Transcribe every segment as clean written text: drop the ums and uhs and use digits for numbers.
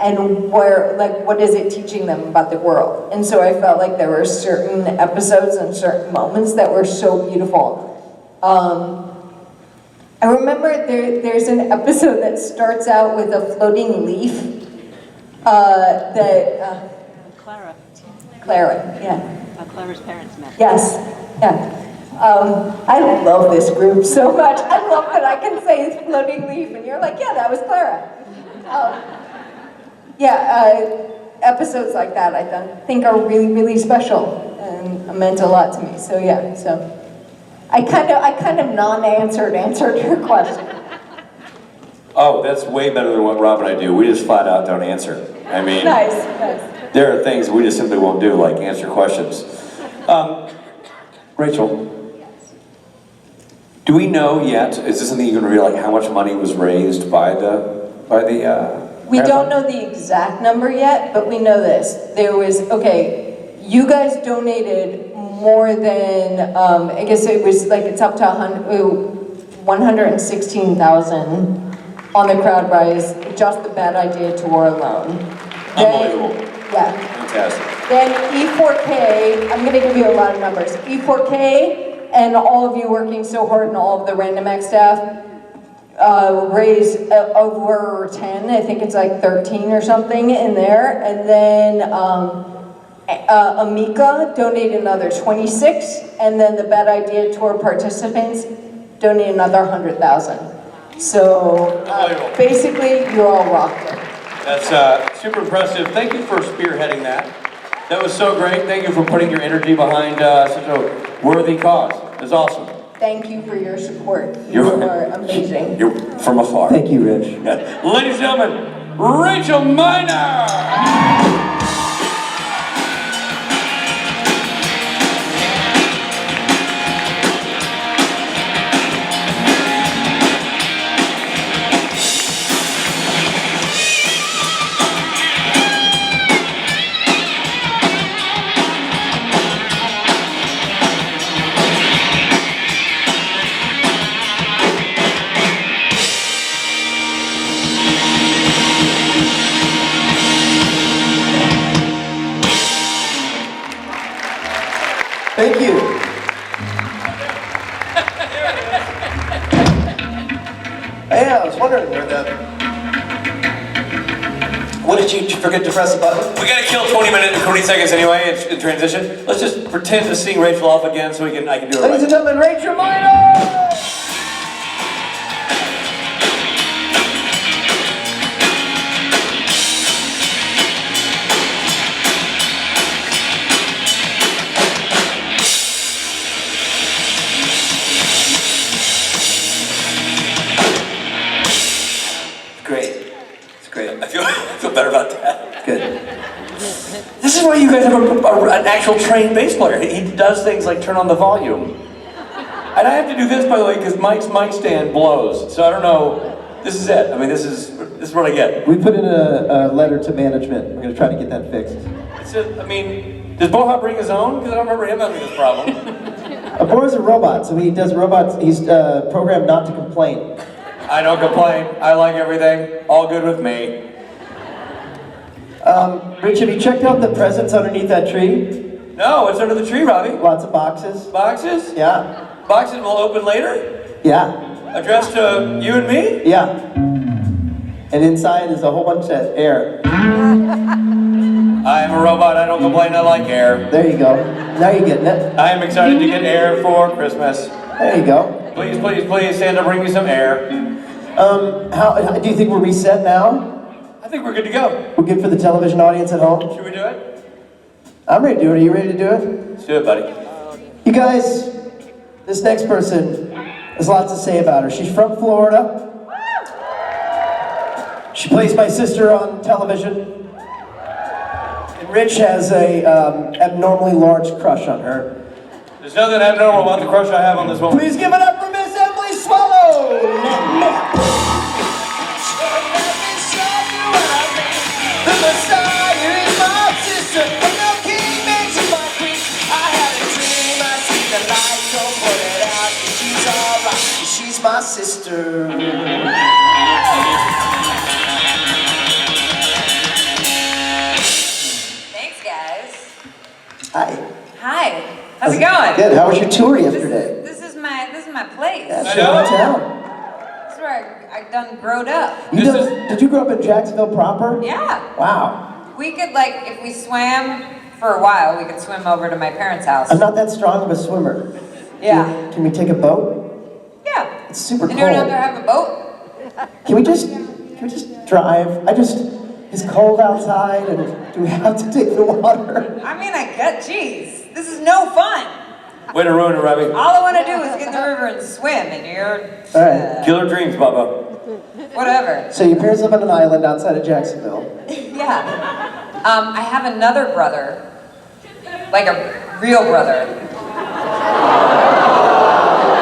and where, like, what is it teaching them about the world? And so I felt like there were certain episodes and certain moments that were so beautiful. I remember there's an episode that starts out with a floating leaf Clara, yeah. Clara's parents met. Yes, yeah. I love this group so much. I love that I can say floating leaf and you're like, yeah, that was Clara. Episodes like that I think are really, really special and meant a lot to me. So yeah, so I kind of answered your question. Oh, that's way better than what Rob and I do. We just flat out don't answer. I mean, nice. There are things we just simply won't do, like answer questions. Rachel, do we know yet? Is this something you can reveal? Like how much money was raised by the? We don't know the exact number yet, but we know this. There was you guys donated more than I guess it was like it's up to 116,000 on the crowd rise. Just the Bad Idea tour alone. Unbelievable. Yeah. Fantastic. Then E4K, I'm going to give you a lot of numbers. E4K and all of you working so hard and all of the Random Act staff raised over 10, I think it's like 13 or something in there. And then Amika donated another 26, and then the Bad Idea Tour participants donated another 100,000. So basically, you all rocked it. That's super impressive. Thank you for spearheading that. That was so great. Thank you for putting your energy behind such a worthy cause. It's awesome. Thank you for your support. You are amazing. You're from afar. Thank you, Rich. Yeah. Ladies and gentlemen, Rachel Miner! Thank you. Yeah, I was wondering where what did you forget to press the button? We gotta kill 20 seconds anyway in transition. Let's just pretend to sing Rachel off again so I can do it right. Ladies and gentlemen, Rachel Miner! I feel better about that. Good. This is why you guys have an actual trained bass player. He does things like turn on the volume. And I have to do this, by the way, because Mike's mic stand blows. So I don't know. This is it. I mean, this is what I get. We put in a letter to management. We're going to try to get that fixed. Does Boha bring his own? Because I don't remember him having this problem. Boha's a robot, so he does robots. He's programmed not to complain. I don't complain. I like everything. All good with me. Rich, have you checked out the presents underneath that tree? No, what's under the tree, Robbie? Lots of boxes. Boxes? Yeah. Boxes will open later? Yeah. Addressed to you and me? Yeah. And inside is a whole bunch of air. I am a robot, I don't complain, I like air. There you go. Now you're getting it. I am excited to get air for Christmas. There you go. Please, please, please, Santa, bring me some air. How do you think we're reset now? I think we're good to go. We're good for the television audience at home? Should we do it? I'm ready to do it. Are you ready to do it? Let's do it, buddy. You guys, this next person has lots to say about her. She's from Florida. She plays my sister on television. And Rich has a abnormally large crush on her. There's nothing abnormal about the crush I have on this woman. Please give it up for Miss Emily Swallow! The Messiah is my sister, and the king makes her my queen. I had a dream, I see the light, don't put it out. She's alright, she's my sister. How's it going? Good. How was your tour yesterday? This is my place. That's your hometown. This is where I done growed up. Did you grow up in Jacksonville proper? Yeah. Wow. We could if we swam for a while, we could swim over to my parents' house. I'm not that strong of a swimmer. Yeah. Can we take a boat? Yeah. It's super cold. Anyone out there have a boat? Can we just drive? It's cold outside, and do we have to take the water? I mean, geez, this is no fun. Way to ruin it, Robbie. All I want to do is get in the river and swim, and you're... All right. Killer dreams, Bubba. Whatever. So your parents live on an island outside of Jacksonville. Yeah. I have another brother, like a real brother.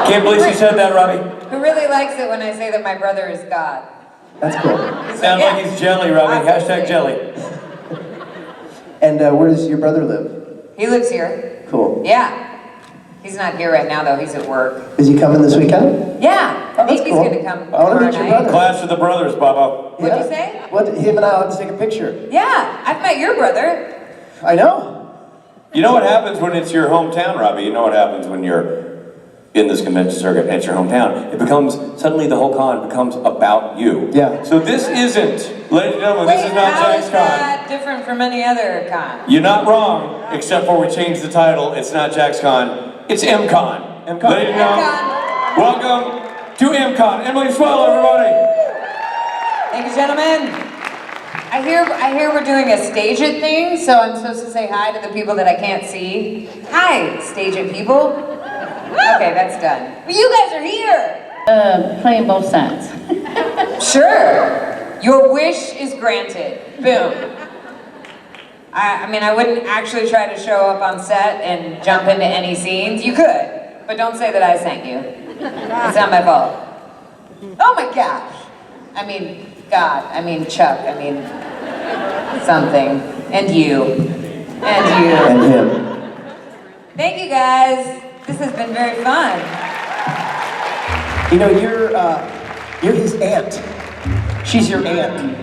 Can't believe she said that, Robbie. Who really likes it when I say that my brother is God. That's cool. Sounds like he's jelly, Robbie. Hashtag jelly. And where does your brother live? He lives here. Cool. Yeah. He's not here right now, though. He's at work. Is he coming this weekend? Yeah. I think he's cool. going to come I want to meet your tomorrow night. brother. Clash of the brothers, Bubba. What'd you say? Him and I'll have to take a picture. Yeah. I've met your brother. I know. You know what happens when it's your hometown, Robbie? You know what happens when you're in this convention circuit and it's your hometown? It becomes, suddenly the whole con becomes about you. Yeah. So this isn't, ladies and gentlemen, this is not how is JaxCon. that different from any other con? You're not wrong, except for we changed the title. It's not JaxCon, it's MCon. MCon. Ladies and gentlemen, welcome to MCon. Emily Swallow, everybody. Thank you, gentlemen. I hear we're doing a stage it thing, so I'm supposed to say hi to the people that I can't see. Hi, stage it people. Okay, that's done. But you guys are here. Playing both sides. Sure. Your wish is granted. Boom. I mean, I wouldn't actually try to show up on set and jump into any scenes. You could, but don't say that I sent you. It's not my fault. Oh my gosh. I mean, God. I mean, Chuck. I mean, something. And you. And you. And him. Thank you, guys. This has been very fun. You know, you're his aunt. She's your aunt.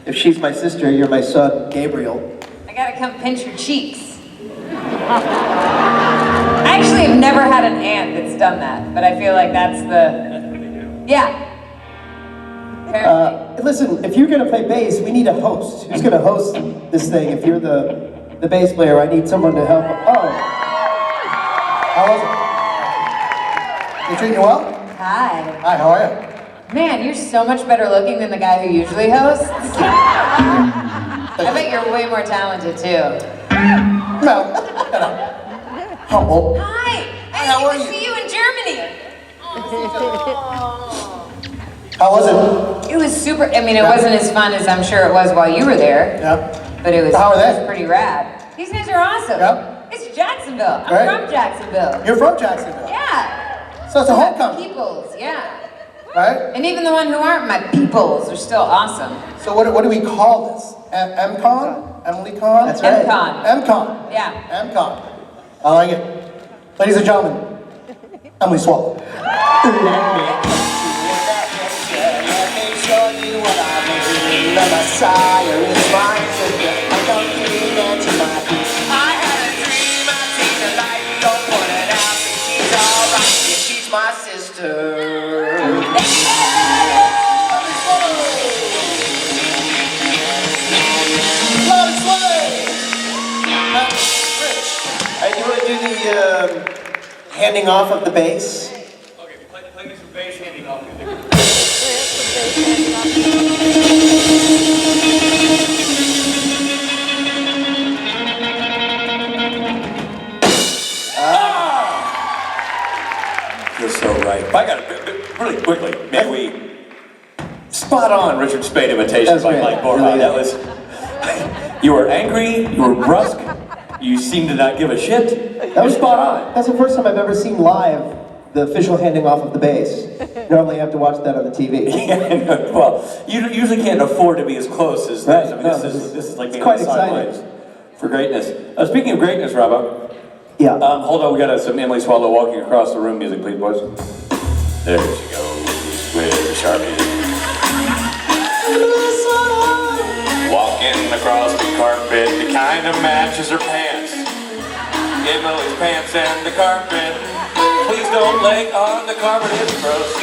If she's my sister, you're my son, Gabriel. I gotta come pinch your cheeks. I actually have never had an aunt that's done that, but I feel like that's the... Yeah. Apparently. Listen, if you're gonna play bass, we need a host. Who's gonna host this thing? If you're the bass player, I need someone to help. Oh. How was it? They treating you well? Hi. Hi, how are you? Man, you're so much better looking than the guy who usually hosts. I bet you're way more talented too. No, humble. Hi. How are I you? see you in Germany. How was it? It was super. I mean, it wasn't as fun as I'm sure it was while you were there. Yeah. But it was, How are they? it was pretty rad. These guys are awesome. Yep. It's Jacksonville. I'm Right. from Jacksonville. You're from Jacksonville. Yeah. So it's a homecoming, Peoples, yeah. right? And even the one who aren't my peoples are still awesome. So what do we call this? MCon? Emily Con? That's right. MCon. MCon. Yeah. MCon. I like it. Ladies and gentlemen, Emily Swallow. Let me show you what I mean. The Messiah is mine. I'm gonna give that to my feet. I had a dream, I see the light. Don't put it out, but she's alright. Yeah, she's my sister. Louden Swain. Rich, you want to do the handing off of the bass? Okay, play me some bass handing off music. You're so right. I got it really quickly. May we spot on Richard Speight imitation That's by right. Mike Borla. Really That was. You were angry. You were brusque. You seemed to not give a shit. That was spot on. That's the first time I've ever seen live the official handing off of the bass. Normally you have to watch that on the TV. Yeah, well, you usually can't afford to be as close as this. I mean, No, this is like being quite on the sidelines for greatness. Speaking of greatness, Robbo. Yeah. Hold on, we got some Emily Swallow walking across the room music, please, boys. There she goes with the Sharpie. Walking across the carpet, the kind of matches her pants. Emily's pants and the carpet. Please don't lay on the carpet, it's gross.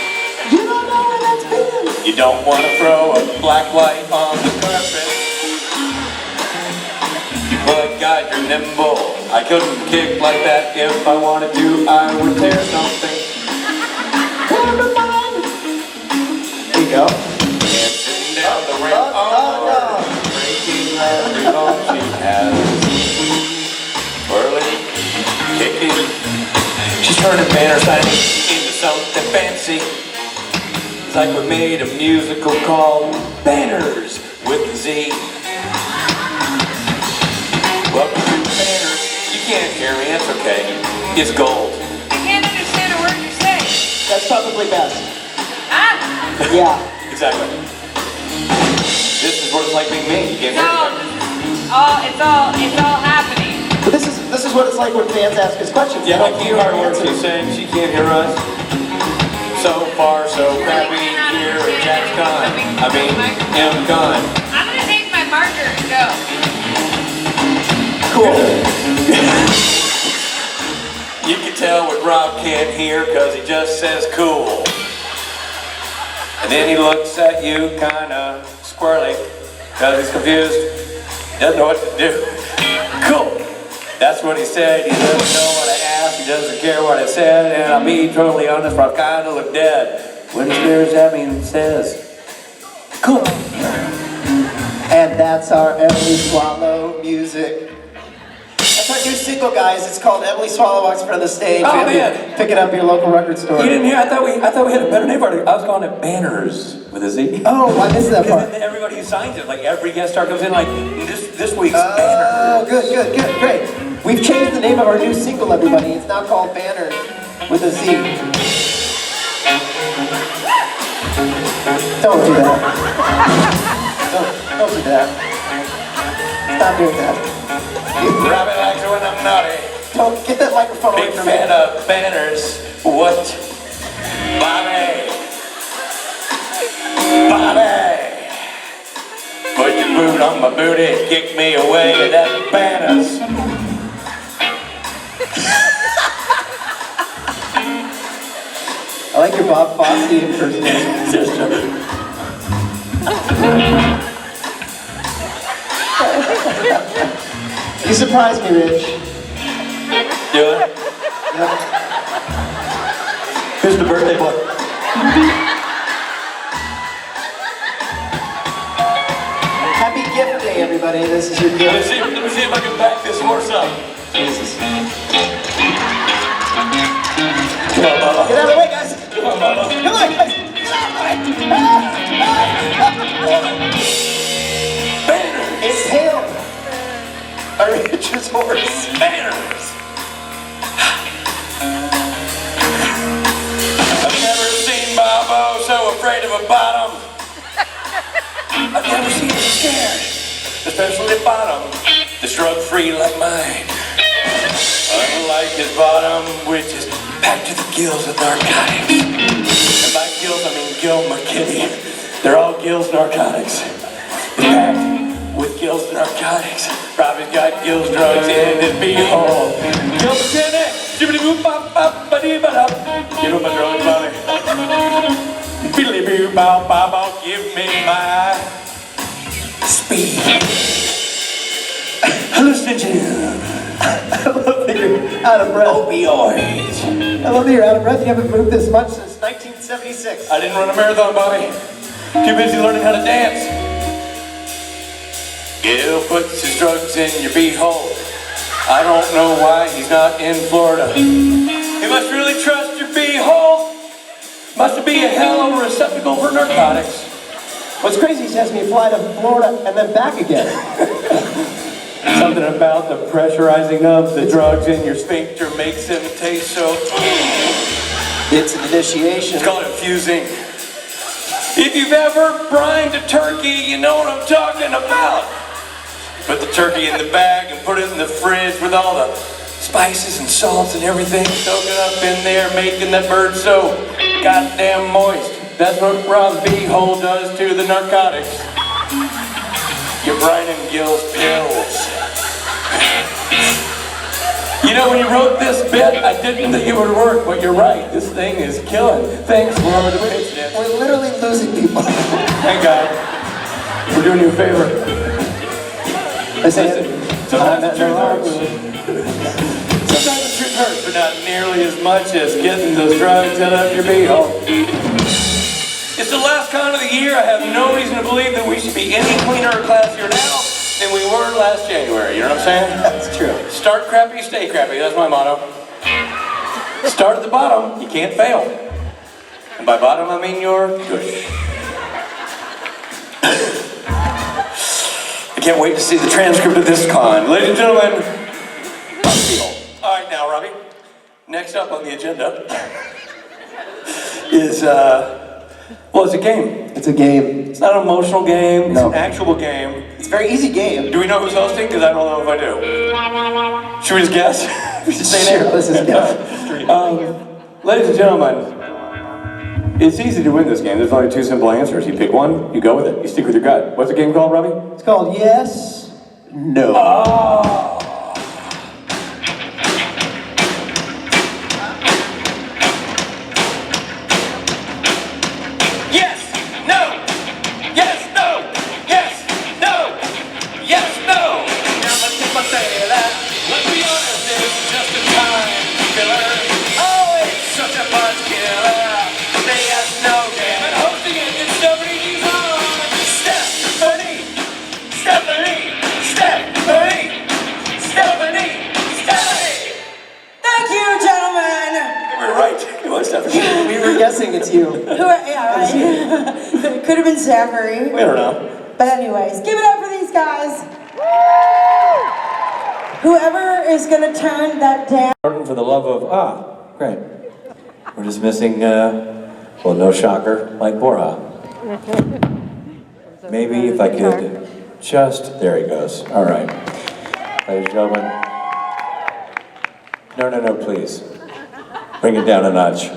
You don't know where that's been. You don't want to throw a black light on the carpet. But God, you're nimble. I couldn't kick like that if I wanted to. I would tear something. Never mind. There you go. Dancing down the ramp. Oh, no. Breaking every bone she has. Twirling, kicking. She's turning banner signing into something fancy. It's like we made a musical called Banners with a Z. Welcome to Banners. You can't hear me, it's okay. It's gold. I can't understand a word you're saying. That's probably best. Ah! Yeah. Exactly. This is what it's like being me. You can't hear me. It's all happening. But this is what it's like when fans ask us questions. Yeah, They I don't can't hear our hear what she's answers. saying. She can't hear us. So far, so crappy here at JaxCon. I mean, M-Con. I'm gonna take my marker and go. Cool. You can tell what Rob can't hear because he just says cool. And then he looks at you kind of squirrely because he's confused. He doesn't know what to do. Cool. That's what he said. He doesn't know what I asked. He doesn't care what I said. And I'll be totally honest, I kind of look dead when he stares at me and says, cool. And that's our Emily Swallow music. That's our new single, guys. It's called Emily Swallow Walks in Front of the Stage. Oh, You have to man. pick it up at your local record store. You didn't hear? I thought we had a better name for it. I was calling it Banners with a Z. Oh, I missed that Because part. then everybody who signs it, like every guest star comes in like this week's Oh, Banners. good, great. We've changed the name of our new single, everybody. It's now called Banners with a Z. Don't do that. Don't do that. Stop doing that. Rabbit likes it when I'm naughty. Don't get that microphone away Big from me. fan of Banners. What? Bobby. Put your boot on my booty, kick me away, that's Banners. I like your Bob Fosse impersonation. Just a- You surprised me, Rich. Do it. Yep. Who's the birthday boy? Happy gift day, everybody. This is your Let me gift. see if I can back this horse up. Jesus. Come on, Bubba. Get out of the way, guys. Come on, Bubba. Come on, guys. Get out of the way. Banners. It's him. Our Richard's horse. Banners. I've never seen Bobo so afraid of a bottom. I've never seen him scared, especially bottom, that's drug-free like mine. Unlike his bottom, which is packed to the gills with narcotics. And by gills, I mean Gilmore Kitty. They're all gills narcotics. It's packed with gills narcotics. Robbie's got gills drugs in his beehole. Gills in it. Jibbity-boop-bop-bop-ba-dee-ba-dop. Give him a drug money. Biddly-boo-bow-bow-bow. Give me my speed. Hallucinogen. I love that you're out of breath. Opioids. I love that you're out of breath. You haven't moved this much since 1976. I didn't run a marathon, Bobby. Too busy learning how to dance. Gil puts his drugs in your beehole. I don't know why he's not in Florida. He must really trust your beehole. Must be a hell of a receptacle for narcotics. What's crazy is he has me fly to Florida and then back again. Something about the pressurizing of the drugs in your sphincter makes them taste so. It's an initiation. It's called infusing. If you've ever brined a turkey, you know what I'm talking about. Put the turkey in the bag and put it in the fridge with all the spices and salts and everything. Soak it up in there, making that bird so goddamn moist. That's what Rob's beehole does to the narcotics. You're brining Gil's pills. You know, when you wrote this bit, I didn't think it would work, but you're right. This thing is killing. Thanks, whoever the pitch did. We're literally losing people. Thank God. We're doing you a favor. Listen, sometimes the truth hurts. Sometimes the truth hurts, but not nearly as much as getting those drugs out of your beehole. It's the last con of the year. I have no reason to believe that we should be any cleaner or classier now than we were last January. You know what I'm saying? That's true. Start crappy, stay crappy. That's my motto. Start at the bottom. You can't fail. And by bottom, I mean your tush. I can't wait to see the transcript of this con. Ladies and gentlemen, all right now, Robbie. Next up on the agenda is, well, it's a game. It's a game. It's not an emotional game, No. it's an actual game. It's a very easy game. Do we know who's hosting? Because I don't know if I do. Should we just guess? We should say Sure, names. let's just guess. Ladies and gentlemen, it's easy to win this game. There's only two simple answers. You pick one, you go with it. You stick with your gut. What's the game called, Robbie? It's called Yes, No. Oh! Yes, no, yes, no, yes, no, yes, no. Now the people say that. Let's be honest, it's just a time killer. Oh, it's such a fun killer. The yes, no game. And hosting it is Stephanie Dizon. Stephanie, Stephanie, Stephanie, Stephanie, Stephanie. Thank you, gentlemen. We're right. It was Stephanie. We were guessing it's you. Yeah, right. It could have been Zachary. We don't know. But anyways, give it up for these guys. Whoever is gonna turn that down. For the love of, great. We're just missing, well, no shocker, like Bora. Maybe if I could just, there he goes. All right. Ladies and gentlemen. No, please. Bring it down a notch.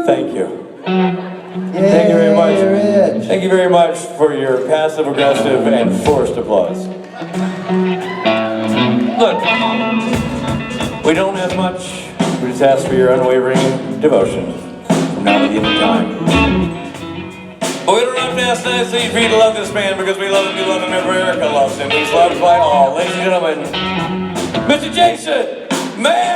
Thank you. Thank you very much. Rich. Thank you very much for your passive aggressive and forced applause. Look, we don't have much. We just ask for your unwavering devotion from now to the end of time. But we don't have to ask nicely for you to love this man because we love him, you love him, America loves him. He's loved by all. Ladies and gentlemen, Mr. Jason Mayer!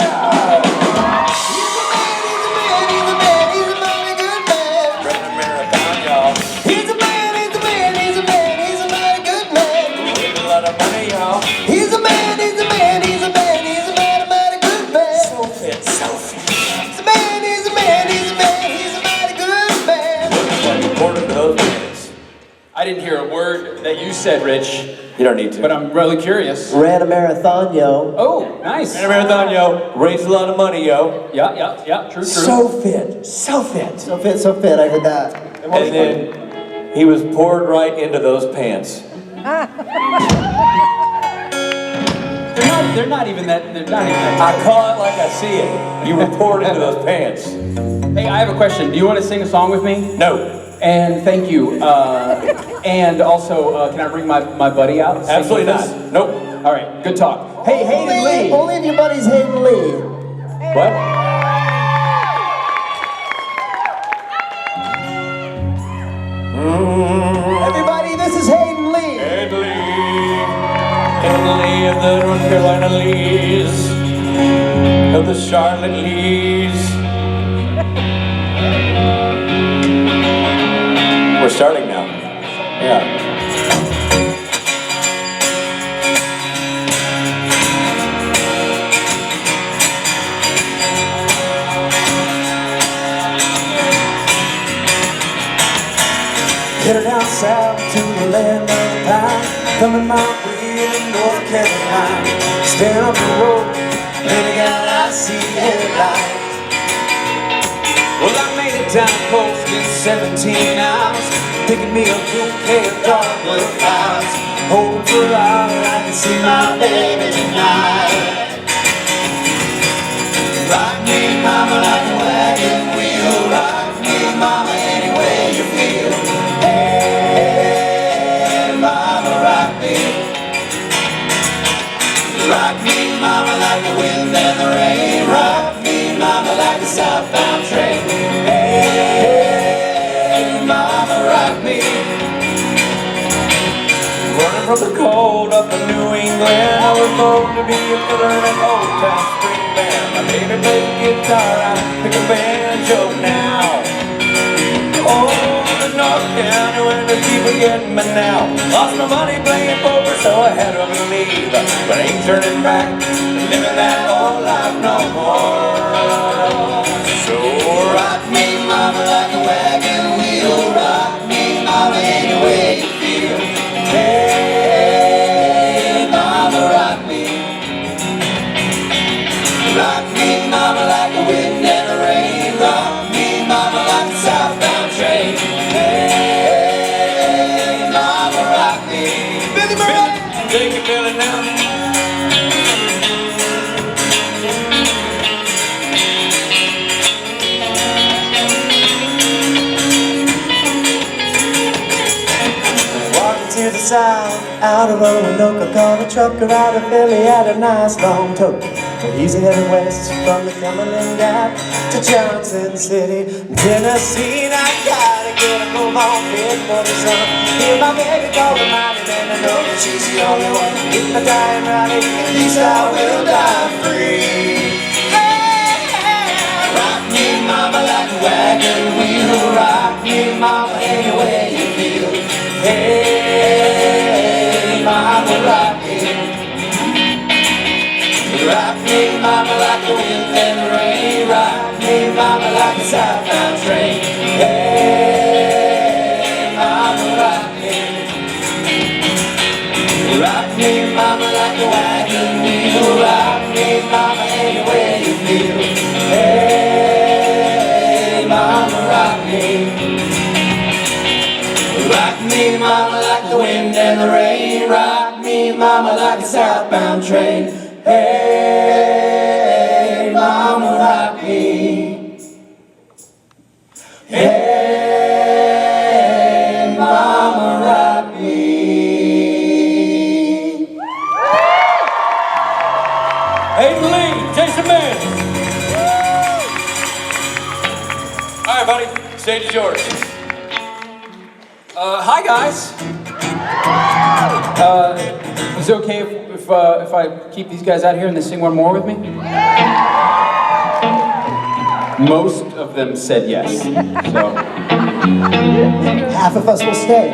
I didn't hear a word that you said, Rich, You don't need to. but I'm really curious. Ran a marathon, yo. Oh, nice. Ran a marathon, yo. Raised a lot of money, yo. Yeah, true. So fit. So fit, I heard that. And then he was poured right into those pants. They're not even that. I call it like I see it. You were poured into those pants. Hey, I have a question. Do you want to sing a song with me? No. And thank you. And also, can I bring my buddy out? Sing Absolutely with not. us? Nope. All right, good talk. Hey, Hayden Lee. Only if your buddy's Hayden Lee. What? Everybody, this is Hayden Lee. Hayden Lee of the North Carolina Lees. Of the Charlotte Lees. We're starting now. Yeah. Headed down south to the land of the pine, coming my way in North Carolina. Stand up the road, baby girl, I see headlights. Well, I made it down the coast in 17 hours, picking me a bouquet of dogwood flowers, hoping for an hour I can see my baby tonight. Rock me, mama, like a wagon wheel. Rock me, mama, any way you feel. Hey, from the cold up in New England. I was born to be a fiddler in an old town string band. My baby plays the guitar, I pick a banjo now. Oh, the North County where the people getting me now. Lost my money playing poker, so I had to leave. But I ain't turning back, living that old life no more. So rock me, mama, like a wagon wheel. Rock me, mama, any way you feel. Hey, mama, rock me. Rock me, mama, like the wind and the rain. Rock me, mama, like a southbound train. Hey, mama, rock me. Billy Murray! Take it, Billy, now. To the south, out of Roanoke, I called a trucker out of Philly, had a nice long tote. He's heading west from the Cumberland Gap to Johnson City, Tennessee. And I gotta get a move on, fit for the sun. Hear my baby call reminded, and I know that she's the only one. If I die and ride it, at least I will die free. Hey, rock me, mama, like a wagon wheel. Rock me, mama, any way you feel. Hey, mama, rock me. Rock me, mama, like the wind and the rain. Rock me, mama, like a southbound train. Hey, mama, rock me. Rock me, mama, like a wagon wheel. Rock me, mama, any way you feel. Hey, mama, rock me. Rock me, mama, like the wind and the rain. Rock me, mama, like a southbound train. Hey, mama, rock me. Hey, mama, rock me. Aiden Lee, Jason Mann. All right, buddy, stage is yours. Hi guys. Is it okay if I keep these guys out here and they sing one more with me? Most of them said yes. So Half of us will stay.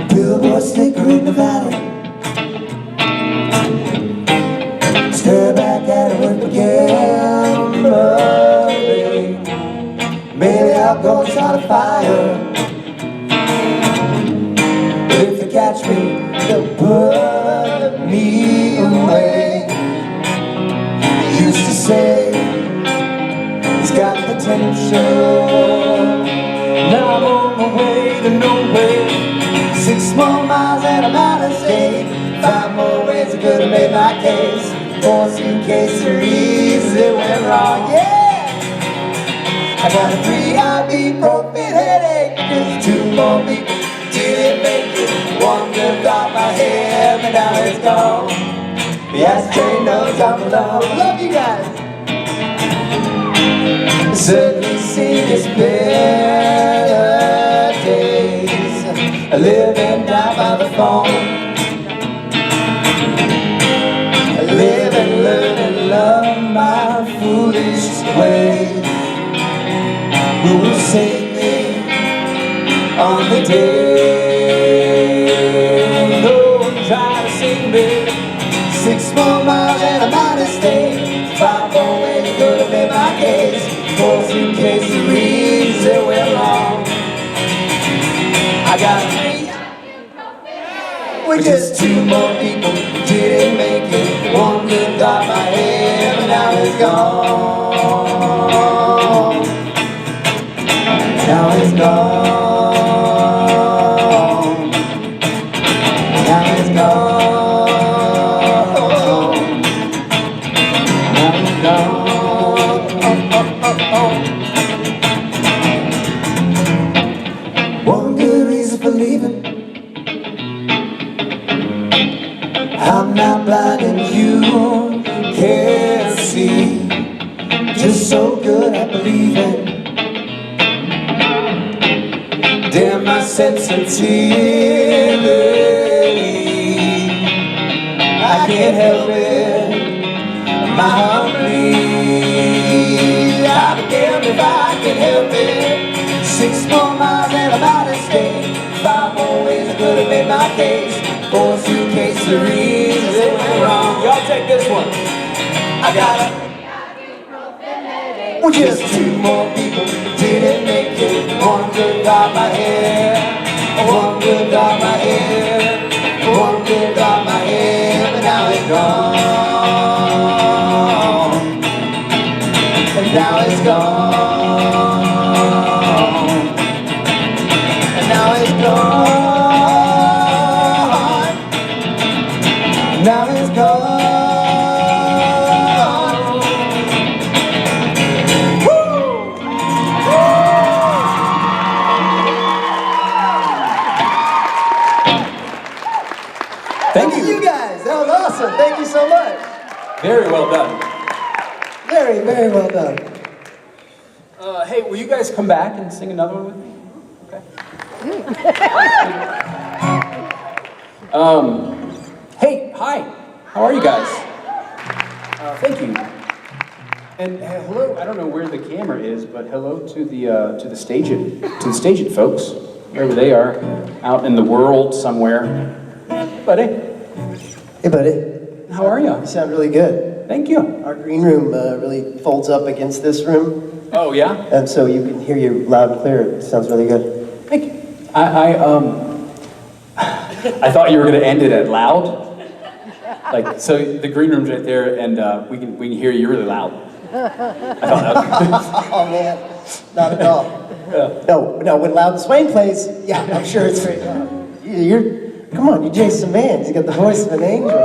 Billboard sticker in the valley. Stare back at it with again. Maybe I'll go start a fire. But if they catch me, they'll put me away. They used to say he's got potential. Now I'm on my way to nowhere. 6 more miles and I'm out of state. 5 more ways I could have made my case. 4 suitcases that went wrong, yeah! I got a 3 ibuprofen headache. Because 2 more people didn't make it. 1 lived off my head, but now it's gone. The ashtray knows I'm alone. Love you guys! Certainly seen this better days. Living down by the phone. Live and learn and love my foolish ways. Who will save me on the day? No one trying to save me. 6 more miles and I'm out of state. 5 more ways could have been my case. 4 suitcases that went wrong. I got 3 with just 2 more people who didn't make it. 1 lived off my head, but now it's gone. Now it's gone. Now it's gone. Now it's gone. One good reason for leaving. I'm not blind and you can't see. Just so good at believing. Damn my sensitivity, I can't help it, my heart bleeds. I'll be damned if I can help it. 6 more miles and I'm out of state. 5 more ways I could have made my case. 4 suitcases of reasons it went wrong. Y'all take this one. I got it. Well, just 2 more people didn't make it. 1 good got my hair. 1 good got my hair. 1 good got my hair. But now it's gone. And now it's gone. And now it's gone. Now it's gone. Thank you guys. That was awesome. Thank you so much. Very well done. Very, very well done. Hey, will you guys come back and sing another one with me? Okay. Hey, hi. How are you guys? Thank you. And hello. I don't know where the camera is, but hello to the stage it folks, wherever they are, out in the world somewhere. Buddy, Hey, buddy. how are you? You sound really good. Thank you. Our green room really folds up against this room, Oh yeah. and so you can hear you loud and clear. It sounds really good. Thank you. I thought you were going to end it at loud. Like, so the green room's right there, and we can hear you really loud. I thought that was Oh man, not at all. No, when Louden Swain plays, yeah, I'm sure it's very loud. Come on, you're Jason Mann. You got the voice of an angel.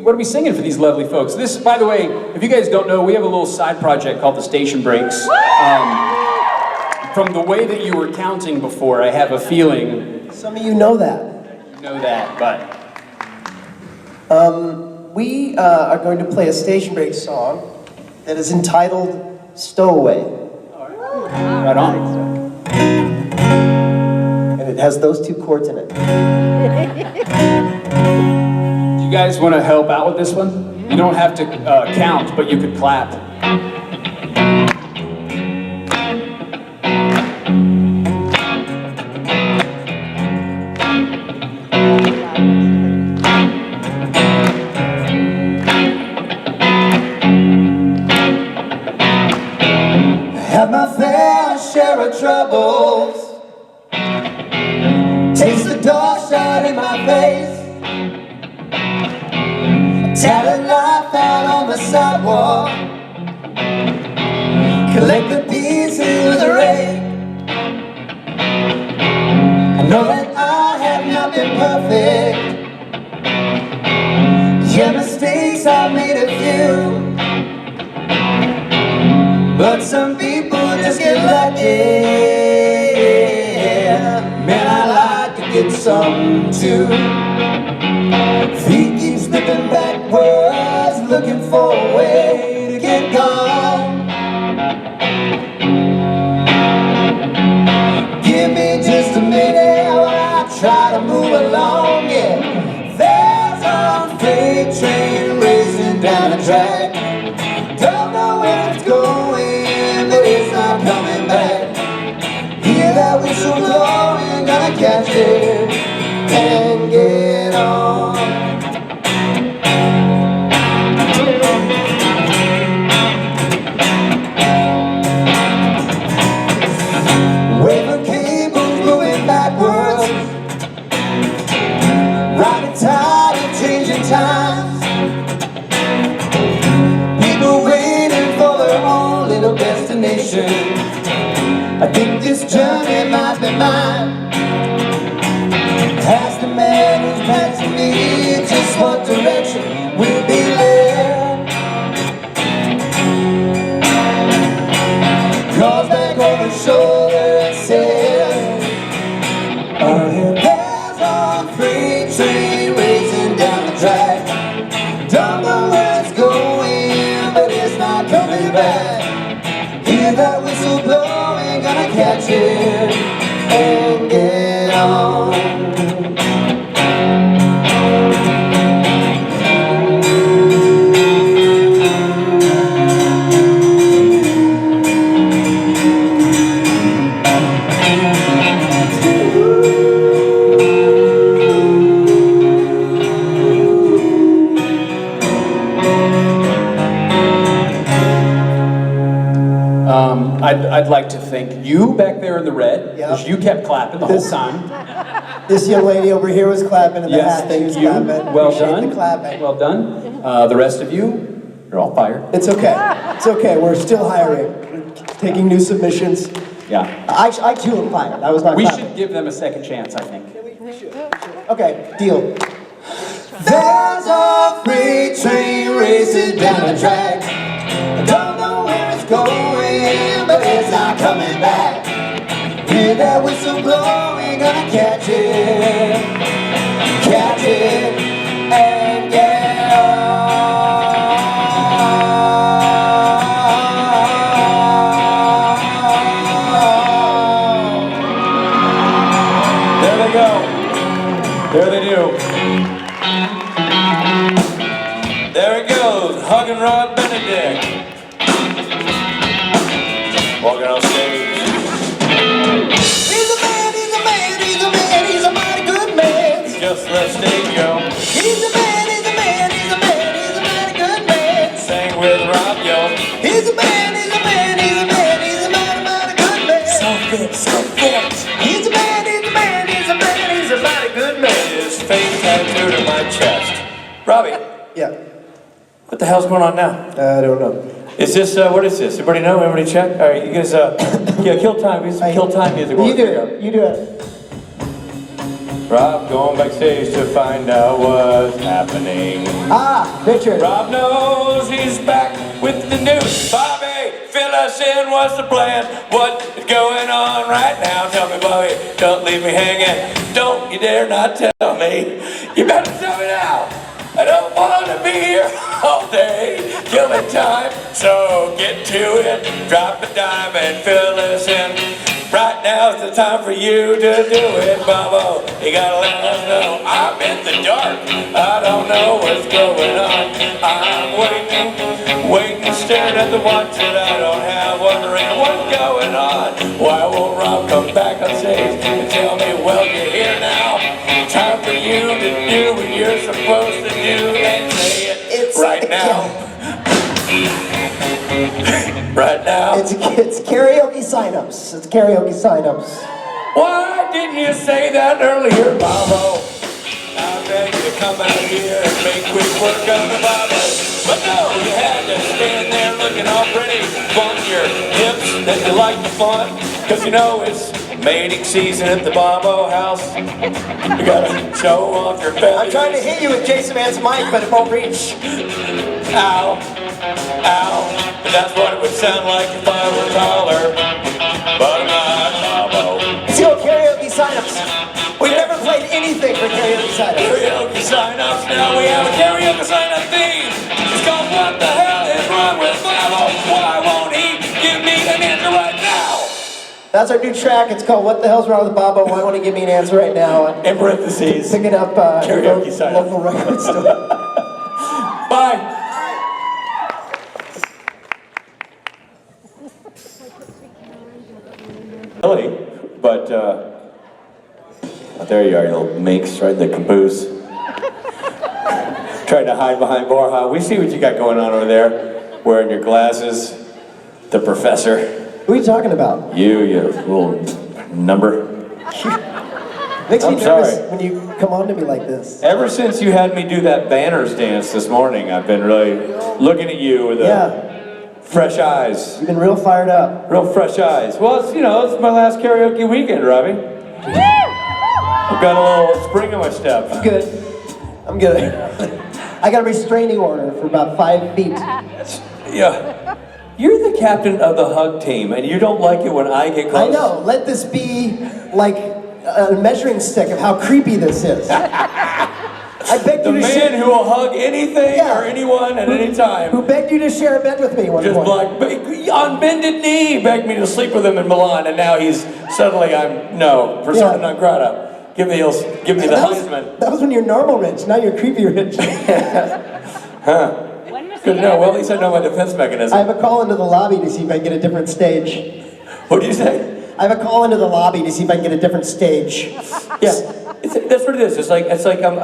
What are we singing for these lovely folks? This, by the way, if you guys don't know, we have a little side project called the Station Breaks. From the way that you were counting before, I have a feeling Some of you know that. you know that, but We are going to play a Station Break song that is entitled Stowaway. right on. And it has those 2 chords in it. Do you guys want to help out with this one? You don't have to count, but you could clap. Had my fair share of troubles. Taste the door shot in my face. Tattered life out on the sidewalk. Collect the pieces with a rake. I know that I have not been perfect. Yeah, mistakes I've made a few. But some people just get lucky. Man, I like to get some too. Feet keep slipping backwards, looking for a way to get gone. Give me just a minute while I try to move along, yeah. There's a freight train racing down the track. Don't know where it's going, but it's not coming back. Hear that whistle blowing, gonna catch it and get on. Wave cables moving backwards, riding tide of changing times. People waiting for their own little destination. I think this journey might be mine. Ask the man who's passing me just what direction we'll be led. Calls back over his shoulder and says, that whistle blowing, gonna catch it and get on. I'd like to thank you back there in the red, Yeah. because you kept clapping the whole time. This young lady over here was clapping in the Yes, hat. She thank was you. clapping. Well Appreciate done. the clapping. Well done. The rest of you, you're all fired. It's okay. It's okay. We're still hiring. We're taking new submissions. Yeah. I too am fired. I was not We clapping. should give them a second chance, I think. Okay, deal. There's a freight train racing down the track. I don't know where it's going, but it's not coming back. Hear that whistle blowing, gonna catch it, and get on. There they go. There they do. There it goes, Hug and Rod Benedict. Walking on stage. He's a man, he's a man, he's a man, he's a mighty good man. Just let stage go. He's a man, he's a man, he's a man, he's a mighty good man. Sang with Rob, yo. He's a man, he's a man, he's a man, he's a mighty, mighty good man. So fit, so fit. He's a man, he's a man, he's a man, he's a mighty good man. His face tattooed on my chest. Robbie, Yeah. what the hell's going on now? I don't know. Is this, what is this? Everybody know? Everybody check? All right, you guys, yeah, kill time. We some kill time music. You do it. You do it. Rob going backstage to find out what's happening. Ah, Richard. Rob knows he's back with the news. Bobby, fill us in. What's the plan? What is going on right now? Tell me, Bobby. Don't leave me hanging. Don't you dare not tell me. You better tell me now. I don't want to be here all day, killing time. So get to it, drop a dime and fill us in. Right now is the time for you to do it, Bobo. You gotta let us know. I'm in the dark. I don't know what's going on. I'm waiting, staring at the watch that I don't have, wondering what's going on. Why won't Rob come back on stage and tell me, well, you're here now. Time for you to do what you're supposed to do and say it right now. Right now. It's karaoke signups. It's karaoke signups. Why didn't you say that earlier, Bobo? I beg you to come out here and make quick work of the Bobo. But no, you had to stand there looking all pretty, flaunt your hips that you like to flaunt. Cause you know it's mating season at the Bobo house. You gotta show off your belly. I'm trying to hit you with Jason Man's mic, but it won't reach. Ow, ow. But that's what it would sound like if I were taller. But I'm not Bobo. Let's go karaoke signups. We've never played anything for karaoke signups. Karaoke sign-ups, now we have a karaoke sign-up theme. It's called What the Hell is Wrong with Bobo? Why won't he give me an answer right now? That's our new track. It's called What the Hell's Wrong with Bobo? Why won't he give me an answer right now? In parentheses, Pick it up karaoke signup. local record store. Bye. Really, but there you are, you little minx, right? The caboose. Trying to hide behind Borja. We see what you got going on over there. Wearing your glasses. The professor. Who are you talking about? You little number. Makes me I'm nervous sorry. when you come on to me like this. Ever since you had me do that banners dance this morning, I've been really looking at you with fresh eyes. You've been real fired up. Real fresh eyes. Well, it's my last karaoke weekend, Robbie. I've got a little spring in my step. I'm good. I got a restraining order for about 5 feet. Yeah. You're the captain of the hug team, and you don't like it when I get close. I know. Let this be like a measuring stick of how creepy this is. I begged The you to man share. who will hug anything Yeah. or anyone at any time. Who begged you to share a bed with me one Just point. like, on bended knee, begged me to sleep with him in Milan, and now he's suddenly, persona non grata. Give me the Heisman. That was when you're normal rich, now you're creepy rich. Huh. Good to know. Well, at least I know my defense mechanism. I have a call into the lobby to see if I can get a different stage. What did you say? I have a call into the lobby to see if I can get a different stage. Yeah, that's what it is. It's like I'm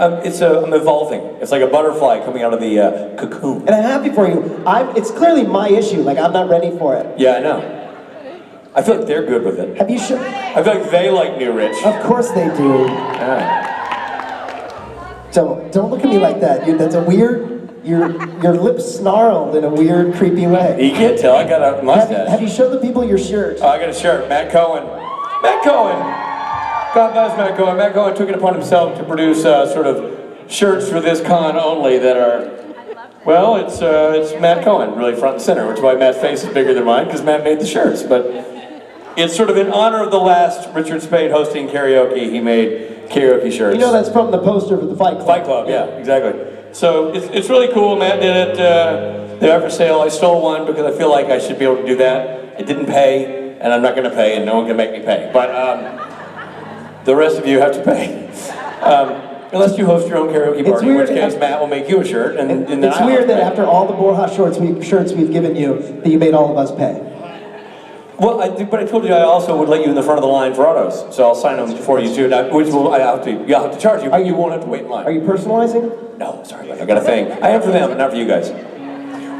evolving. It's like a butterfly coming out of the cocoon. And I'm happy for you. It's clearly my issue, like I'm not ready for it. Yeah, I know. I feel like they're good with it. Have you I feel like they like New Rich. Of course they do. Don't look at me like that. That's a weird. Your lips snarled in a weird, creepy way. You can't tell. I got a mustache. Have you showed the people your shirt? Oh, I got a shirt. Matt Cohen. Matt Cohen. God bless Matt Cohen. Matt Cohen took it upon himself to produce sort of shirts for this con only that are. Well, it's Matt Cohen, really front and center, which is why Matt's face is bigger than mine, because Matt made the shirts. But it's sort of in honor of the last Richard Speight hosting karaoke. He made karaoke shirts. You know that's from the poster for the Fight Club. Fight Club, yeah, exactly. So it's really cool. Matt did it. They're up for sale. I stole one because I feel like I should be able to do that. It didn't pay, and I'm not going to pay, and no one can make me pay. But the rest of you have to pay. Unless you host your own karaoke party, in which case Matt will make you a shirt. And then it's weird that after all the Borja shirts we've given you, that you made all of us pay. Well, but I told you I also would let you in the front of the line for autos, so I'll sign them for you too. Which will you'll have to charge you, but you won't have to wait in line. Are you personalizing? No, sorry, I got a thing. I am for them, but not for you guys.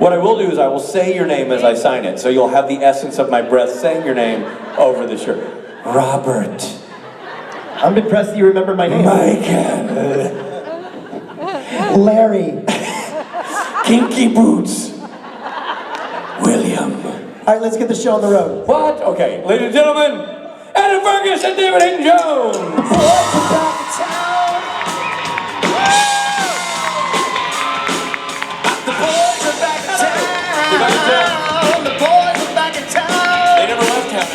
What I will do is I will say your name as I sign it, so you'll have the essence of my breath saying your name over the shirt. Robert. I'm impressed that you remember my name. Mike. Larry. Kinky Boots. William. All right, let's get the show on the road. What? Okay, ladies and gentlemen, Adam Fergus and David Hayden Jones. They never left town,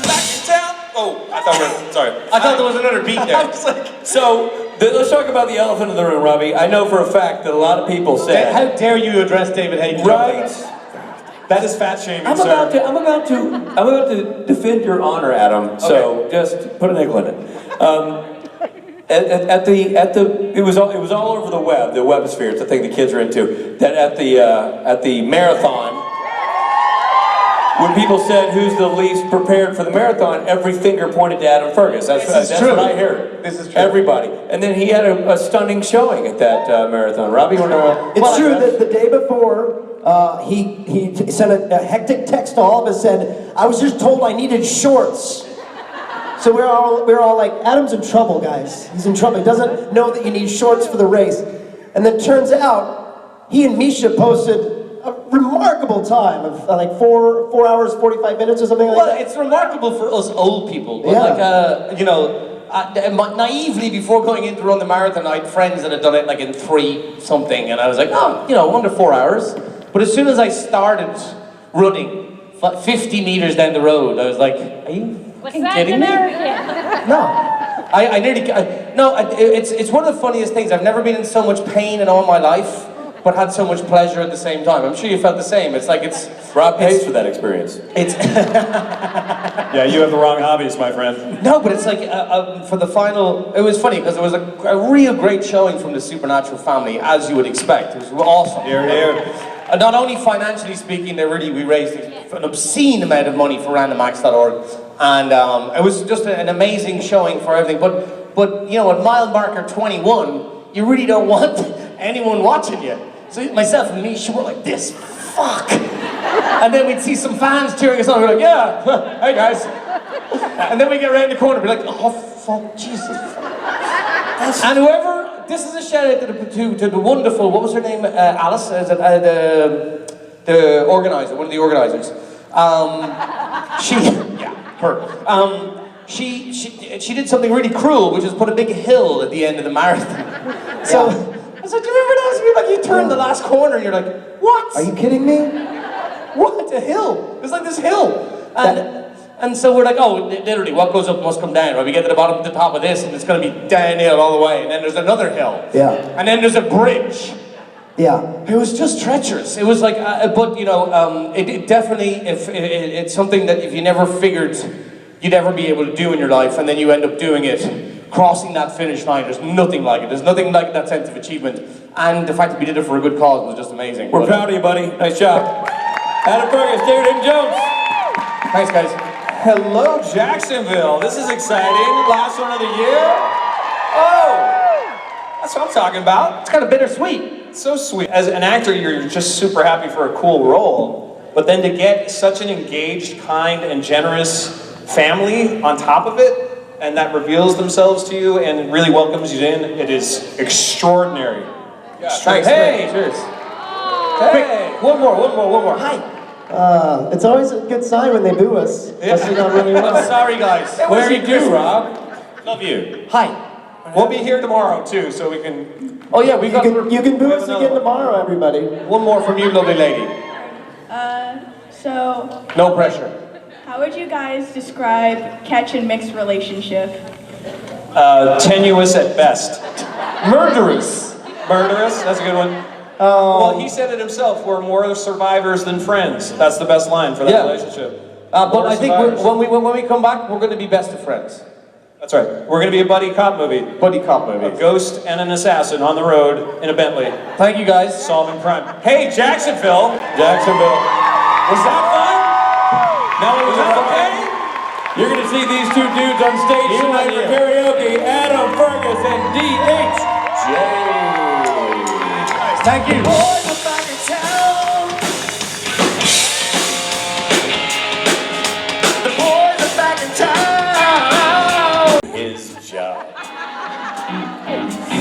actually. Oh, I thought there was another beat there. So, let's talk about the elephant in the room, Robbie. I know for a fact that a lot of people said... How dare you address David Hayden? Right? That is fat shaming, I'm about to defend your honor, Adam. So just put a nickel in it. It was all over the web, the webosphere. It's the thing the kids are into. That at the marathon, when people said who's the least prepared for the marathon, every finger pointed to Adam Fergus. That's what I heard. This is true. Everybody, and then he had a stunning showing at that marathon. Robbie, you want to? It's true that the day before. He sent a hectic text to all of us, said, I was just told I needed shorts. So we're all like, Adam's in trouble, guys. He's in trouble. He doesn't know that you need shorts for the race. And then turns out, he and Misha posted a remarkable time of like 4 hours, 45 minutes or something like that. Well, it's remarkable for us old people. But naively before going in to run the marathon, I had friends that had done it like in 3 something, and I was like, under 4 hours. But as soon as I started running 50 meters down the road, I was like, are you kidding me? No. I nearly, it's one of the funniest things. I've never been in so much pain in all my life, but had so much pleasure at the same time. I'm sure you felt the same. It's like Rob pays for that experience. Yeah, you have the wrong hobbies, my friend. No, but it's like, for the final, it was funny because it was a real great showing from the Supernatural family, as you would expect. It was awesome. Here. Not only financially speaking, we raised an obscene amount of money for randomax.org, and it was just an amazing showing for everything. But you know, at mile marker 21, you really don't want anyone watching you. So myself and Misha were like this, fuck. And then we'd see some fans cheering us on. We're like, yeah, hey guys. And then we get around the corner, we're like, oh fuck, Jesus. And whoever. This is a shout out to the wonderful, what was her name? Alice, is it, the organizer, one of the organizers. She did something really cruel, which is put a big hill at the end of the marathon. So, I was like, do you remember that? You're like, you turn the last corner and you're like, what? Are you kidding me? What? A hill? It's like this hill. And And so we're like, oh, literally, what goes up must come down, right? We get to the bottom, the top of this, and it's going to be downhill all the way, and then there's another hill. Yeah. And then there's a bridge. Yeah. It was just treacherous. It was like, but you know, it definitely, it's something that if you never figured you'd ever be able to do in your life, and then you end up doing it, crossing that finish line, there's nothing like it. There's nothing like that sense of achievement. And the fact that we did it for a good cause was just amazing. We're proud of you, buddy. Nice job. Adam Fergus, David and Jones. Thanks, guys. Hello, Jacksonville. This is exciting. Last one of the year. Oh, that's what I'm talking about. It's kind of bittersweet. It's so sweet. As an actor, you're just super happy for a cool role, but then to get such an engaged, kind, and generous family on top of it, and that reveals themselves to you and really welcomes you in, it is extraordinary. Yeah, thanks. Hey! Cheers. Hey! One more. Hi. It's always a good sign when they boo us. Unless you're not really well. I'm sorry, guys. What do you do, Rob? Love you. Hi. We'll be here tomorrow, too, so we can... Oh yeah, we got... You can boo We have us another again one. tomorrow, everybody. One more from you, lovely lady. So, No pressure. how would you guys describe Catch and Mix relationship? Tenuous at best. Murderous. Murderous, that's a good one. Well, he said it himself, we're more survivors than friends. That's the best line for that Yeah. relationship. But More I think survivors. when we come back, we're going to be best of friends. That's right. We're going to be a buddy cop movie. Buddy cop A movie. ghost and an assassin on the road in a Bentley, Thank you, guys. solving crime. Hey, Jacksonville! Jacksonville. Was that fun? No, was that okay? You're going to see these two dudes on stage tonight for karaoke, Adam Fergus and DHJ. Thank you. His job.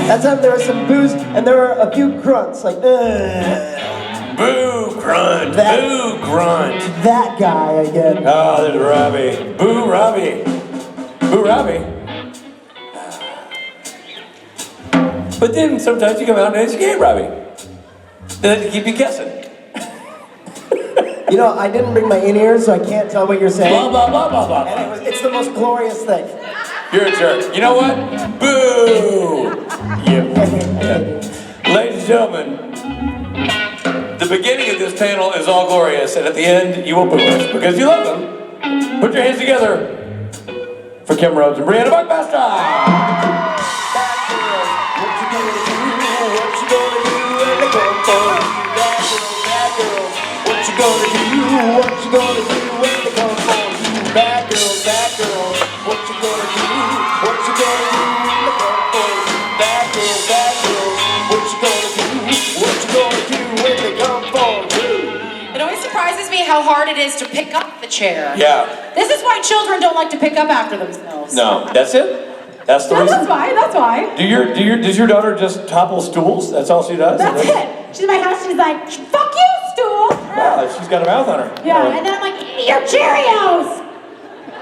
That time there was some boos and there were a few grunts, like, Boo grunt, That- boo grunt. that guy again. Oh, there's Robbie. Boo Robbie. Boo Robbie. But then sometimes you come out and it's gay Robbie. Then to keep you guessing. You know, I didn't bring my in-ears, so I can't tell what you're saying. Blah, blah, blah, blah, blah. And it's the most glorious thing. You're a jerk. You know what? Boo! Yeah. Ladies and gentlemen, the beginning of this panel is all glorious, and at the end, you will boo us because you love them. Put your hands together for Kim Rhodes and Brianna Buckmaster. It always surprises me how hard it is to pick up the chair. Yeah. This is why children don't like to pick up after themselves. No, that's it? That's the reason? That's why. Does your daughter just topple stools? That's all she does? That's it. She's in my house, she's like, fuck you, stool. Wow, she's got a mouth on her. Yeah, and then I'm like, your Cheerios.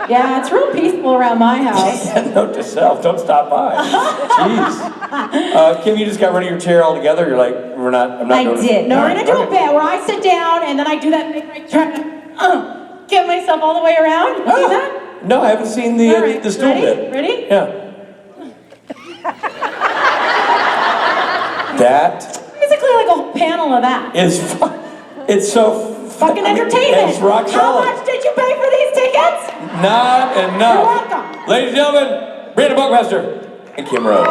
Yeah, it's real peaceful around my house. Note to self, don't stop by. Jeez. Kim, you just got rid of your chair altogether. You're like, I'm not doing it. did. No, we're gonna do a bit where I sit down and then I do that thing where I try to get myself all the way around. You see that? No, I haven't seen the All right, the stool ready? bit. Ready? Yeah. That Basically like a whole panel of that. is it's so Fucking entertainment. It's rock How solid. much did you pay for these tickets? Not enough. You're welcome. Ladies and gentlemen, Brianna Buckmaster and Kim Rhodes.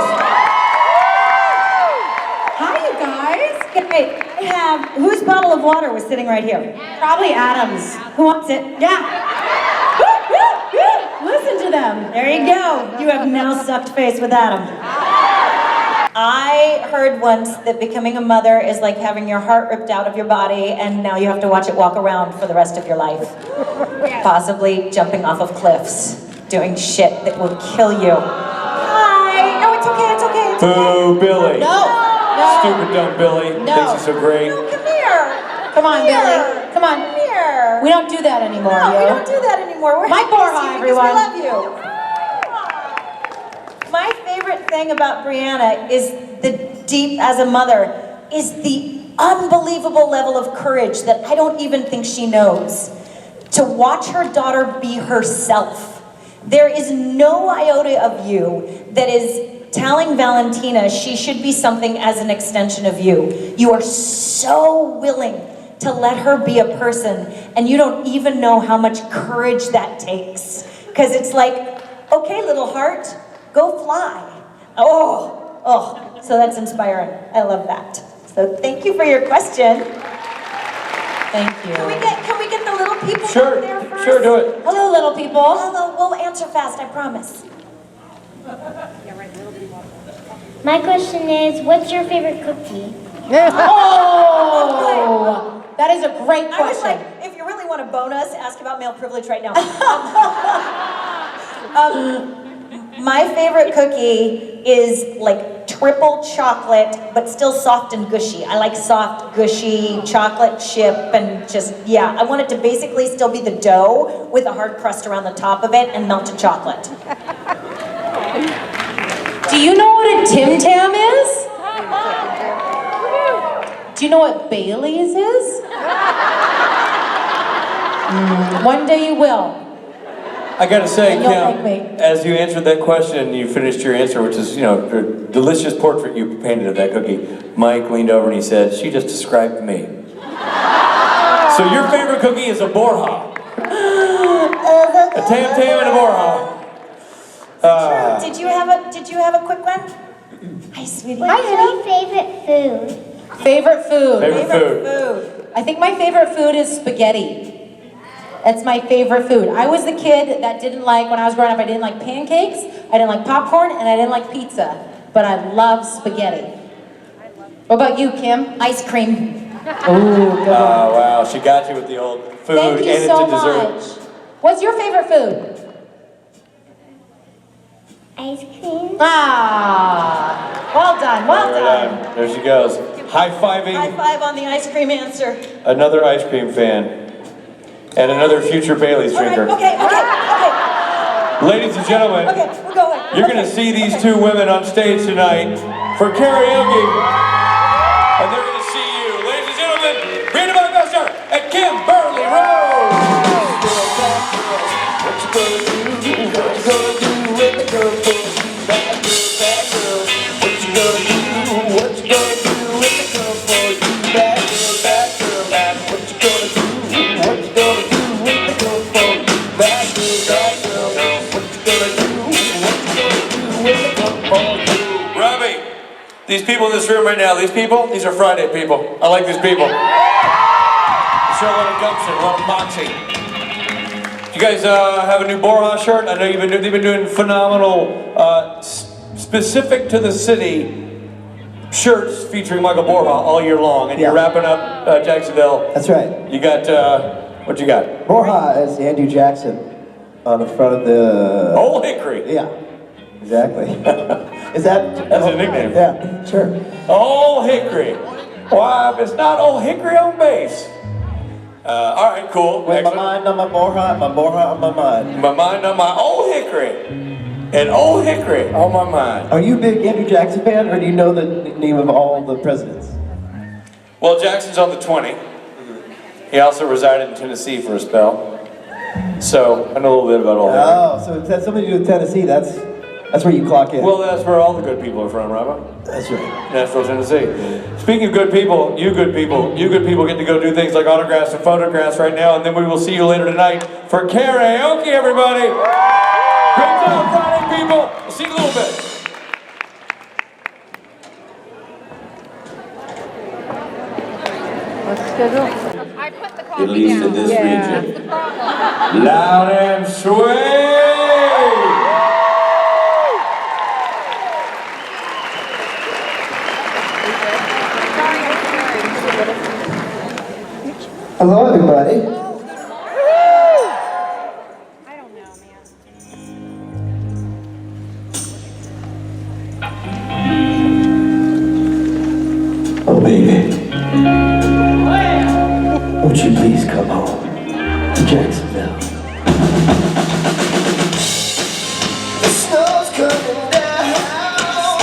Hi, you guys. Okay, I have, whose bottle of water was sitting right here? Probably Adam's. Who wants it? Yeah. Listen to them. There you go. You have now sucked face with Adam. I heard once that becoming a mother is like having your heart ripped out of your body and now you have to watch it walk around for the rest of your life. Possibly jumping off of cliffs, doing shit that will kill you. Hi. No, it's okay, it's okay, it's okay. Boo, Billy. No. Stupid dumb Billy. No. Thinks he's so great. No, come here. Come on, Billy. Come on. Come here. We don't do that anymore, No, yo. we don't do that anymore. We're Mike happy to Borja, see you everyone. because we love you. My favorite thing about Brianna is as a mother, is the unbelievable level of courage that I don't even think she knows. to watch her daughter be herself. There is no iota of you that is telling Valentina she should be something as an extension of you. You are so willing to let her be a person, and you don't even know how much courage that takes. Because it's like, okay, little heart, go fly. Oh, so that's inspiring. I love that. So thank you for your question. Thank you. Can we get the little people Sure, back there first? sure, do it. Hello, little people. Hello, we'll answer fast, I promise. My question is, what's your favorite cookie? Oh, that is a great I was question. like, if you really want to bone us, ask about male privilege right now. My favorite cookie is like triple chocolate, but still soft and gushy. I like soft, gushy chocolate chip and just, yeah. I want it to basically still be the dough with a hard crust around the top of it and melted chocolate. Do you know what a Tim Tam is? Do you know what Bailey's is? One day you will. I gotta say, And you'll thank me. Kim, as you answered that question, you finished your answer, which is, a delicious portrait you painted of that cookie. Mike leaned over and he said, "She just described me." So your favorite cookie is a Borja. A Tam Tam and a Borja. Did you have a quick one? Hi, sweetie. What's your favorite food? Favorite food. Favorite food. I think my favorite food is spaghetti. That's my favorite food. I was the kid that didn't like, when I was growing up, I didn't like pancakes, I didn't like popcorn, and I didn't like pizza. But I love spaghetti. What about you, Kim? Ice cream. Ooh, good one. Oh, wow, she got you with the old food Thank you and it's so a dessert. much. What's your favorite food? Ice cream. Ah, well done, well done. There she goes. High-fiving High five on the ice cream answer. another ice cream fan. And another future Bailey's All right, drinker. okay. Ladies and gentlemen, Okay, we're going. you're going to see these two women on stage tonight for karaoke. And they're going to see you. Ladies and gentlemen, Brandon Buckbuster and Kim Burley Rose. What you gonna do? What you gonna do with the girl for you? Bad girl. What you gonna do? What you gonna do with the girl for you? Bad girl, bad. What you gonna do? What you gonna do with the girl for you? Bad girl. What you gonna do? What you gonna do with the girl for you? Robbie, these people in this room right now, these are Friday people. I like these people. They show a lot of gumption, a lot of moxie. You guys have a new Borja shirt? I know they've been doing phenomenal, specific to the city shirts featuring Michael Borja all year long. And you're wrapping up Jacksonville. That's right. You got, what you got? Borja is Andrew Jackson on the front of the... Old Hickory. Yeah, exactly. Is that... That's a nickname. Yeah, sure. Old Hickory. Why, if it's not Old Hickory on bass. All right, cool. With Excellent. my mind on my Borja on my mind. My mind on my Old Hickory. And Old Hickory on my mind. Are you a big Andrew Jackson fan, or do you know the name of all the presidents? Well, Jackson's on the 20. He also resided in Tennessee for a spell. So, I know a little bit about Old Hickory. Oh, so if that's something to do with Tennessee, that's where you clock in. Well, that's where all the good people are from, Robert. That's right. Nashville, Tennessee. Speaking of good people get to go do things like autographs and photographs right now, and then we will see you later tonight for karaoke, everybody. Great job, Friday people. We'll see you in a little bit. At least in this region. Louden Swain! Hello, everybody. Oh, baby. Won't you please come home to Jacksonville? The snow's coming down,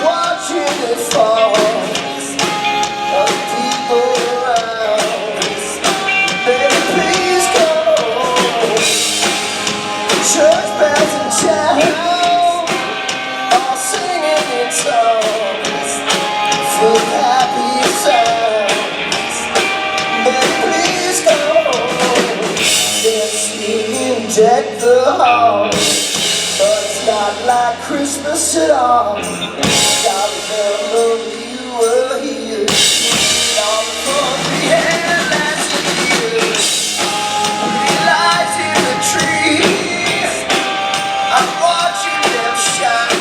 watching it fall. Of people around, singing deck the halls, but it's not like Christmas at all. I remember you were here, all the fun we had last year. Pretty lights in the trees, I'm watching them shine.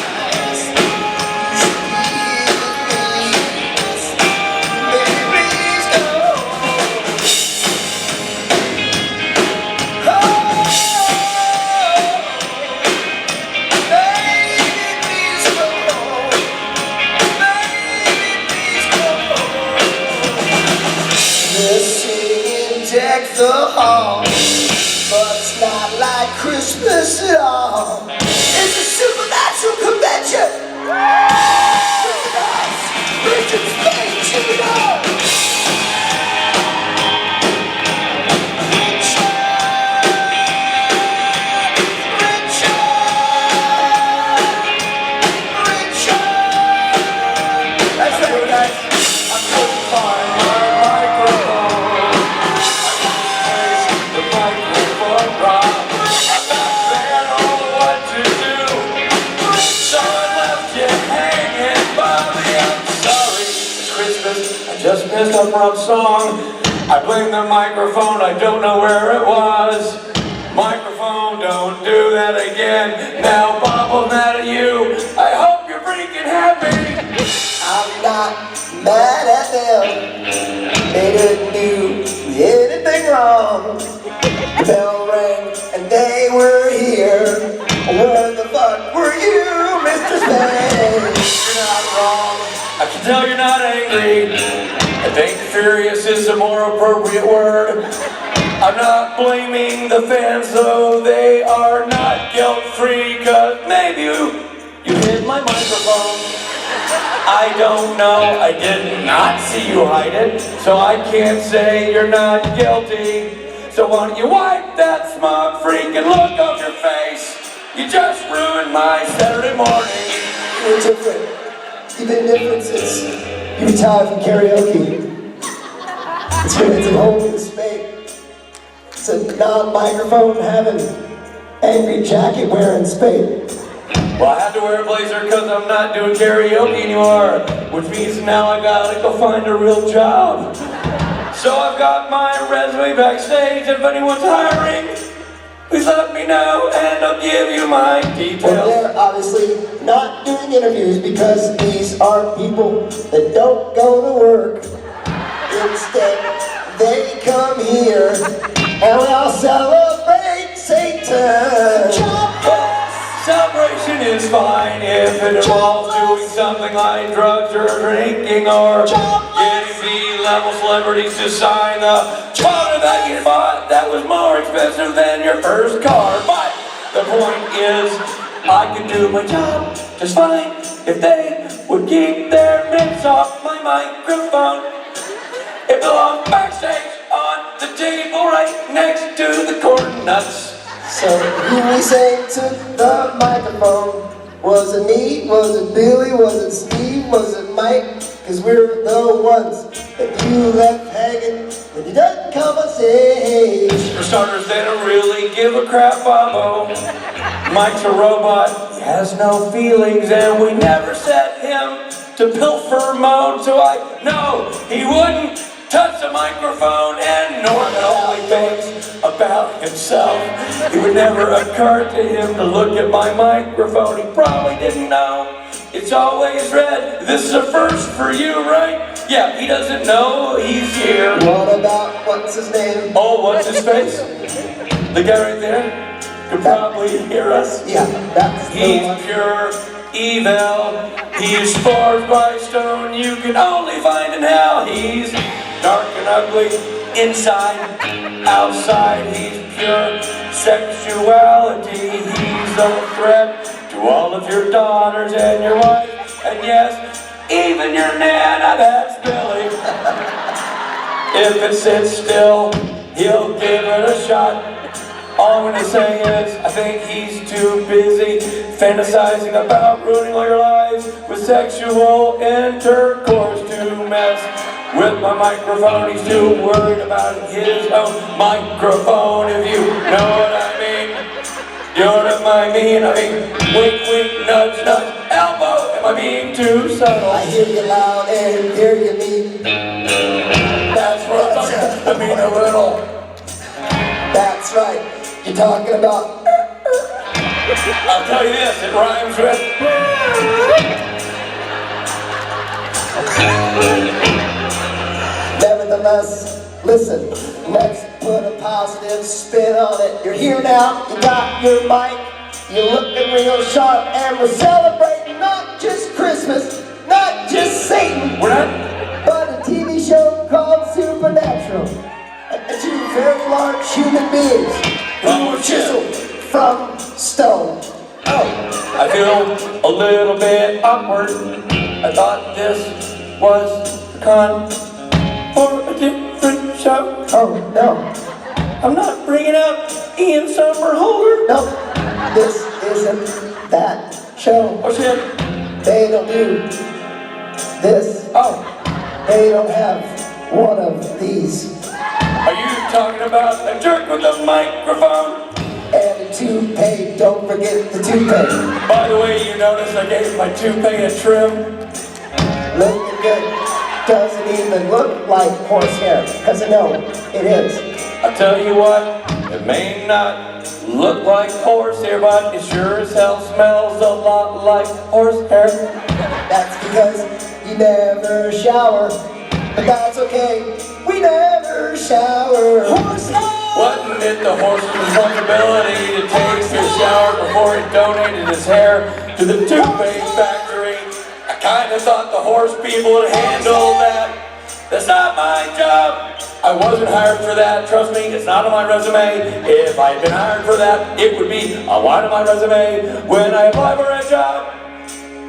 Deck the hall, but it's not like Christmas at all. It's a supernatural convention. Richard Speight, you know. That's right, guys. I couldn't find my microphone. Just missed a prom song. I blame the microphone, I don't know where it was. Microphone, don't do that again. Now Bob, mad at you. I hope you're freaking happy. I'm not mad at them. They didn't do anything wrong. The bell rang and they were here. Where the fuck were you, Mr. Speight? You're not wrong. I can tell you're not angry. I think furious is a more appropriate word. I'm not blaming the fans, though they are not guilt-free, cause maybe you hit my microphone. I don't know, I did not see you hide it, so I can't say you're not guilty. So why don't you wipe that smug freaking look off your face? You just ruined my Saturday morning. You're different. Even differences. You retired from karaoke. It's a home in Speight. It's a non-microphone having, angry jacket wearing Speight. Well, I have to wear a blazer because I'm not doing karaoke anymore, which means now I gotta go find a real job. So I've got my resume backstage. If anyone's hiring, please let me know and I'll give you my details. Well, they're obviously not doing interviews because these are people that don't go to work. Instead, they come here and we all celebrate Satan. Celebration is fine if it involves doing something like drugs or drinking or getting B-level celebrities to sign the charter that you bought that was more expensive than your first car. But the point is, I can do my job just fine if they would keep their mitts off my microphone. It belongs backstage on the table right next to the corn nuts. So who we sang to the microphone? Was it me? Was it Billy? Was it Steve? Was it Mike? Cause we're the ones that you left hanging when you didn't come on stage. For starters, they don't really give a crap, Bobo. Mike's a robot, he has no feelings, and we never set him to pilfer mode, so I know he wouldn't touch the microphone, and Norman only thinks about himself. It would never occur to him to look at my microphone. He probably didn't know. It's always red. This is a first for you, right? Yeah, he doesn't know he's here. What about, what's his name? Oh, what's his face? The guy right there could probably hear us. Yeah, that's He's pure evil. He's forged by stone you can only find in hell. He's dark and ugly, inside, outside. He's pure sexuality. He's a threat to all of your daughters and your wife. And yes, even your nana, that's Billy. If it sits still, he'll give it a shot. All I'm gonna say is, I think he's too busy fantasizing about ruining all your lives with sexual intercourse to mess with my microphone. He's too worried about his own microphone, if you know what I mean. You know what I mean? I mean, wink, wink, nudge, nudge, elbow. Am I being too subtle? I hear you loud and hear you mean. That's what I'm saying. I mean a little. That's right. You're talking about. I'll tell you this, it rhymes with. Nevertheless, listen, let's put a positive spin on it. You're here now, you got your mic, you're looking real sharp, and we're celebrating not just Christmas, not just Satan, We're not? but a TV show called Supernatural. And two very large human beings who were chiseled from stone. Oh, I feel a little bit awkward. I thought this was a con for a different show. oh no, I'm not bringing out Ian Somerhalder. no, this isn't that show. Oh shit. They don't do this. Oh, They don't have one of these. are you talking about a jerk with a microphone? And a toupee, don't forget the toupee. By the way, you notice I gave my toupee a trim? Looking good. Doesn't even look like horsehair, because I know it is. I tell you what, it may not look like horsehair, but it sure as hell smells a lot like horsehair. That's because you never shower. But that's okay, we never shower. Horsehair! Wasn't it the horse's responsibility to take his shower before he donated his hair to the toupee factory? I kind of thought the horse people would handle that. That's not my job. I wasn't hired for that. Trust me, it's not on my resume. If I had been hired for that, it would be a line on my resume. When I apply for a job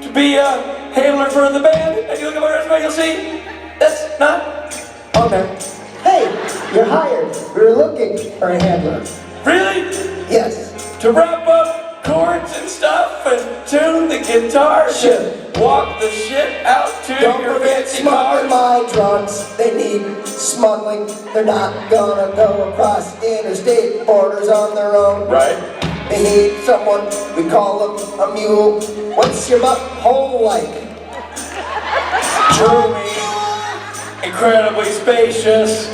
to be a handler for the band, if you look at my resume, you'll see that's not on there. Hey, you're hired. We're looking for a handler. Really? Yes. To wrap up chords and stuff and tune the guitar Sure. and walk the shit out to Don't your forget fancy smuggling car. my drugs. They need smuggling. They're not gonna go across interstate borders on their own. Right? They need someone, we call them a mule. What's your butthole like? Truly, incredibly spacious.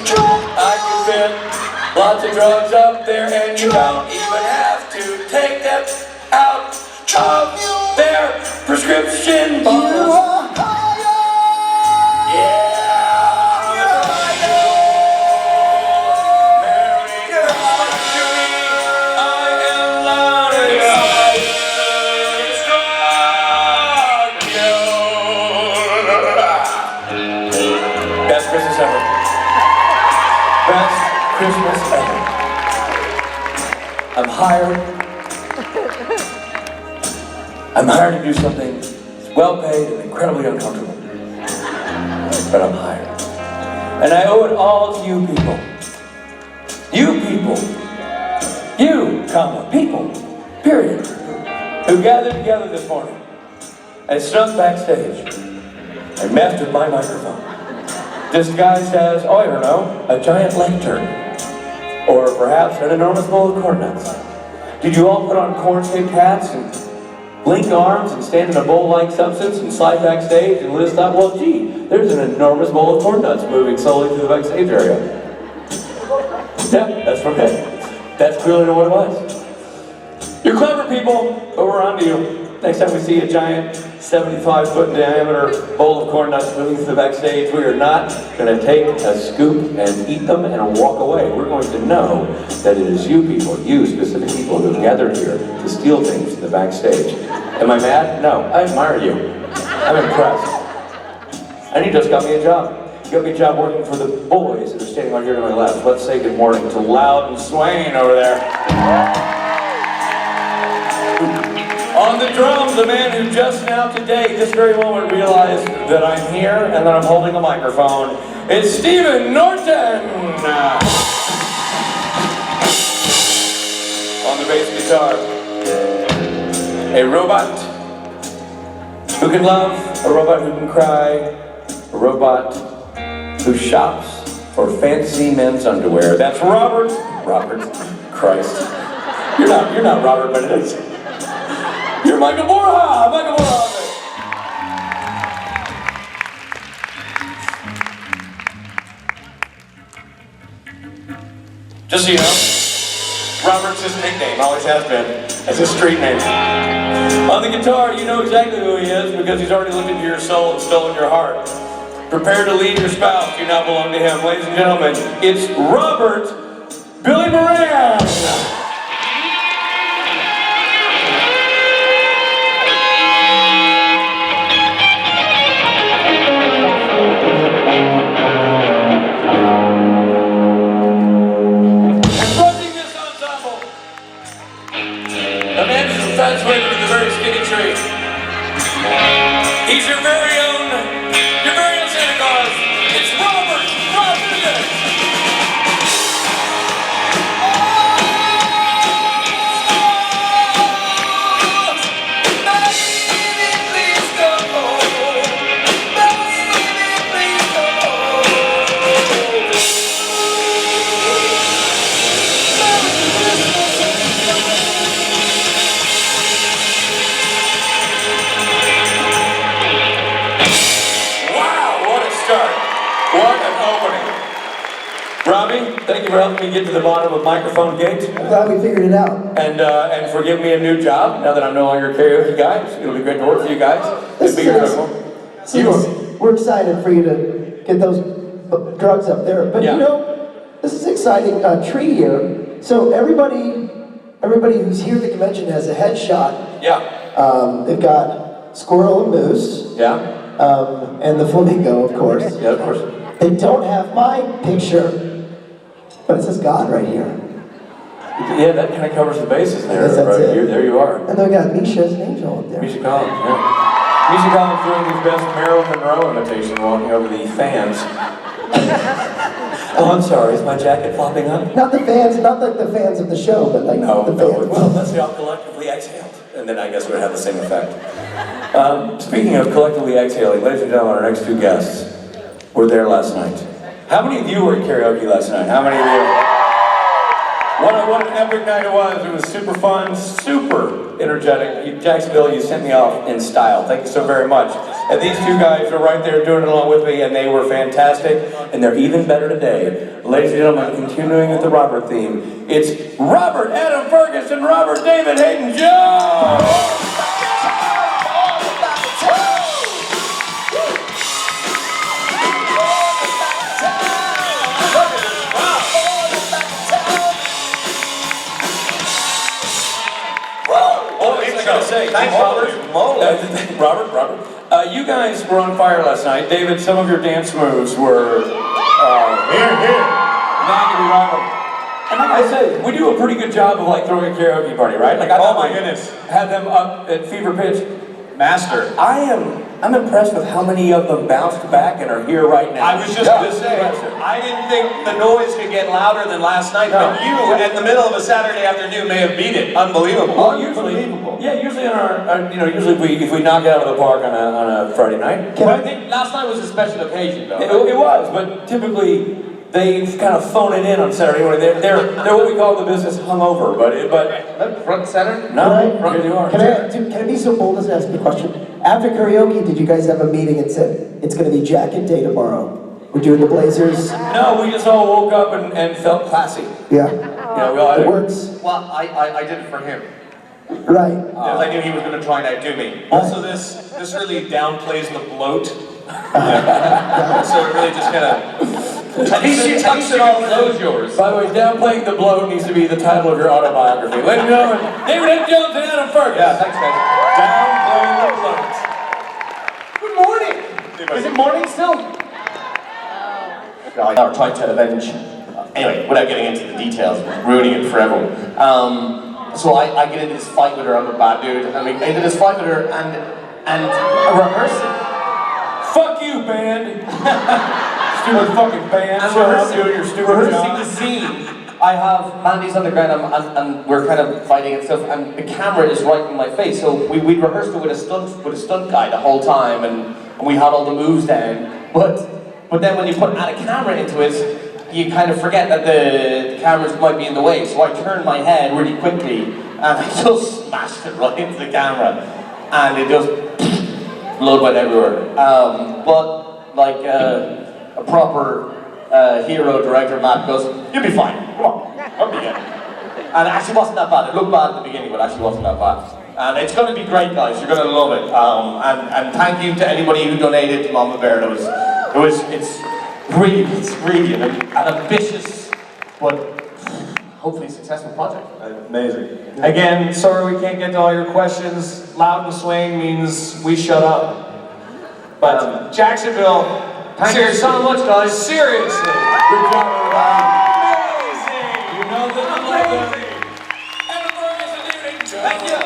I can fit lots of drugs up there, and you don't even have to take them out of their prescription bottles. Yeah. Merry Christmas to me. I am loud and Best Christmas ever. Best Christmas ever. I'm hired to do something that's well paid and incredibly uncomfortable. But I'm hired. And I owe it all to you people. You people. You, comma, people, period, who gathered together this morning and snuck backstage and messed with my microphone. Disguised as, oh, I don't know, a giant lantern. Or perhaps an enormous bowl of corn nuts. Did you all put on corn-shaped hats and blink arms and stand in a bowl-like substance and slide backstage and list up, well, gee, there's an enormous bowl of corn nuts moving slowly through the backstage area. Yeah, that's okay. That's clearly what it was. You're clever people, but we're on to you. Next time we see a giant 75-foot diameter bowl of corn nuts moving through the backstage, we are not going to take a scoop and eat them and walk away. We're going to know that it is you people, you specific people who have gathered here to steal things in the backstage. Am I mad? No, I admire you. I'm impressed. And you just got me a job. You got me a job working for the boys that are standing right here to my left. Let's say good morning to Louden Swain over there. On the drums, the man who just now today, this very moment, realized that I'm here and that I'm holding a microphone. It's Stephen Norton! On the bass guitar. A robot who can love, a robot who can cry, a robot who shops for fancy men's underwear. That's Robert Christ. You're not Robert Benedict. You're Michael Borja. Michael Borja. Just so you know, Robert's his nickname, always has been. It's his street name. On the guitar, you know exactly who he is because he's already looked into your soul and stolen your heart. Prepare to lead your spouse, you now belong to him. Ladies and gentlemen, it's Robert Billy Moran. Infatuated with the very skinny tree. He's your very own Santa Claus. It's Robert Benedict. Baby, please come home. Baby, please come home. What an opening. Robbie, thank you for helping me get to the bottom of microphone gate. I'm glad we figured it out. And for giving me a new job, now that I'm no longer a karaoke guy. It'll be great to work for you guys. We're excited for you to get those drugs up there. But you know, this is exciting tree year. So everybody who's here at the convention has a headshot. Yeah. They've got squirrel and moose. Yeah. And the flamingo, of course. Yeah, of course. They don't have my picture, but it says God right here. Yeah, that kind of covers the bases there. Yes, that's it. There you are. And then we got Misha as an angel up there. Misha Collins, yeah. Misha Collins doing his best Marilyn Monroe imitation, walking over the fans. Oh, I'm sorry, is my jacket flopping up? Not the fans, not like the fans of the show, but like the fans. Well, let's say I'll collectively exhaled. And then I guess it would have the same effect. Speaking of collectively exhaling, ladies and gentlemen, our next two guests were there last night. How many of you were at karaoke last night? How many of you? What an epic night it was. It was super fun, super energetic. Jacksonville, you sent me off in style. Thank you so very much. And these two guys are right there doing it along with me, and they were fantastic, and they're even better today. Ladies and gentlemen, continuing with the Robert theme, it's Robert Adam Fergus and Robert David Hayden Jones! Thanks, Robert. You guys were on fire last night. David, some of your dance moves were here. Not gonna be wrong. And like I said, we do a pretty good job of like throwing a karaoke party, right? Like oh my goodness, had them up at fever pitch. Master. I'm impressed with how many of them bounced back and are here right now. I was just going to say, I didn't think the noise could get louder than last night, but you, in the middle of a Saturday afternoon, may have beat it. Unbelievable. Well, usually on our usually if we knock it out of the park on a Friday night. But I think last night was a special occasion, though. It was, but typically they kind of phone it in on Saturday morning. They're what we call the business hungover, but front and center. No, front you are. Can I be so bold as to ask you a question? After karaoke, did you guys have a meeting and said it's going to be jacket day tomorrow? We're doing the Blazers. No, we just all woke up and felt classy. Yeah. It works. Well, I did it for him. Right. Because I knew he was going to try and outdo me. Also, this really downplays the bloat. So it really just kind of takes it all. Close yours. By the way, downplaying the bloat needs to be the title of your autobiography. Ladies and gentlemen, David H. Jones and Adam Fergus. Yeah, thanks, guys. Downplaying the bloat. Good morning. Is it morning still? I tried to avenge. Anyway, without getting into the details, ruining it for everyone. So I get into this fight with her. I'm a bad dude. I get into this fight with her and rehearsing. Fuck you, band. Stupid fucking band. Rehearsing the scene. I have Mandy's on the ground and we're kind of fighting and stuff, and the camera is right in my face. So we'd rehearsed it with a stunt guy the whole time, and we had all the moves down. But But then when you add a camera into it, you kind of forget that the cameras might be in the way. So I turned my head really quickly and I just smashed it right into the camera. And it just blood went everywhere. But like a proper hero director, Matt goes, "You'll be fine, come on, come begin." And it actually wasn't that bad. It looked bad at the beginning, but actually wasn't that bad. And it's going to be great, guys. You're going to love it. And thank you to anybody who donated to Mama Bear. It's really an ambitious, but hopefully successful project. Amazing. Again, sorry we can't get to all your questions. Louden Swain means we shut up. But Jacksonville, thank you so much, guys. Seriously. Good job, everybody. Amazing. You know that I'm like thank you.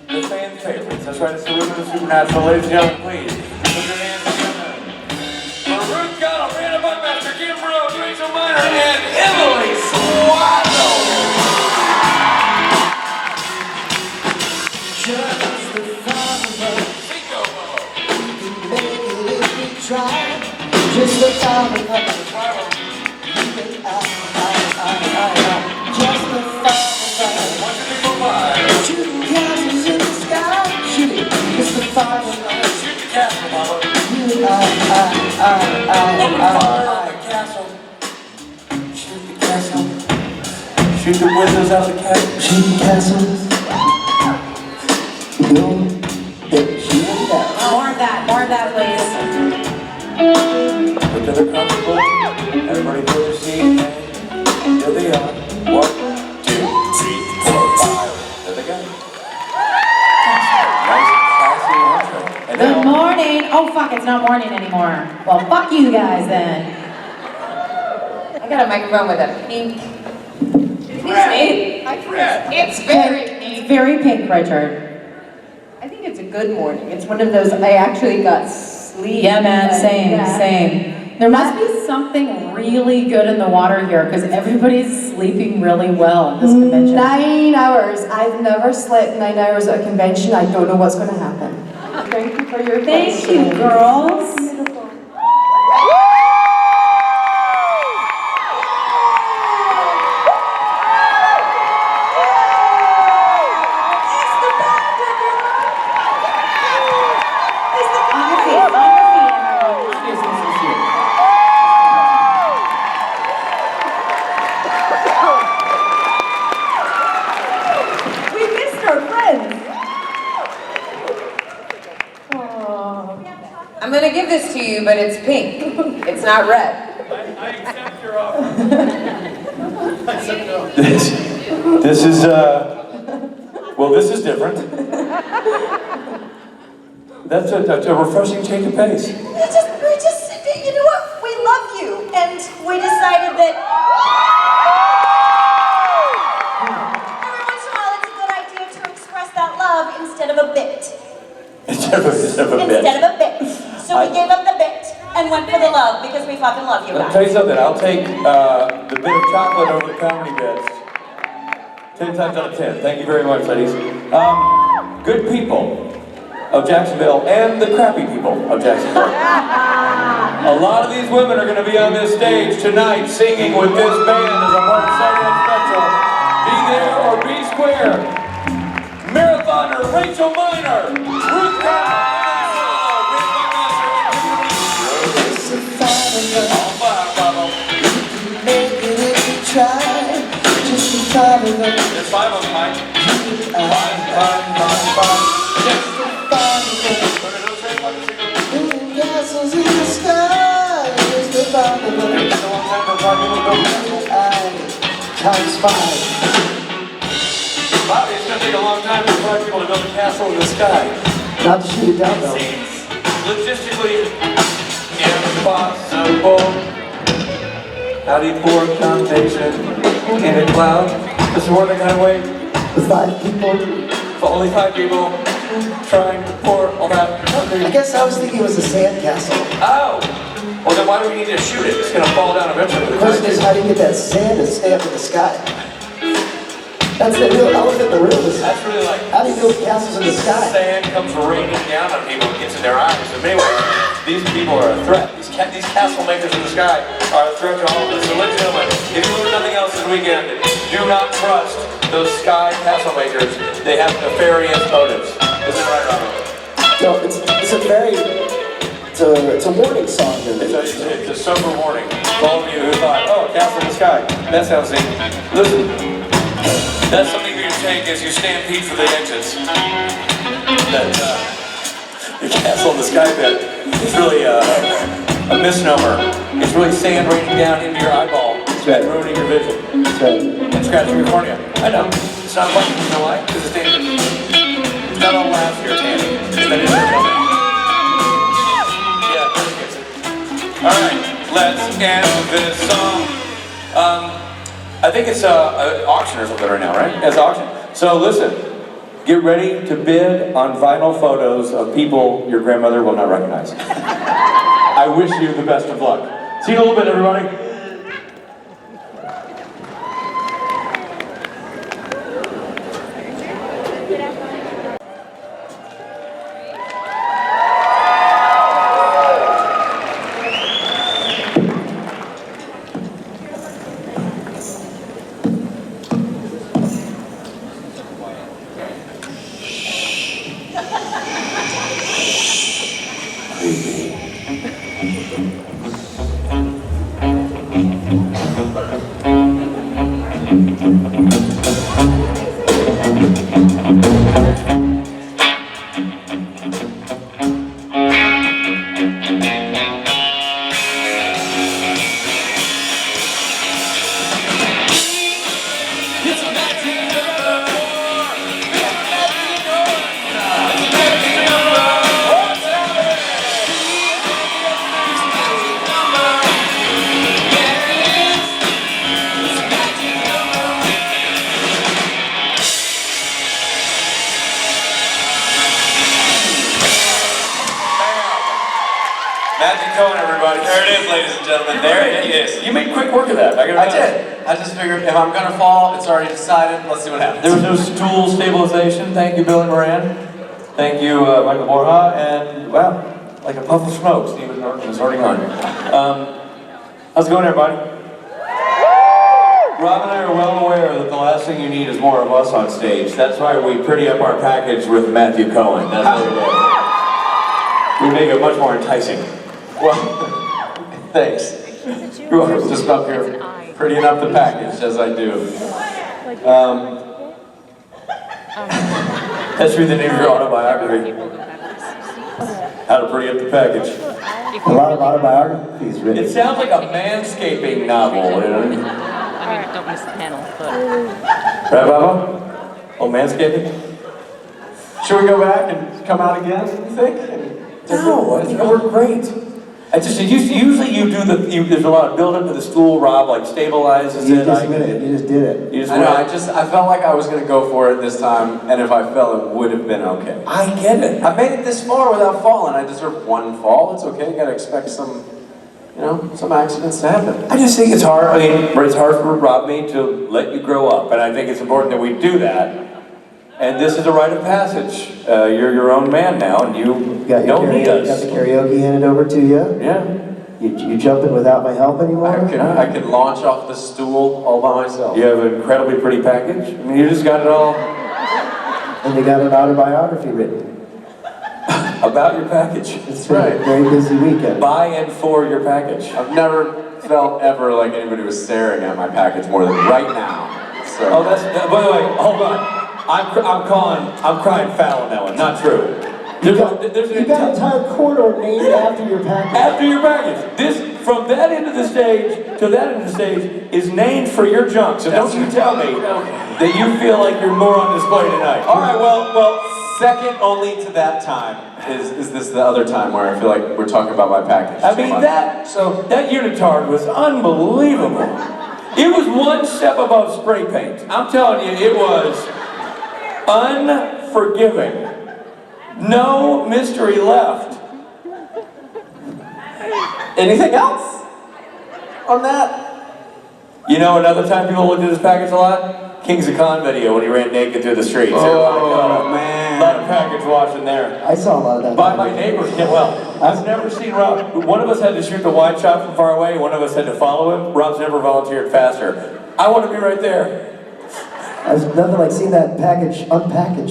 The fan favorites. That's right, it's the Room of the Supernatural. Ladies and gentlemen, please. Put your hands together. For Ruth Gunn, Random Buckmaster, Kim Rhodes, Rachel Miner, and Emily Swallow. Just the thought of us. Make it if we try. Just the thought of us. Just the thought of us. Shooting castles in the sky. Shooting. Just the thought of us. Shoot the castle, mama. Open fire on the castle. Shoot the castle. Shoot the windows out of the castle. Shoot the castles. More of that, please. Put the comfortable. Everybody put their seat. And here they are. 1, 2, 3, 4, 5. There they go. Nice, classy intro. Good morning. Oh, fuck, it's not morning anymore. Well, fuck you guys then. I got a microphone with a pink. It's very pink. It's very pink, Richard. I think it's a good morning. It's one of those, I actually got sleep. Yeah, man, same, Yeah. same. There must be something really good in the water here because everybody's sleeping really well at this convention. 9 hours. I've never slept 9 hours at a convention. I don't know what's going to happen. Thank you for your Thank you, girls. I'm gonna give this to you, but it's pink. It's not red. I accept your offer. This is, well, this is different. That's a refreshing change of pace. We're just, you know what? We love you, and we decided that every once in a while it's a good idea to express that love instead of a bit. Instead of a bit. Instead of a bit. So we gave up the bit and went for the love because we fucking love you I'll guys. tell you something, I'll take the bit of chocolate over the comedy bits. 10 times out of 10. Thank you very much, ladies. Good people of Jacksonville and the crappy people of Jacksonville. A lot of these women are going to be on this stage tonight singing with this band as a part of Saturday Special. Be there or be square. Marathoner Rachel Miner, Ruth Gunn, Just the thought of us. There's 5 of them, Mike. 5. Just the thought of us. Building castles in the sky. Just the thought of us. Times 5. Bobby, it's going to take a long time for 5 people to build a castle in the sky. Not to shoot it down, though. Seems logistically impossible. How do you pour a foundation in a cloud? This is working kind of way. With 5 people. For only 5 people trying to pour all that. I guess I was thinking it was a sand castle. Oh! Well, then why do we need to shoot it? It's gonna fall down eventually. The question is, how do you get that sand and stay up in the sky? That's the real elephant in the room. That's really like, how do you build castles in the sky? Sand comes raining down on people and gets in their eyes. So anyway, these people are a threat. These castle makers in the sky are a threat to all of us. So ladies and gentlemen, if you learn nothing else this weekend, do not trust those sky castle makers. They have nefarious motives. Is it right, Robert? No, it's a very, it's a warning song. It's a sober warning for all of you who thought, oh, castle in the sky, that sounds neat. Listen. That's something for you to take as you stampede for the exits. That, the castle in the sky bit is really a misnomer. It's really sand raining down into your eyeball and ruining your vision. And scratching your cornea. I know. It's not fun, you know why? Because it's dangerous. It's not all laughs here, Tanny. That is your moment. Yeah, Chris gets it. Alright, let's end this song. I think it's an auction or something right now, right? It's an auction. So listen, get ready to bid on vinyl photos of people your grandmother will not recognize. I wish you the best of luck. See you in a little bit, everybody. There it is, ladies and gentlemen. There it is. You made quick work of that. I did. I just figured if I'm gonna fall, it's already decided. Let's see what happens. There was no stool stabilization. Thank you, Billy Moran. Thank you, Michael Borja. And, wow, like a puff of smoke, Stephen Norton is already on. How's it going, everybody? Rob and I are well aware that the last thing you need is more of us on stage. That's why we pretty up our package with Matthew Cohen. That's what we do. We make it much more enticing. Well, thanks. You're welcome. Just up here, prettying up the package as I do. That's really the name of your autobiography. How to pretty up the package. A lot of autobiographies written. It sounds like a manscaping novel, you know? Don't miss the panel. Right, Baba? Oh, manscaping? Should we go back and come out again, you think? No, I think it worked great. I just usually you do there's a lot of build up to the stool. Rob like stabilizes You it. just did it. You just did it. You just I know. I felt like I was gonna go for it this time, and if I fell, it would have been okay. I get it. I made it this far without falling. I deserve one fall. It's okay. You gotta expect some, you know, some accidents to happen. I just think it's hard. I mean, it's hard for Rob me to let you grow up, and I think it's important that we do that. And this is a rite of passage. You're your own man now, and you don't need us. Got the karaoke handed over to you? Yeah. You jumping without my help anymore? I can launch off the stool all by myself. You have an incredibly pretty package. I mean, you just got it all. And you got an autobiography written. About your package. It's been a very busy weekend. By and for your package. I've never felt ever like anybody was staring at my package more than right now. So. Oh, by the way, hold on. I'm crying foul on that one. Not true. You got an entire corridor named after your package. After your package. This, from that end of the stage to that end of the stage, is named for your junk. So don't you tell me that you feel like you're more on display tonight. All right. Well, second only to that time is this the other time where I feel like we're talking about my package. I mean that unitard was unbelievable. It was one step above spray paint. I'm telling you, it was unforgiving. No mystery left. Anything else on that? You know, another time people looked at his package a lot? Kings of Con video when he ran naked through the streets. Oh, man. A lot of package watching there. I saw a lot of that. By my neighbors, yeah, well, I've never seen Rob. One of us had to shoot the wide shot from far away, one of us had to follow him. Rob's never volunteered faster. I want to be right there. There's nothing like seeing that package unpackaged.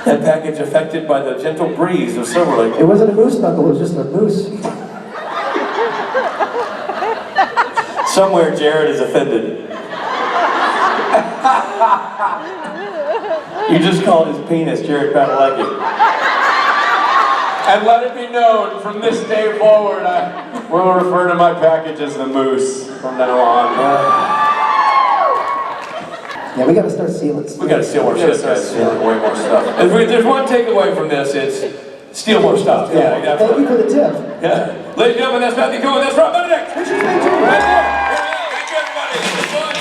That package affected by the gentle breeze of Silver Lake. It wasn't a moose knuckle, it was just a moose. Somewhere Jared is offended. You just called his penis Jared Padalecki. And let it be known, from this day forward, I will refer to my package as the Moose from now on. Yeah, we gotta start sealing. We gotta steal more shit, guys. Stealing way more stuff. If there's one takeaway from this, it's steal more stuff. Yeah, Thank you for the tip. Yeah. Ladies and gentlemen, that's Matthew Cohen, that's Rob Benedict. Right there. Thank you, everybody. It was fun.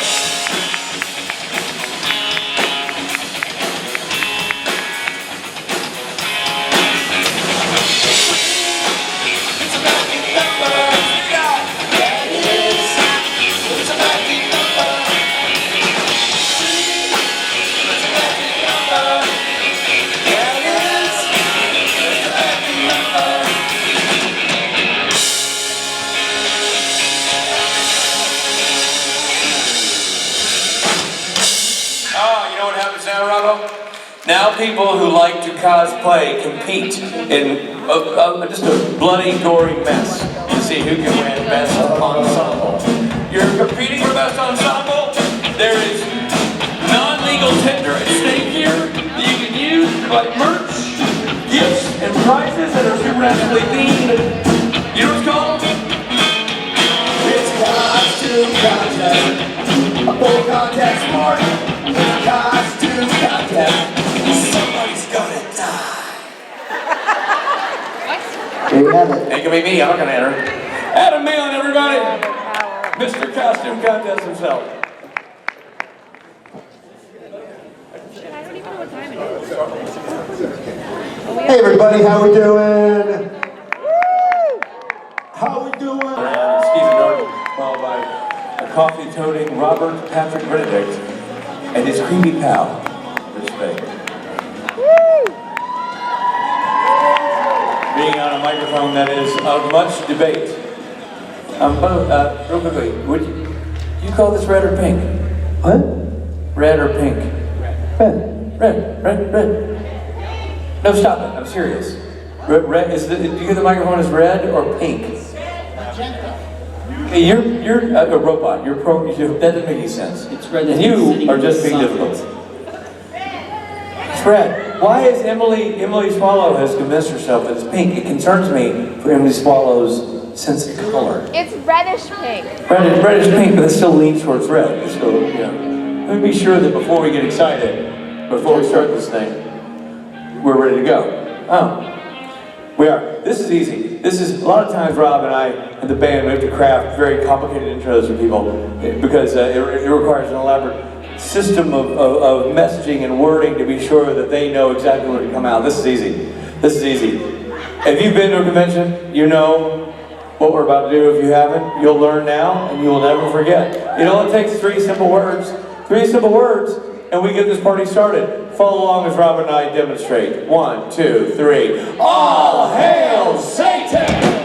Now people who like to cosplay compete in just a bloody, gory mess to see who can win best ensemble. You're competing for best ensemble. There is non-legal tender at stake here that you can use like merch, gifts, and prizes that are supernaturally themed. You know what it's called? It's costume contest. A full contact sport. It's costume contest. Somebody's gonna die. There you have it. Ain't gonna be me, I'm not gonna enter. Adam Malin, everybody! Mr. Costume Contest himself. Hey everybody, how we doing? How we doing? Stephen Darden, followed by a coffee-toting Robert Patrick Benedict and his creepy pal, Speight. Being on a microphone that is of much debate. Real quickly, do you call this red or pink? What? Red or pink? Red. Red. No, stop it, I'm serious. Red is do you hear the microphone is red or pink? Hey, you're a robot, that doesn't make any sense. It's red. And you are just being difficult. It's red. Why is Emily Swallow has convinced herself that it's pink? It concerns me for Emily Swallow's sense of color. It's reddish pink. Reddish pink, but it still leans towards red. So, yeah. Let me be sure that before we get excited, before we start this thing, we're ready to go. Oh, we are. This is easy. This is, a lot of times Rob and I and the band, we have to craft very complicated intros for people because it requires an elaborate system of messaging and wording to be sure that they know exactly what to come out. This is easy. This is easy. If you've been to a convention, you know what we're about to do. If you haven't, you'll learn now and you will never forget. It only takes three simple words, and we get this party started. Follow along as Rob and I demonstrate. 1, 2, 3. All hail Satan!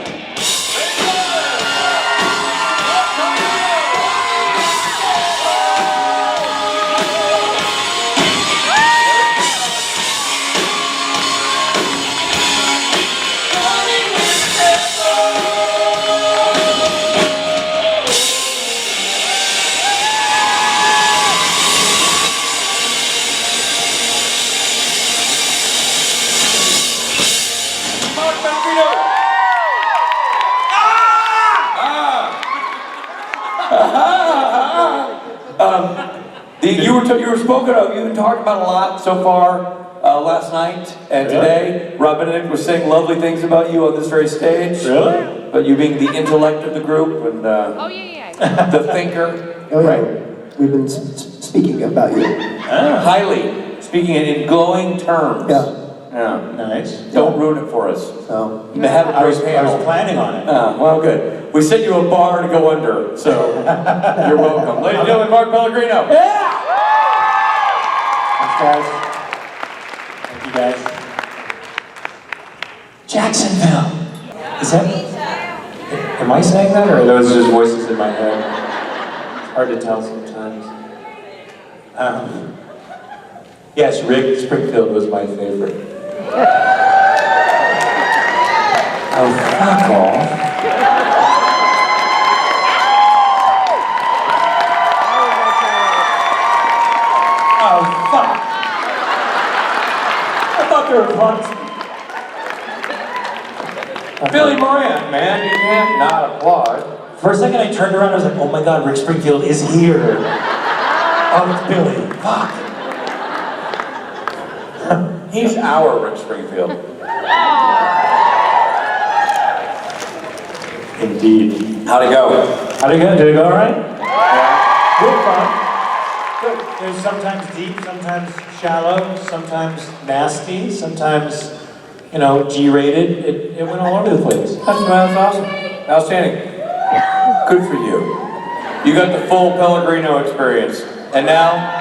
You were spoken of, you've been talked about a lot so far last night and today. Rob Benedict was saying lovely things about you on this very stage. Really? But you being the intellect of the group and the thinker. Oh yeah, right? we've been speaking about you. Highly, speaking in glowing terms. Yeah. Yeah. Nice. Don't ruin it for us. So, You have a I was great panel. planning on it. Well, good. We sent you a bar to go under, so you're welcome. Ladies and gentlemen, Mark Pellegrino. Yeah! Thanks, guys. Thank you, guys. Jacksonville. Is that? Am I saying that, or are those just voices in my head? It's hard to tell sometimes. Yes, Rick Springfield was my favorite. Oh, fuck off. Oh, fuck. I thought they were punks. Billy Moran, man, you can't not applaud. For a second I turned around, I was like, oh my god, Rick Springfield is here. Oh, it's Billy. Fuck. He's our Rick Springfield. Indeed. How'd it go? How'd it go? Did it go alright? Yeah. Good fun. Good. There's sometimes deep, sometimes shallow, sometimes nasty, sometimes, you know, G-rated. It went all over the place. That's awesome. Outstanding. Good for you. You got the full Pellegrino experience. And now,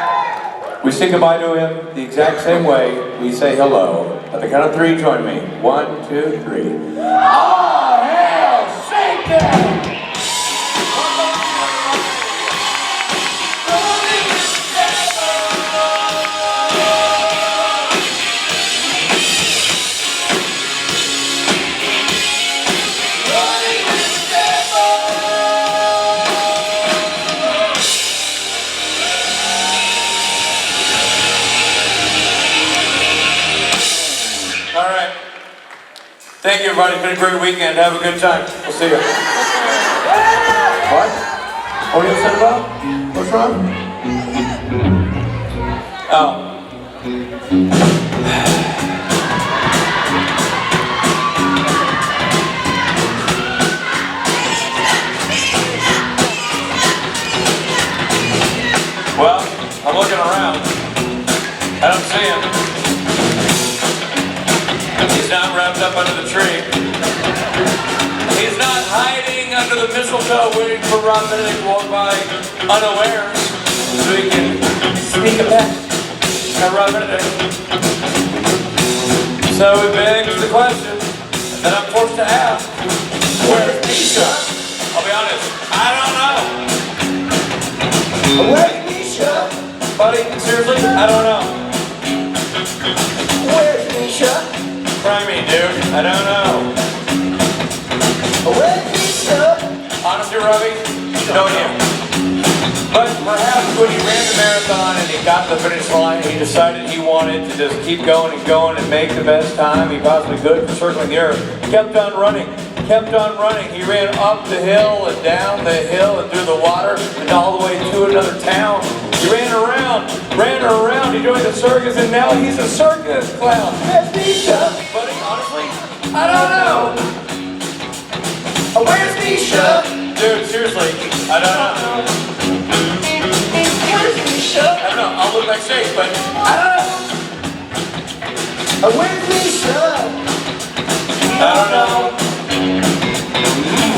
we say goodbye to him the exact same way we say hello. At the count of 3, join me. 1, 2, 3. Oh, hell, shake that! Thank you, everybody. It's been a great weekend. Have a good time. We'll see you. What? What are you upset about? What's wrong? Oh. Well, I'm looking around. I don't see him. He's not wrapped up under the tree. He's not hiding under the mistletoe waiting for Benedict to walk by unawares so he can sneak a peck at Benedict. So it begs the question that I'm forced to ask, where's Misha? I'll be honest, I don't know. Where's Misha? Buddy, seriously, I don't know. Where's Misha? Try me, dude. I don't know. Where's Misha? Honestly, Robbie, don't you? But perhaps when he ran the marathon and he got to the finish line, he decided he wanted to just keep going and going and make the best time he possibly could for circling the earth. He kept on running. Kept on running. He ran up the hill and down the hill and through the water and all the way to another town. He ran around, he joined the circus, and now he's a circus clown. Where's Misha? Buddy, honestly, I don't know. Where's Misha? Dude, seriously, I don't know. Where's Misha? I don't know, I'll look like Speight, but I don't know. Where's Misha? I don't know.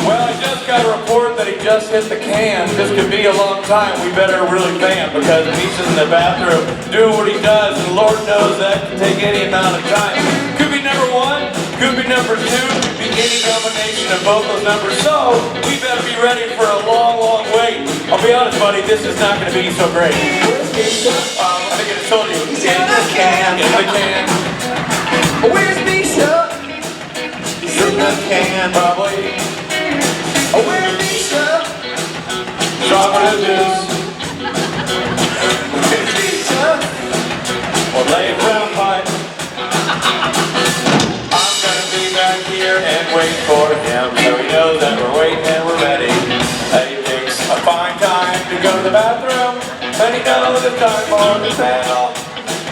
Well, I just got a report that he just hit the can. This could be a long time. We better really fan because Misha's in the bathroom doing what he does, and Lord knows that can take any amount of time. Could be number 1, could be number 2, could be any combination of both those numbers. So, we better be ready for a long, long wait. I'll be honest, buddy, this is not going to be so great. Where's Misha? I think I just told you. He's in the can. In the can. Where's Misha? He's in the can. Probably. Where's Misha? Chocolate juice. Where's Misha? Or lay brown pie. I'm gonna be back here and wait for him, so he knows that we're waiting and we're ready. That he picks a fine time to go to the bathroom, and he knows it's time for the panel.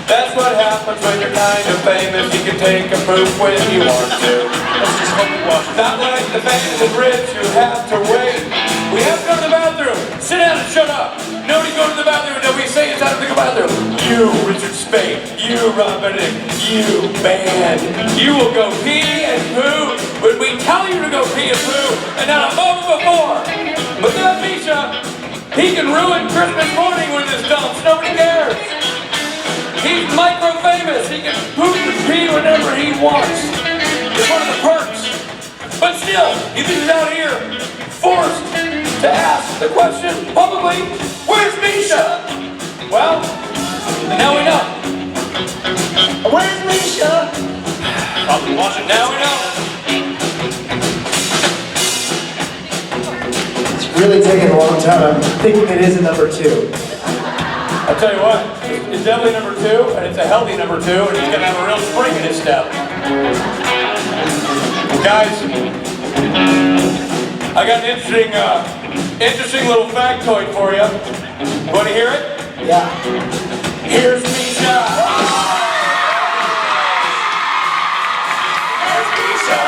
That's what happens when you're kind of famous. You can take a poop when you want to. Let's just hope it washes. Not like the famous and rich who have to wait. We have to go to the bathroom. Sit down and shut up. Nobody go to the bathroom until we say it's time to go to the bathroom. You, Richard Speight, you, Ron Benedict, you, band, you will go pee and poo when we tell you to go pee and poo, and not a moment before. But then Misha, he can ruin Christmas morning with his dumps. Nobody cares. He's micro-famous. He can poop and pee whenever he wants. It's one of the perks. But still, he's out here forced to ask the question publicly, where's Misha? Well, now we know. Where's Misha? Probably watching. Now we know. It's really taking a long time. I'm thinking it is a number 2. I'll tell you what, it's definitely number 2, and it's a healthy number 2, and he's gonna have a real spring in his step. Guys, I got an interesting little factoid for you. Want to hear it? Yeah. Here's Misha. Here's Misha.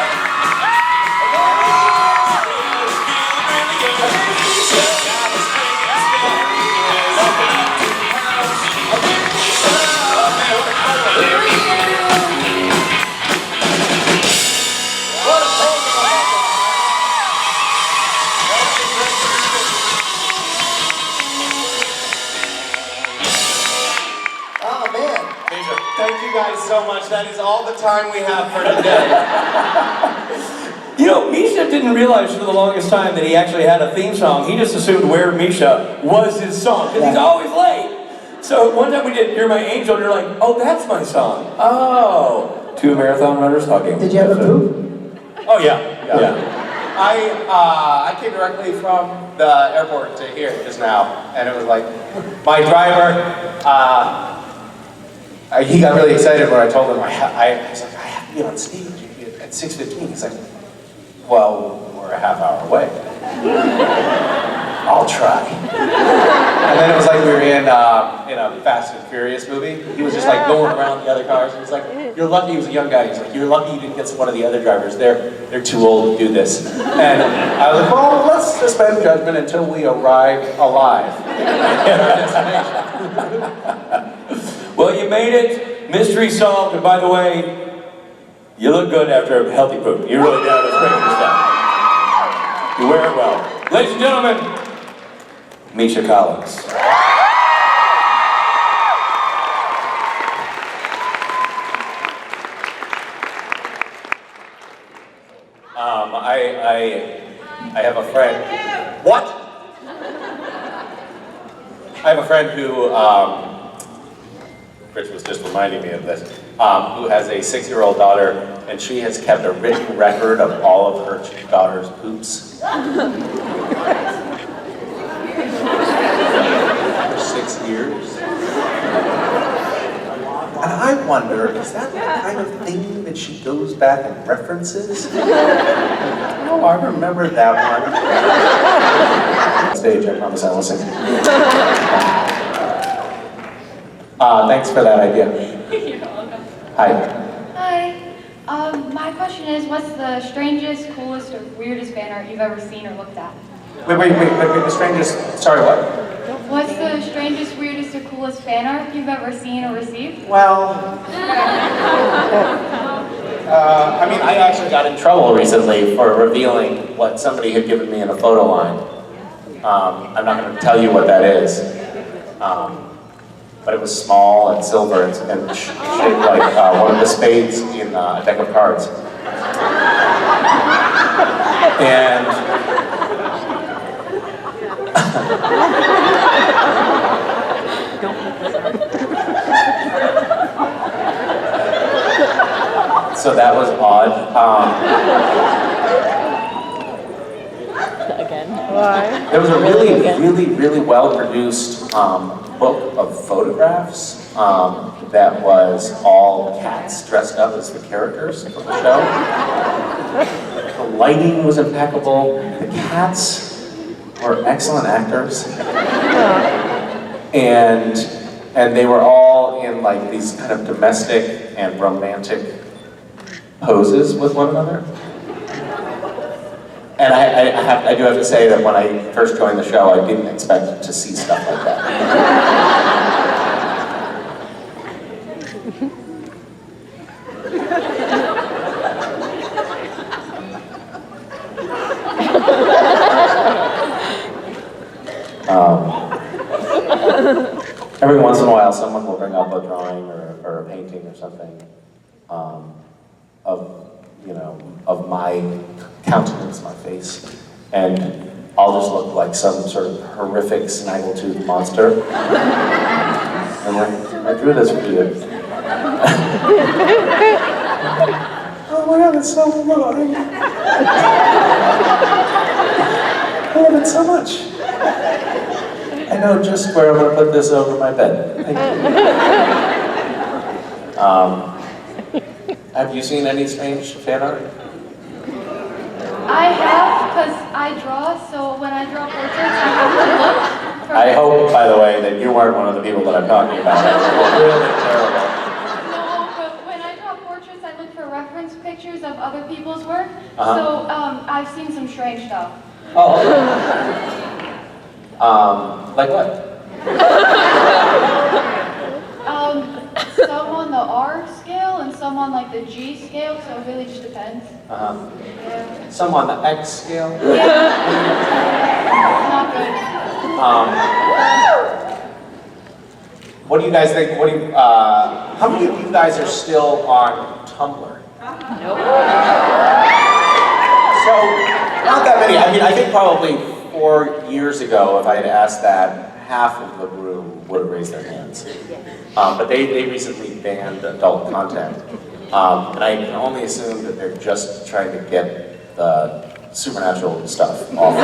Thank you guys so much. That is all the time we have for today. You know, Misha didn't realize for the longest time that he actually had a theme song. He just assumed Where Misha was his song, because he's always late. So one time we did You're My Angel, and you're like, oh, that's my song. Oh. 2 marathon runners hugging. Did you have a poop? Oh yeah. I came directly from the airport to here just now, and it was like, my driver, he got really excited when I told him, I was like, I have to be on stage at 6:15. He's like, well, we're a half hour away. I'll try. And then it was like we were in a Fast and Furious movie. He was just like going around the other cars, and he's like, you're lucky, he was a young guy, he's like, you're lucky you didn't get one of the other drivers. They're too old to do this. And I was like, well, let's suspend judgment until we arrive alive at our destination. Well, you made it. Mystery solved. And by the way, you look good after a healthy poop. You really got to spring your stuff. You wear it well. Ladies and gentlemen, Misha Collins. I have a friend. What? I have a friend who, Rich was just reminding me of this, who has a 6-year-old daughter, and she has kept a written record of all of her daughter's poops. For 6 years. And I wonder, is that the kind of thing that she goes back and references? Oh, I remember that one. Stage, I promise I'll listen. Thanks for that idea. Hi. Hi. My question is, what's the strangest, coolest, or weirdest fan art you've ever seen or looked at? Wait, the strangest, sorry, what? What's the strangest, weirdest, or coolest fan art you've ever seen or received? Well, I mean, I actually got in trouble recently for revealing what somebody had given me in a photo line. I'm not going to tell you what that is. But it was small and silver and shaped like one of the spades in a deck of cards. And so that was odd. Again. Why? There was a really well-produced book of photographs that was all cats dressed up as the characters of the show. The lighting was impeccable. The cats were excellent actors. And they were all in like these kind of domestic and romantic poses with one another. And I do have to say that when I first joined the show, I didn't expect to see stuff like that. Every once in a while, someone will bring up a drawing or a painting or something of my countenance, my face, and I'll just look like some sort of horrific snaggletooth monster. I'm like, I drew this for you. Oh my God, it's so annoying. I love it so much. I know just where I'm going to put this over my bed. Thank you. Have you seen any strange fan art? I have, because I draw, so when I draw portraits, I have to look for... I hope, by the way, that you weren't one of the people that I'm talking about. That's really terrible. No, but when I draw portraits, I look for reference pictures of other people's work. Uh-huh. So I've seen some strange stuff. Oh. Like what? Some on the R scale and some on like the G scale, so it really just depends. Uh-huh. Yeah. Some on the X scale? Yeah. Not good. What do you guys think? How many of you guys are still on Tumblr? Nope. So, not that many. I mean, I think probably 4 years ago, if I had asked that, half of the room would have raised their hands. But they recently banned adult content. And I can only assume that they're just trying to get the supernatural stuff off.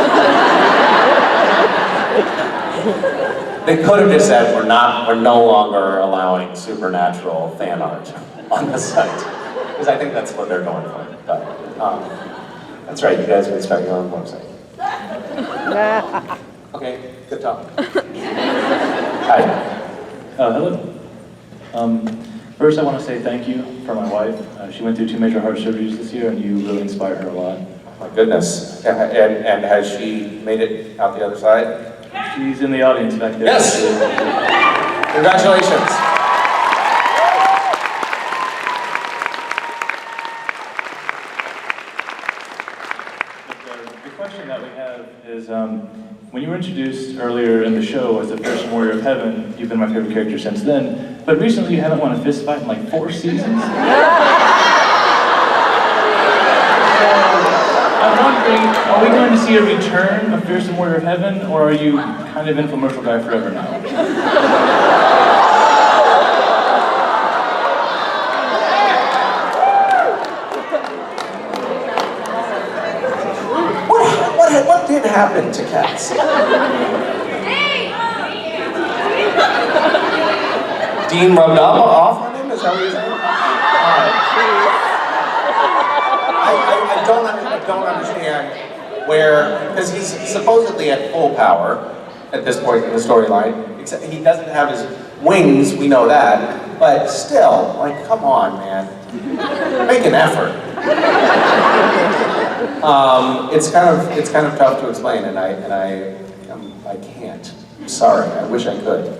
They could have just said, we're no longer allowing supernatural fan art on the site. Because I think that's what they're going for. But that's right, you guys can start your own website. Okay, good talk. Hi. Hello. First, I want to say thank you for my wife. She went through 2 major heart surgeries this year, and you really inspired her a lot. Oh my goodness. And has she made it out the other side? She's in the audience back there. Yes! Congratulations. The question that we have is, when you were introduced earlier in the show as the first warrior of heaven, you've been my favorite character since then, but recently you haven't won a fist fight in like 4 seasons. I'm wondering, are we going to see a return of Fearsome Warrior of Heaven, or are you kind of infomercial guy forever now? What did happen to Cass? Dean rubbed off on him? Is that what you're saying? I don't understand where, because he's supposedly at full power at this point in the storyline, except he doesn't have his wings, we know that, but still, like, come on, man. Make an effort. It's kind of tough to explain, and I can't. I'm sorry. I wish I could.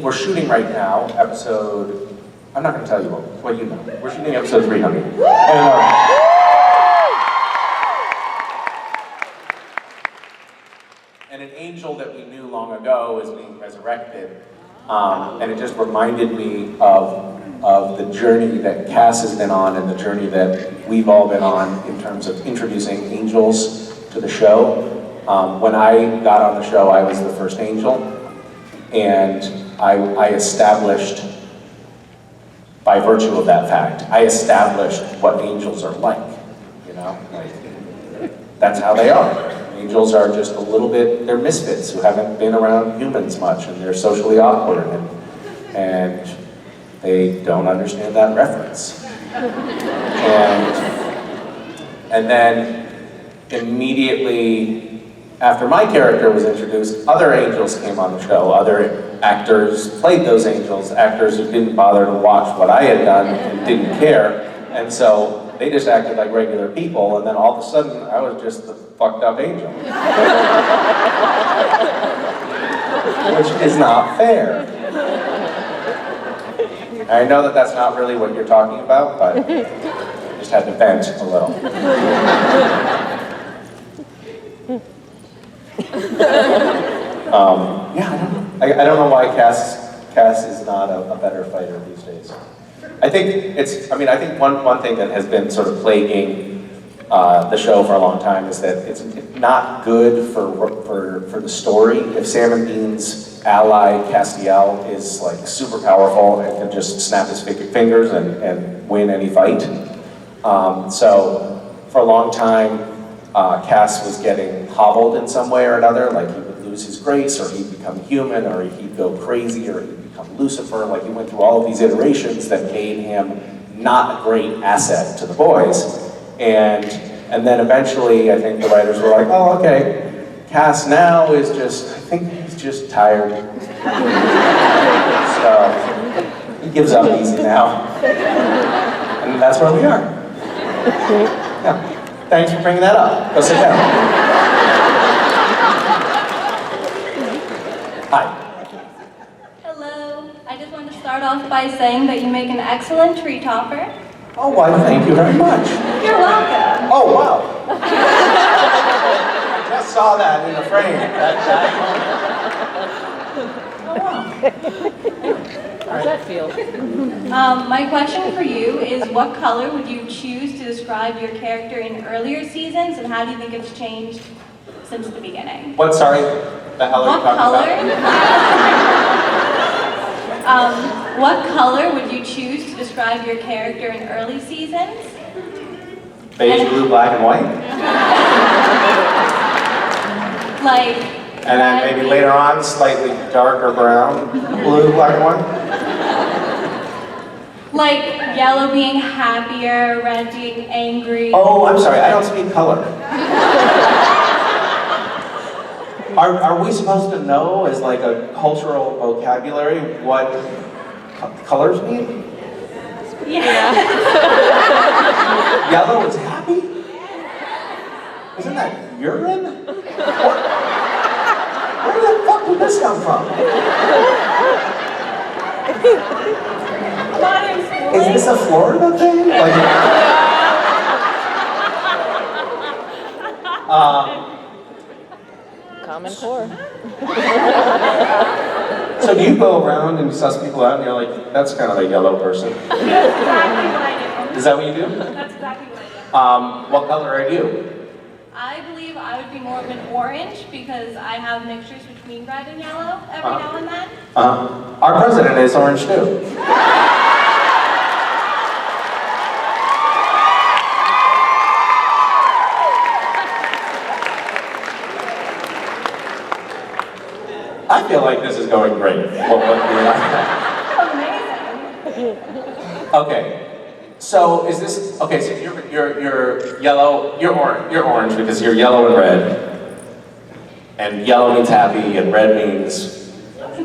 We're shooting right now episode. I'm not going to tell you what you know. We're shooting episode 300. And an angel that we knew long ago is being resurrected, and it just reminded me of the journey that Cass has been on and the journey that we've all been on in terms of introducing angels to the show. When I got on the show, I was the first angel, and I established, by virtue of that fact, I established what angels are like, you know? Like, that's how they are. Angels are just a little bit, they're misfits who haven't been around humans much, and they're socially awkward, and they don't understand that reference. And then immediately after my character was introduced, other angels came on the show. Other actors played those angels, actors who didn't bother to watch what I had done and didn't care. And so They just acted like regular people, and then all of a sudden, I was just the fucked up angel. Which is not fair. I know that that's not really what you're talking about, but I just had to vent a little. I don't know why Cass is not a better fighter these days. I think I think one thing that has been sort of plaguing the show for a long time is that it's not good for the story if Sam and Dean's ally Castiel is like super powerful and can just snap his fingers and win any fight. So for a long time, Cass was getting hobbled in some way or another, like he would lose his grace, or he'd become human, or he'd go crazy, or he'd become Lucifer. Like he went through all of these iterations that made him not a great asset to the boys. And then eventually, I think the writers were like, oh, okay, Cass now is just, I think he's just tired. So he gives up easy now. And that's where we are. Yeah. Thanks for bringing that up. Go sit down. Hi. Hello. I just wanted to start off by saying that you make an excellent tree topper. Oh, why, thank you very much. You're welcome. Oh, wow. I just saw that in the frame. How does that feel? My question for you is, what color would you choose to describe your character in earlier seasons, and how do you think it's changed since the beginning? What, sorry? The hell are you talking about? What color would you choose to describe your character in early seasons? Beige, blue, black, and white? Like... And then maybe later on, slightly darker brown, blue, black, and white? Like yellow being happier, red being angry. Oh, I'm sorry, I don't speak color. Are we supposed to know, as like a cultural vocabulary, what colors mean? Yeah. Yellow is happy? Isn't that urine? Where the fuck did this come from? Is this a Florida thing? Like, Common Core. so do you go around and suss people out and you're like, that's kind of a yellow person? That's exactly what I do. Is that what you do? That's exactly what I do. What color are you? I believe I would be more of an orange because I have mixtures between red and yellow every now and then. Our president is orange too. I feel like this is going great. Amazing. Okay. So is this okay? So you're yellow. You're orange because you're yellow and red. And yellow means happy, and red means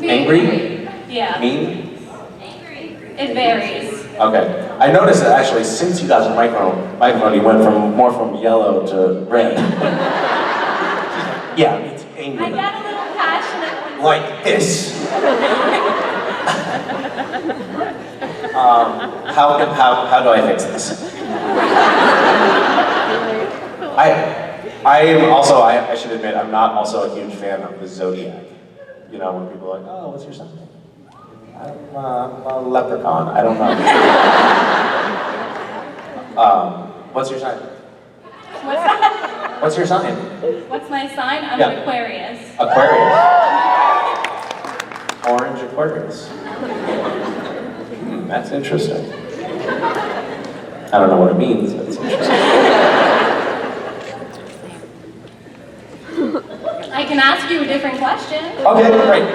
angry. Yeah. Mean. Angry. It varies. Okay. I noticed that actually since you got the microphone, you went more from yellow to red. Yeah, it's angry. I get a little passionate. Like this. How do I fix this? I am also, I should admit, I'm not also a huge fan of the zodiac. You know, when people are like, oh, what's your sign? I'm a leprechaun, I don't know. What's your sign? What's that? What's your sign? What's my sign? I'm an Aquarius. Aquarius. Orange Aquarius. That's interesting. I don't know what it means, but it's interesting. I can ask you a different question. Okay, great.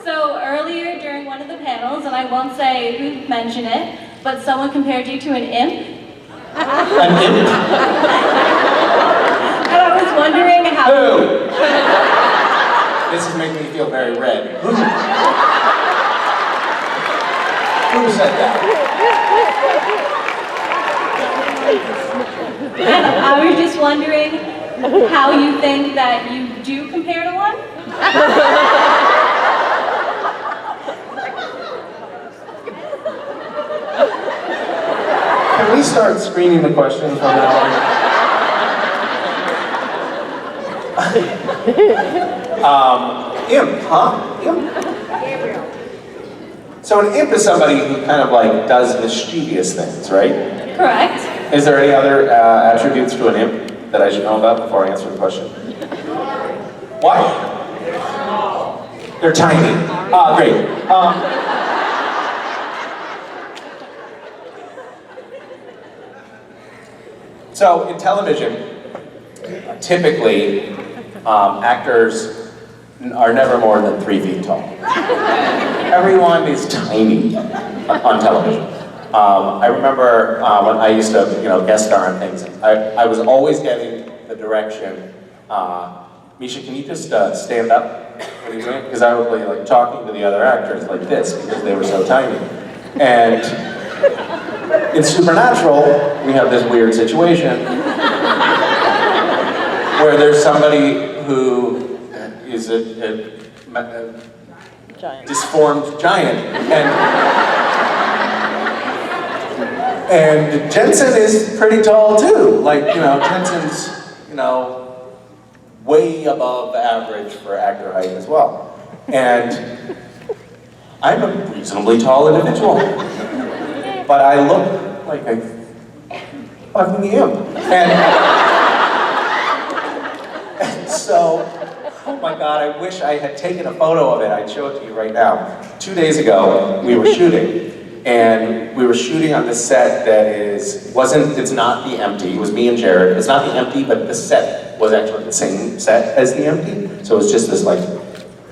So earlier during one of the panels, and I won't say who mentioned it, but someone compared you to an imp. An imp? And I was wondering how... Who? This is making me feel very red. Who said that? I was just wondering how you think that you do compare to one? Can we start screening the questions from now on? Imp, huh? Imp? So an imp is somebody who kind of like does mischievous things, right? Correct. Is there any other attributes to an imp that I should know about before I answer the question? Why? They're tiny. Ah, great. So in television, typically, actors are never more than 3 feet tall. Everyone is tiny on television. I remember when I used to, guest star on things. I was always getting the direction, Misha, can you just stand up? What are you doing? Because I would be like talking to the other actors like this because they were so tiny. And in Supernatural, we have this weird situation where there's somebody who is a disformed giant, and Jensen is pretty tall too. Like, Jensen's, way above average for actor height as well. And I'm a reasonably tall individual, but I look like a fucking imp. And so, oh my God, I wish I had taken a photo of it. I'd show it to you right now. 2 days ago, we were shooting. And we were shooting on the set that it's not the Empty. It was me and Jared. It's not the Empty, but the set was actually the same set as the Empty. So it was just this like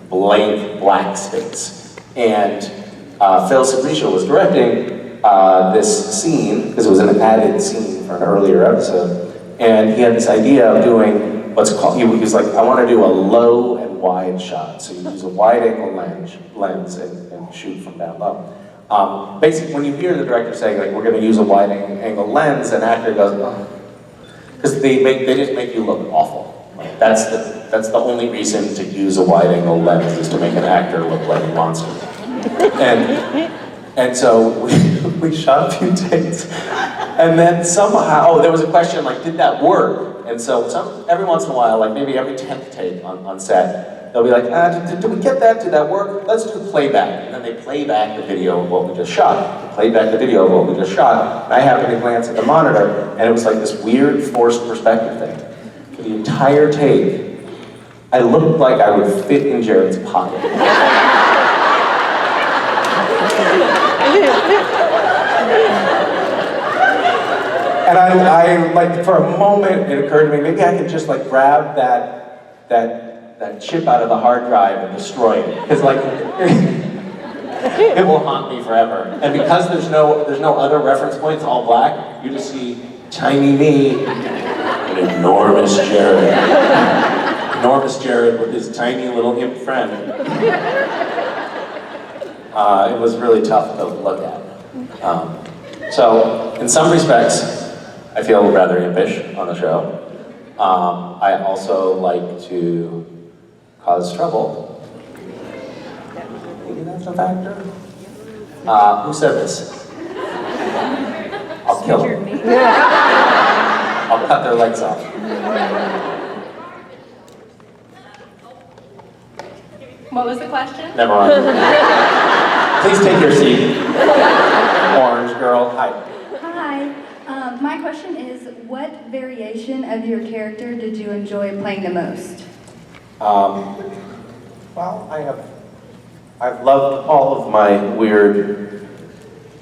blank black space. And Phil Sabricio was directing this scene, because it was an added scene for an earlier episode. And he had this idea of doing what's called, he was like, I want to do a low and wide shot. So you use a wide angle lens and shoot from down low. Basically, when you hear the director saying, like, we're going to use a wide angle lens, an actor goes, oh. Because they just make you look awful. Like, that's the only reason to use a wide angle lens, is to make an actor look like a monster. And so we shot a few takes, and then somehow, there was a question like, did that work? And so every once in a while, like maybe every 10th take on set, they'll be like, did we get that? Did that work? Let's do playback. And then they play back the video of what we just shot. They play back the video of what we just shot. And I happened to glance at the monitor, and it was like this weird forced perspective thing. For the entire take, I looked like I would fit in Jared's pocket. And I like, for a moment, it occurred to me, maybe I could just like grab that chip out of the hard drive and destroy it. Because like, it will haunt me forever. And because there's no other reference points, all black, you just see tiny me and enormous Jared. Enormous Jared with his tiny little imp friend. It was really tough to look at. So, in some respects, I feel rather impish on the show. I also like to cause trouble. Maybe that's a factor. Who said this? I'll kill them. I'll cut their legs off. What was the question? Never mind. Please take your seat. Orange girl, hi. Hi. My question is, what variation of your character did you enjoy playing the most? Well, I've loved all of my weird,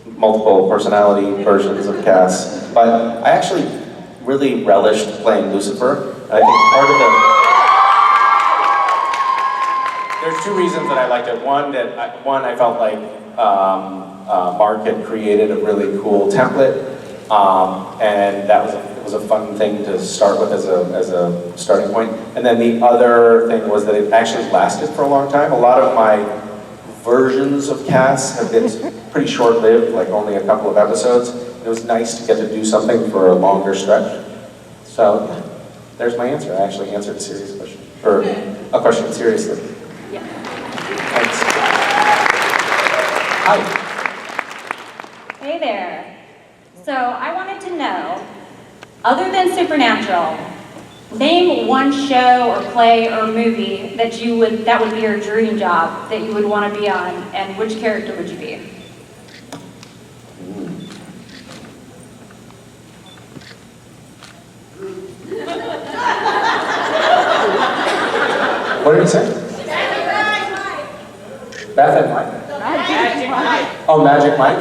multiple personality versions of Cass, but I actually really relished playing Lucifer. And I think part of there's two reasons that I liked it. One, I felt like Mark had created a really cool template, and it was a fun thing to start with as a starting point. And then the other thing was that it actually lasted for a long time. A lot of my versions of Cass have been pretty short-lived, like only a couple of episodes. It was nice to get to do something for a longer stretch. So, yeah, there's my answer. I actually answered a serious question, or a question seriously. Yeah. Thanks. Hi. Hey there. So I wanted to know, other than Supernatural, name one show or play or movie that would be your dream job that you would want to be on, and which character would you be? What did he say? Beth and Mike. Magic Mike. Oh, Magic Mike?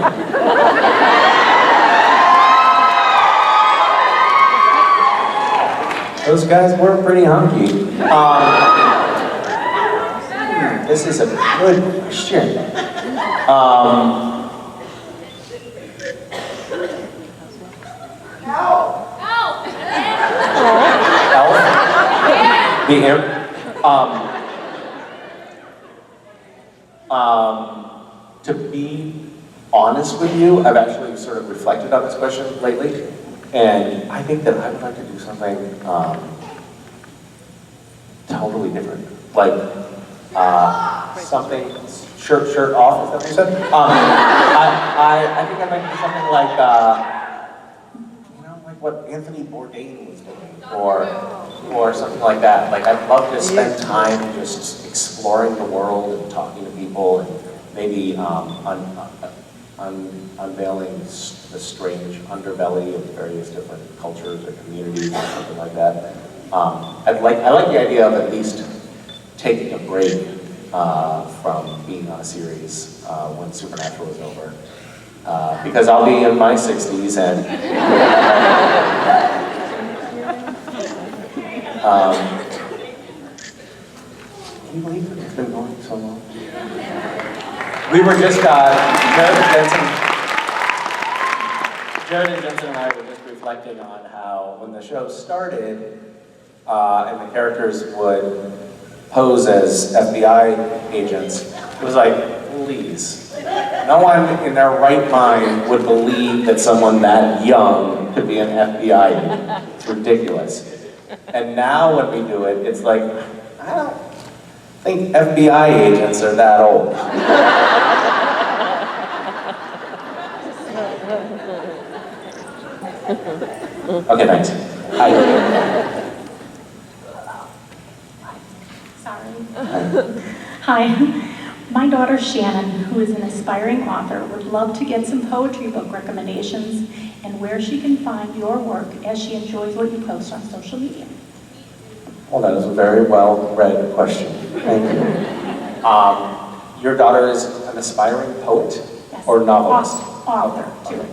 Those guys were pretty hunky. This is a good question. Elf? The imp? To be honest with you, I've actually sort of reflected on this question lately, and I think that I would like to do something totally different. Like, something, shirt off, is that what you said? I think I'd like to do something like, like what Anthony Bourdain was doing, or something like that. Like, I'd love to spend time just exploring the world and talking to people, and maybe unveiling the strange underbelly of various different cultures or communities or something like that. I like the idea of at least taking a break from being on a series when Supernatural is over. Because I'll be in my 60s and can you believe it's been going so long? We were just, Jared and Jensen and I were just reflecting on how when the show started, and the characters would pose as FBI agents, it was like, please, no one in their right mind would believe that someone that young could be an FBI agent. It's ridiculous. And now when we do it, it's like, I don't think FBI agents are that old. Okay, thanks. Hi. Sorry. Hi. My daughter Shannon, who is an aspiring author, would love to get some poetry book recommendations and where she can find your work as she enjoys what you post on social media. Well, that is a very well-read question. Thank you. Your daughter is an aspiring poet or novelist? Author, too.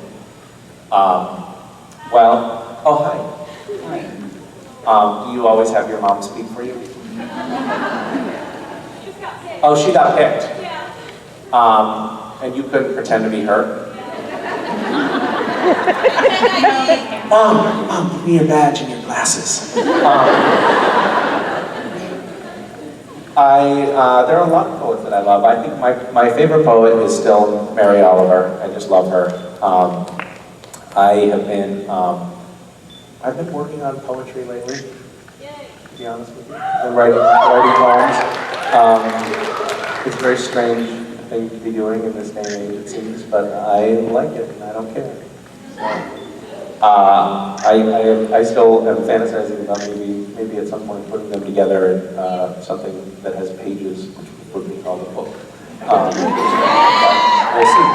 Oh, hi. Do you always have your mom speak for you? Oh, she got picked. And you couldn't pretend to be her? Mom, give me your badge and your glasses. There are a lot of poets that I love. I think my favorite poet is still Mary Oliver. I just love her. I've been working on poetry lately, to be honest with you. I've been writing poems. It's a very strange thing to be doing in this day and age, it seems, but I like it and I don't care. I still am fantasizing about maybe at some point putting them together in something that has pages, which would be called a book. We'll see.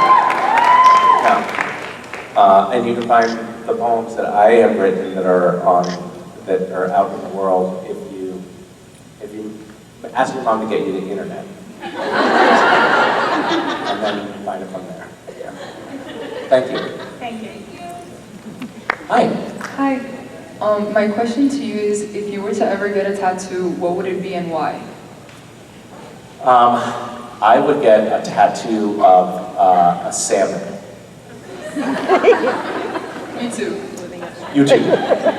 Yeah. And you can find the poems that I have written that are out in the world if you ask your mom to get you the internet. And then you can find it from there. Yeah. Thank you. Thank you. Hi. Hi. My question to you is, if you were to ever get a tattoo, what would it be and why? I would get a tattoo of a salmon. Me too. You too.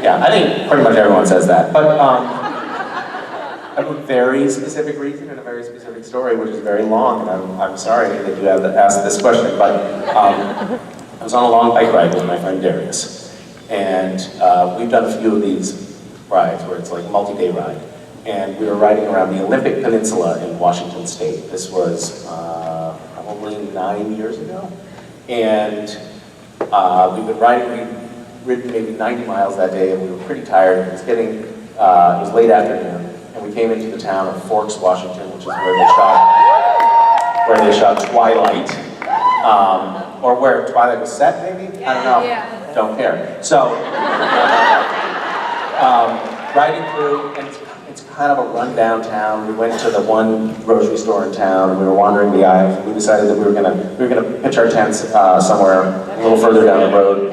Yeah, I think pretty much everyone says that. But I have a very specific reason and a very specific story, which is very long, and I'm sorry that you have to ask this question, but I was on a long bike ride with my friend Darius, and we've done a few of these rides where it's like a multi-day ride, and we were riding around the Olympic Peninsula in Washington State. This was probably 9 years ago, and we've been riding, we'd ridden maybe 90 miles that day, and we were pretty tired. It was late afternoon, and we came into the town of Forks, Washington, which is where they shot Twilight, or where Twilight was set, maybe? I don't know. Yeah. Don't care. So, riding through, and it's kind of a rundown town. We went to the one grocery store in town, and we were wandering the aisles, and we decided that we were gonna pitch our tents somewhere a little further down the road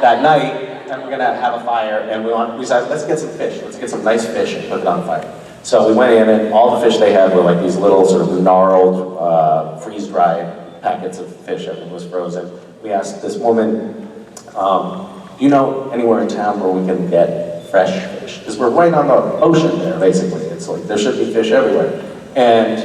that night. And we're gonna have a fire, and we decided, let's get some fish. Let's get some nice fish and cook it on fire. So we went in, and all the fish they had were like these little sort of gnarled, freeze-dried packets of fish. Everything was frozen. We asked this woman, do you know anywhere in town where we can get fresh fish? Because we're right on the ocean there, basically. It's like, there should be fish everywhere. And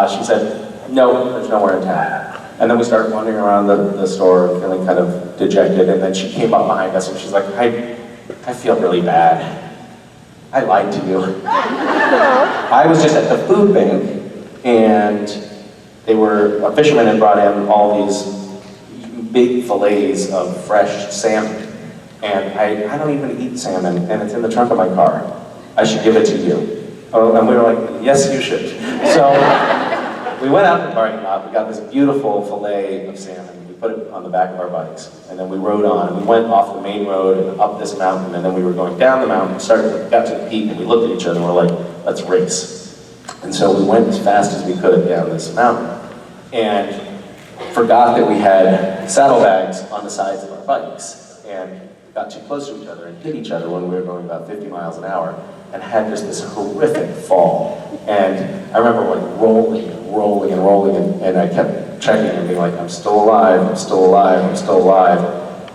she said, no, there's nowhere in town. And then we started wandering around the store, feeling kind of dejected, and then she came up behind us and she's like, I feel really bad. I lied to you. I was just at the food bank, and a fisherman had brought in all these big fillets of fresh salmon. And I don't even eat salmon, and it's in the trunk of my car. I should give it to you. Oh, and we were like, yes, you should. So we went out to the parking lot, we got this beautiful fillet of salmon, we put it on the back of our bikes, and then we rode on, and we went off the main road and up this mountain, and then we were going down the mountain, got to the peak, and we looked at each other and we're like, let's race. And so we went as fast as we could down this mountain, and forgot that we had saddlebags on the sides of our bikes, and got too close to each other and hit each other when we were going about 50 miles an hour, and had just this horrific fall. And I remember like rolling and rolling and rolling, and I kept checking and being like, I'm still alive, I'm still alive, I'm still alive.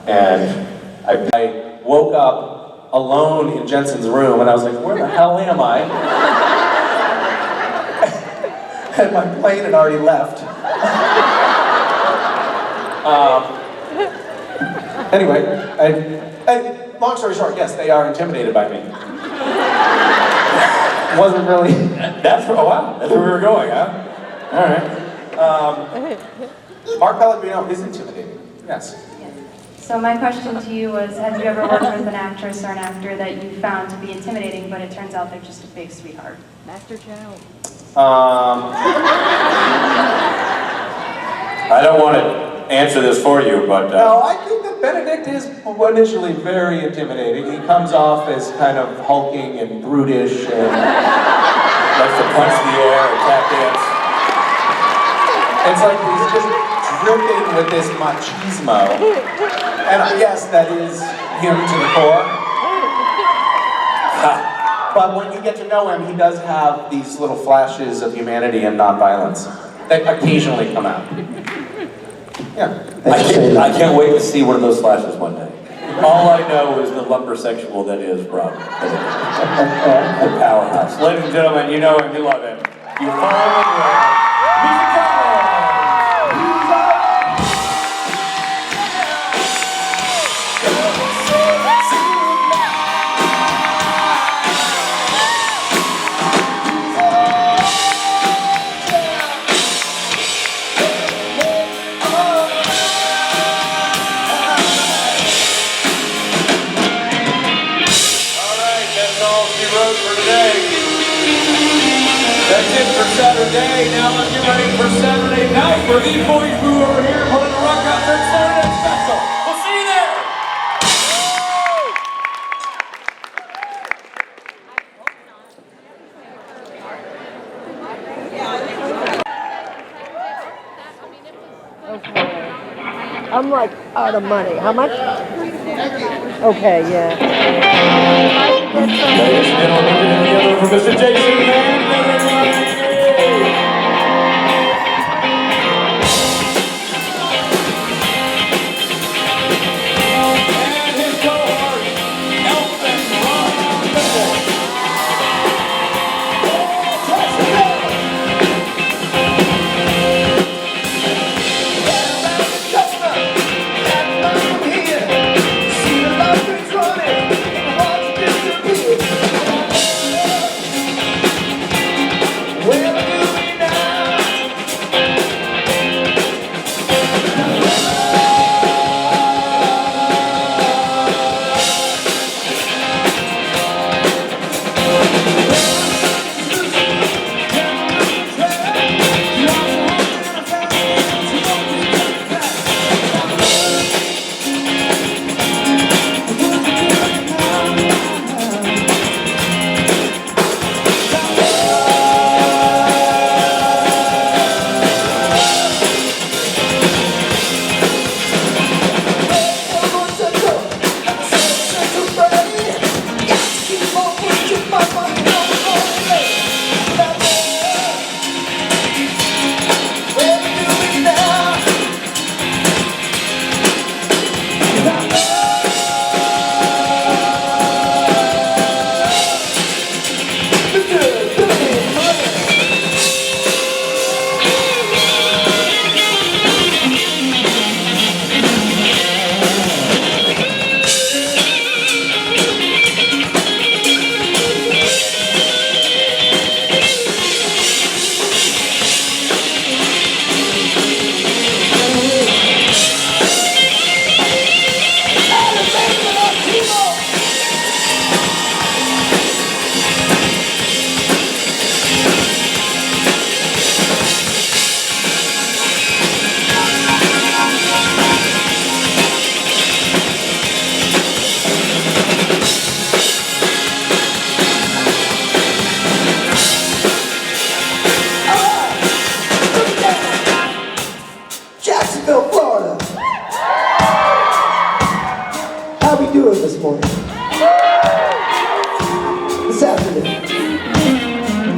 And I woke up alone in Jensen's room, and I was like, where the hell am I? And my plane had already left. Anyway, long story short, yes, they are intimidated by me. Wasn't really. Oh wow, that's where we were going, huh? All right. Mark Pellegrino is intimidating. Yes. So my question to you was, have you ever worked with an actress or an actor that you found to be intimidating, but it turns out they're just a big sweetheart? Master Chow. I don't want to answer this for you, but... No, I think that Benedict is initially very intimidating. He comes off as kind of hulking and brutish and likes to punch the air and tap dance. It's like he's just dripping with this machismo. And yes, that is him to the core. But when you get to know him, he does have these little flashes of humanity and nonviolence that occasionally come out. Yeah. I can't wait to see one of those flashes one day. All I know is the lumbersexual that is Rob. The powerhouse. Ladies and gentlemen, you know him, you love him. You follow him. That's it for Saturday. Now let's get ready for Saturday night for these boys who are here putting a rock concert Saturday special. We'll see you there. Okay. I'm like out of money. How much? Okay, yeah. Ladies and gentlemen, give it together for Mr. Jason Mann. And his cohort, Elf and Ron Mitchell.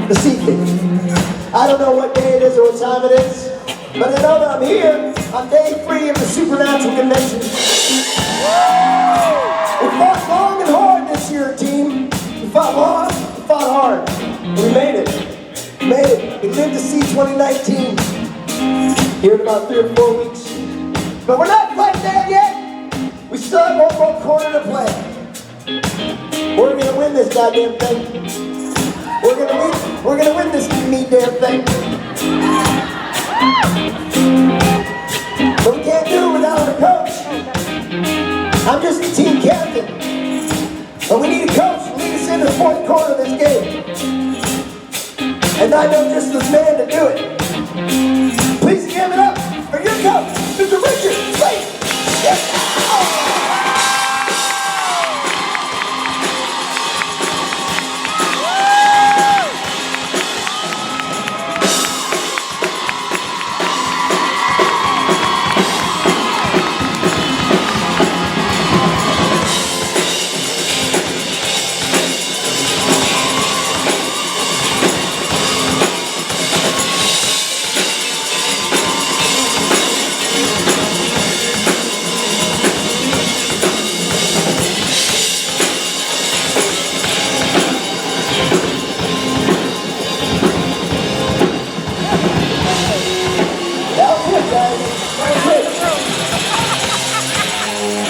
the Sea King. I don't know what day it is or what time it is, but I know that I'm here on day 3 of the Supernatural Convention. We fought long and hard this year, team. We fought long, we fought hard. And we made it. We made it. We lived to see 2019 here in about 3 or 4 weeks. But we're not quite there yet. We still have one more quarter to play. We're gonna win this goddamn thing. We're gonna win this meat damn thing. But we can't do it without a coach. I'm just the team captain. But we need a coach to lead us into the 4th quarter of this game. And I know just this man to do it. Please give it up for your coach, Mr. Richard Speight. Yes.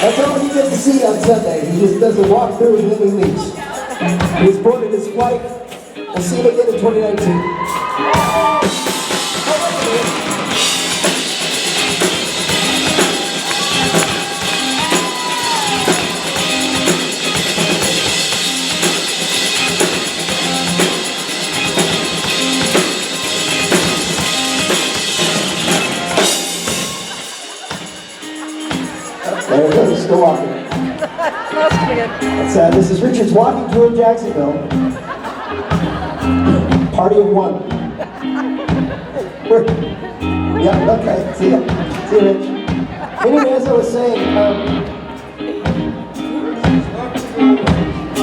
That's all he gets to see on Sunday. He just does a walk through and then he leaves. He was born in his flight. We'll see him again in 2019. There it goes, still walking. This is Richard's walking tour in Jacksonville. Party of 1. Yeah, okay, see ya. See you, Rich. Anyway, as I was saying,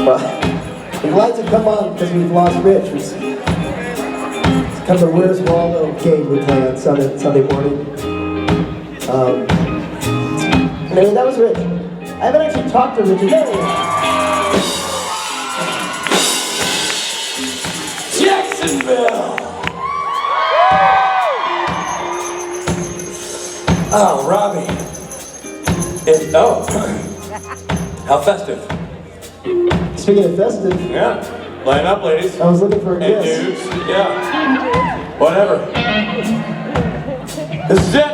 well, the lights have come on because we've lost Rich. It's come to Where's Waldo game we play on Sunday morning. Anyway, that was Rich. I haven't actually talked to Richard. Jacksonville! Oh, Robbie. How festive. Speaking of festive. Yeah. Line up, ladies. I was looking for a kiss. And dudes. Yeah. Whatever. This is it.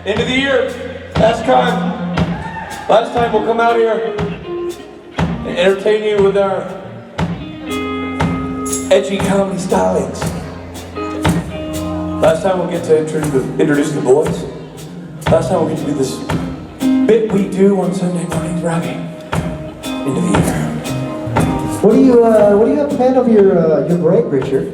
End of the year. JaxCon. Last time we'll come out here and entertain you with our edgy comedy stylings. Last time we'll get to introduce the boys. Last time we'll get to do this bit we do on Sunday mornings, Robbie. End of the year. What do you have planned over your break, Richard?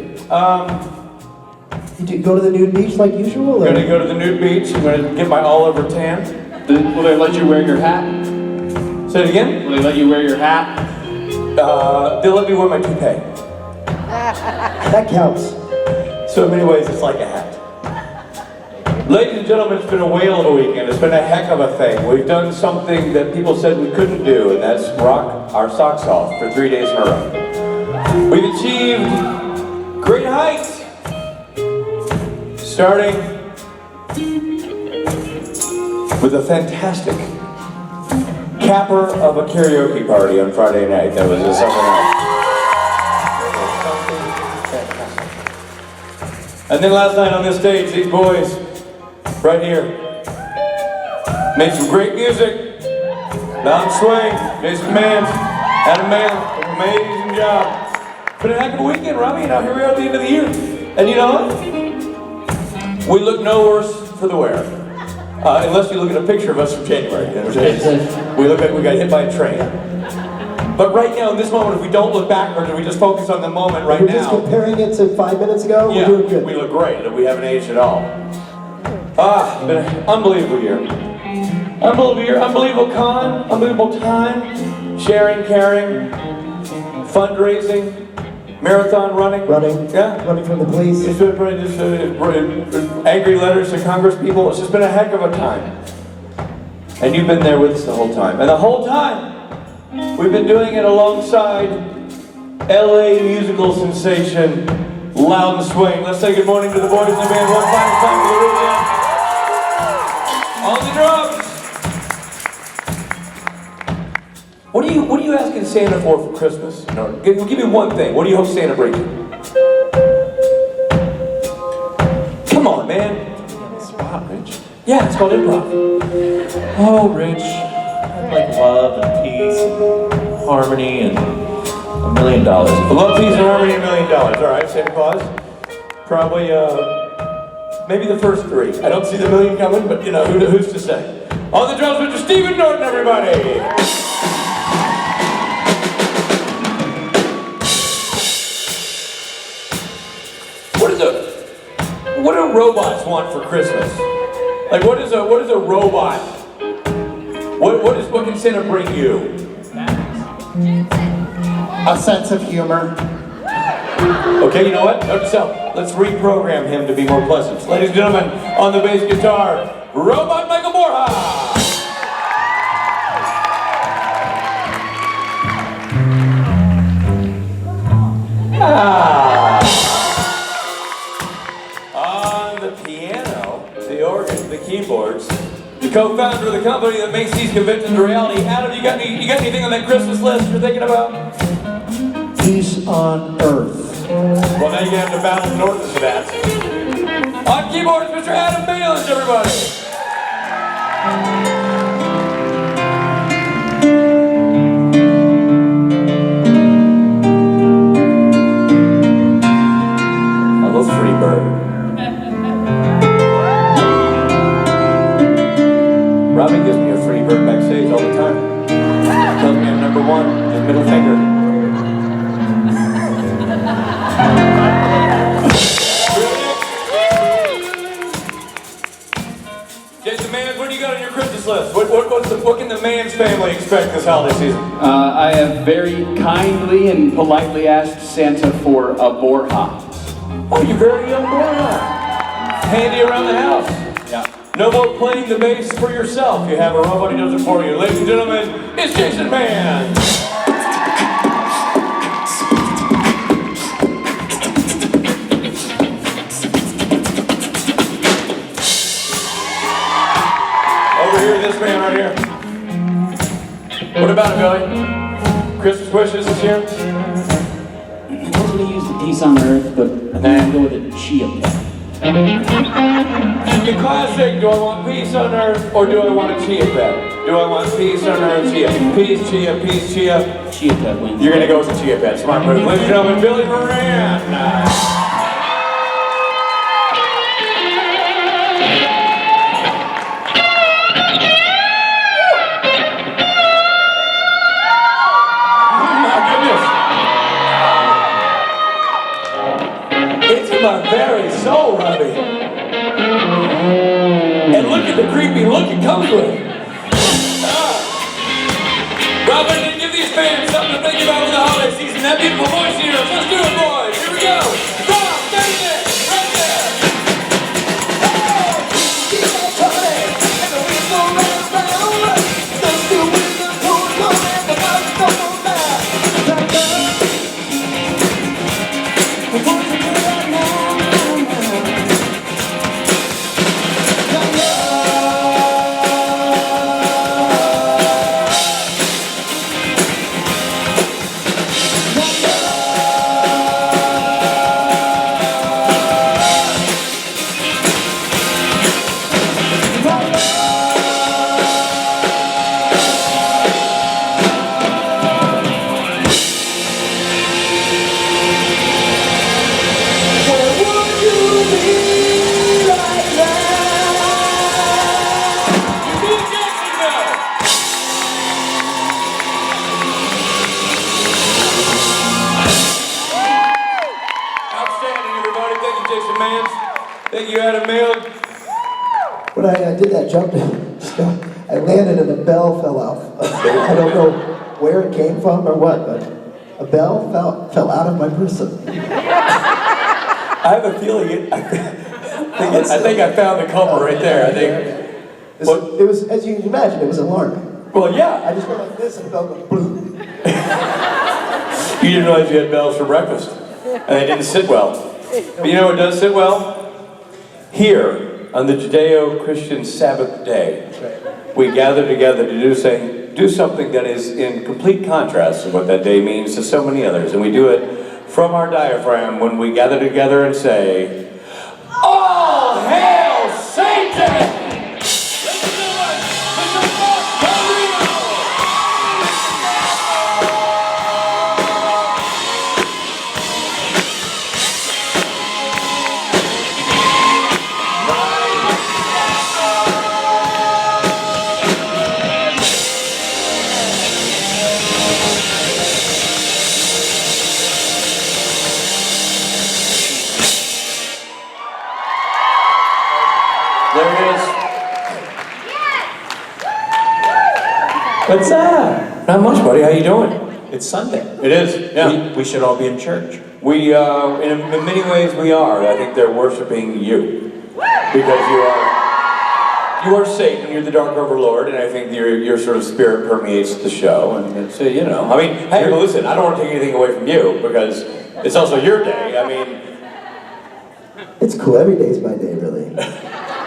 You go to the nude beach like usual? I'm gonna go to the nude beach. I'm gonna get my all-over tan. Will they let you wear your hat? Say it again? Will they let you wear your hat? They'll let me wear my toupee. That counts. So in many ways, it's like a hat. Ladies and gentlemen, it's been a whale of a weekend. It's been a heck of a thing. We've done something that people said we couldn't do, and that's rock our socks off for 3 days in a row. We've achieved great heights. Starting with a fantastic capper of a karaoke party on Friday night. That was just something else. And then last night on this stage, these boys, right here, made some great music. Louden Swain, Jason Mans, Adam Mayer, amazing job. It's been a heck of a weekend, Robbie. Now here we are at the end of the year. And you know what? We look no worse for the wear. Unless you look at a picture of us from January, in which case we look like we got hit by a train. But right now, in this moment, if we don't look backwards and we just focus on the moment right now. We're just comparing it to 5 minutes ago, yeah, we're doing good. We look great, we haven't aged at all. It's been an unbelievable year. Unbelievable year, unbelievable con, unbelievable time, sharing, caring, fundraising, Marathon running? Running. Yeah? Running from the police. It's been angry letters to Congress people. It's just been a heck of a time. And you've been there with us the whole time. And the whole time, we've been doing it alongside LA musical sensation, Louden Swain. Let's say good morning to the boys in the band one final time for the weekend. On the drums. What are you asking Santa for Christmas? No, give me one thing. What do you hope Santa brings you? Come on, man. Wow, Rich. Yeah, it's called improv. Oh, Rich. I'd like love and peace and harmony and $1 million. Love, peace, and harmony, $1 million. All right, Santa Claus. Probably, maybe the first three. I don't see the million coming, but you know, who's to say? On the drums, Mr. Stephen Norton, everybody. What do robots want for Christmas? Like, what is a robot? What can Santa bring you? A sense of humor. Okay, you know what? Note to self. Let's reprogram him to be more pleasant. Ladies and gentlemen, on the bass guitar, Robot Michael Borja. On the piano, the organ, the keyboards, the co-founder of the company that makes these conventions a reality. Adam, you got anything on that Christmas list you're thinking about? Peace on earth. Well, now you have to battle Norton for that. On keyboards, Mr. Adam Baelish, everybody. A little free bird. Robbie gives me a free bird backstage all the time. Tells me I'm number one, his middle finger. Jason Mans, what do you got on your Christmas list? What can the Mans family expect this holiday season? I have very kindly and politely asked Santa for a Borja. Oh, you very young Borja. Handy around the house. Yeah. No more playing the bass for yourself. You have a robot who does it for you. Ladies and gentlemen, it's Jason Mans. Over here, this man right here. What about it, Billy? Christmas wishes this year? I was going to use the peace on earth, but then I'll go with a chia pet. The classic, do I want peace on earth or do I want a chia pet? Do I want peace on earth, chia? Peace, chia, peace, chia. Chia pet wins. You're gonna go with the chia pet. Smart move. Ladies and gentlemen, Billy Moran. My very soul, Robbie. And look at the creepy look it comes with. Robin, give these fans something to think about for the holiday season. That beautiful voice here. Let's do it, boys. Here we go. Rob, Benedict, right there. Oh, keep on coming, and the wheels go round and round. Let's do it with the pool, and the bus go back. Thank you, Adam Malin. When I did that jump, I landed and the bell fell off. I don't know where it came from or what, but a bell fell out of my person. I have a feeling I think I found the culprit right there. I think. It was, as you can imagine, it was a lark. Well, yeah. I just went like this and the bell went boom. You didn't realize you had bells for breakfast, and they didn't sit well. But you know what does sit well? Here, on the Judeo-Christian Sabbath day, we gather together to do something that is in complete contrast to what that day means to so many others. And we do it from our diaphragm when we gather together and say, "All hail Satan!" There it is. What's up? Not much, buddy. How you doing? It's Sunday. It is. Yeah. We should all be in church. We, in many ways, we are. I think they're worshiping you because you are Satan. You're the dark overlord, and I think your sort of spirit permeates the show. And so, you know, I mean, hey, listen, I don't want to take anything away from you because it's also your day. I mean, it's cool. Every day's my day, really.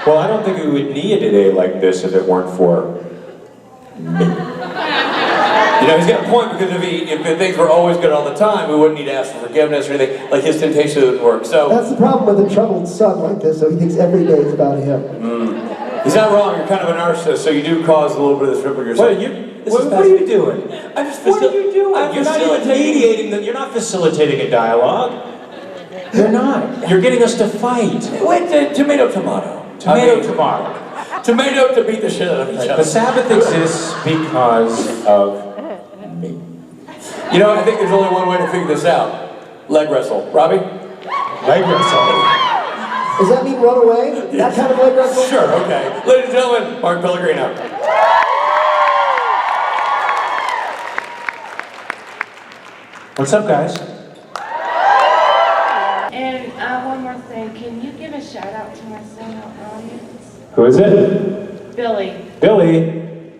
Well, I don't think we would need a day like this if it weren't for me. You know, he's got a point because if things were always good all the time, we wouldn't need to ask for forgiveness or anything. Like his temptation wouldn't work. So that's the problem with a troubled son like this. So he thinks every day is about him. He's not wrong. You're kind of a narcissist, so you do cause a little bit of this ripple yourself. What are you doing? I'm just What are you doing? You're not even mediating. You're not facilitating a dialogue. You're not. You're getting us to fight. Wait, tomato. Tomato to beat the shit out of each other. The Sabbath exists because of me. You know, I think there's only one way to figure this out. Leg wrestle. Robbie? Leg wrestle. Does that mean run away? That kind of leg wrestle? Sure, okay. Ladies and gentlemen, Mark Pellegrino. What's up, guys? And one more thing, can you give a shout out to my sellout audience? Who is it? Billy. Billy.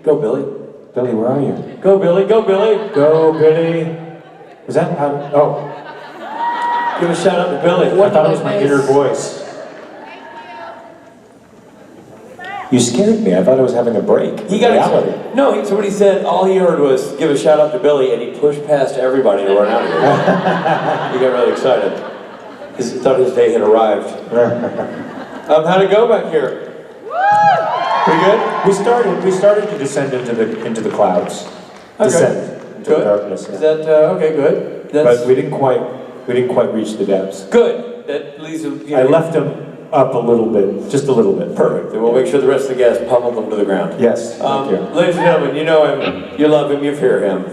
Go, Billy. Billy, where are you? Go, Billy. Go, Billy. Go, Billy. Was that how? Oh. Give a shout out to Billy. I thought it was my inner voice. You scared me. I thought I was having a break. He got reality. No, somebody said all he heard was give a shout out to Billy, and he pushed past everybody to run out of here. He got really excited. He thought his day had arrived. How'd it go back here? Pretty good. We started to descend into the clouds. Okay. Descend into the darkness. Is that okay? Good. But we didn't quite reach the depths. Good. That leaves. I left them up a little bit, just a little bit. Perfect. And we'll make sure the rest of the guests pummel them to the ground. Yes. Thank you. Ladies and gentlemen, you know him, you love him, you fear him.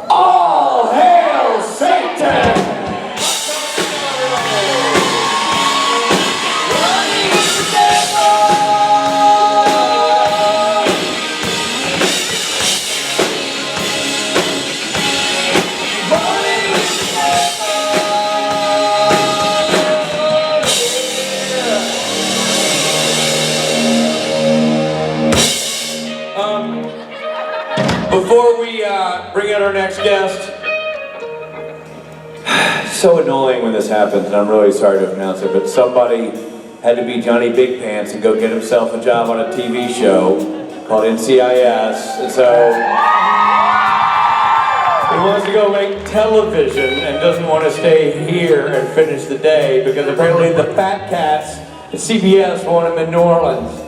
All hail Satan! Before we bring out our next guest, it's so annoying when this happens, and I'm really sorry to announce it, but somebody had to be Johnny Big Pants and go get himself a job on a TV show called NCIS, and so he wants to go make television and doesn't want to stay here and finish the day because apparently the fat cats at CBS want him in New Orleans.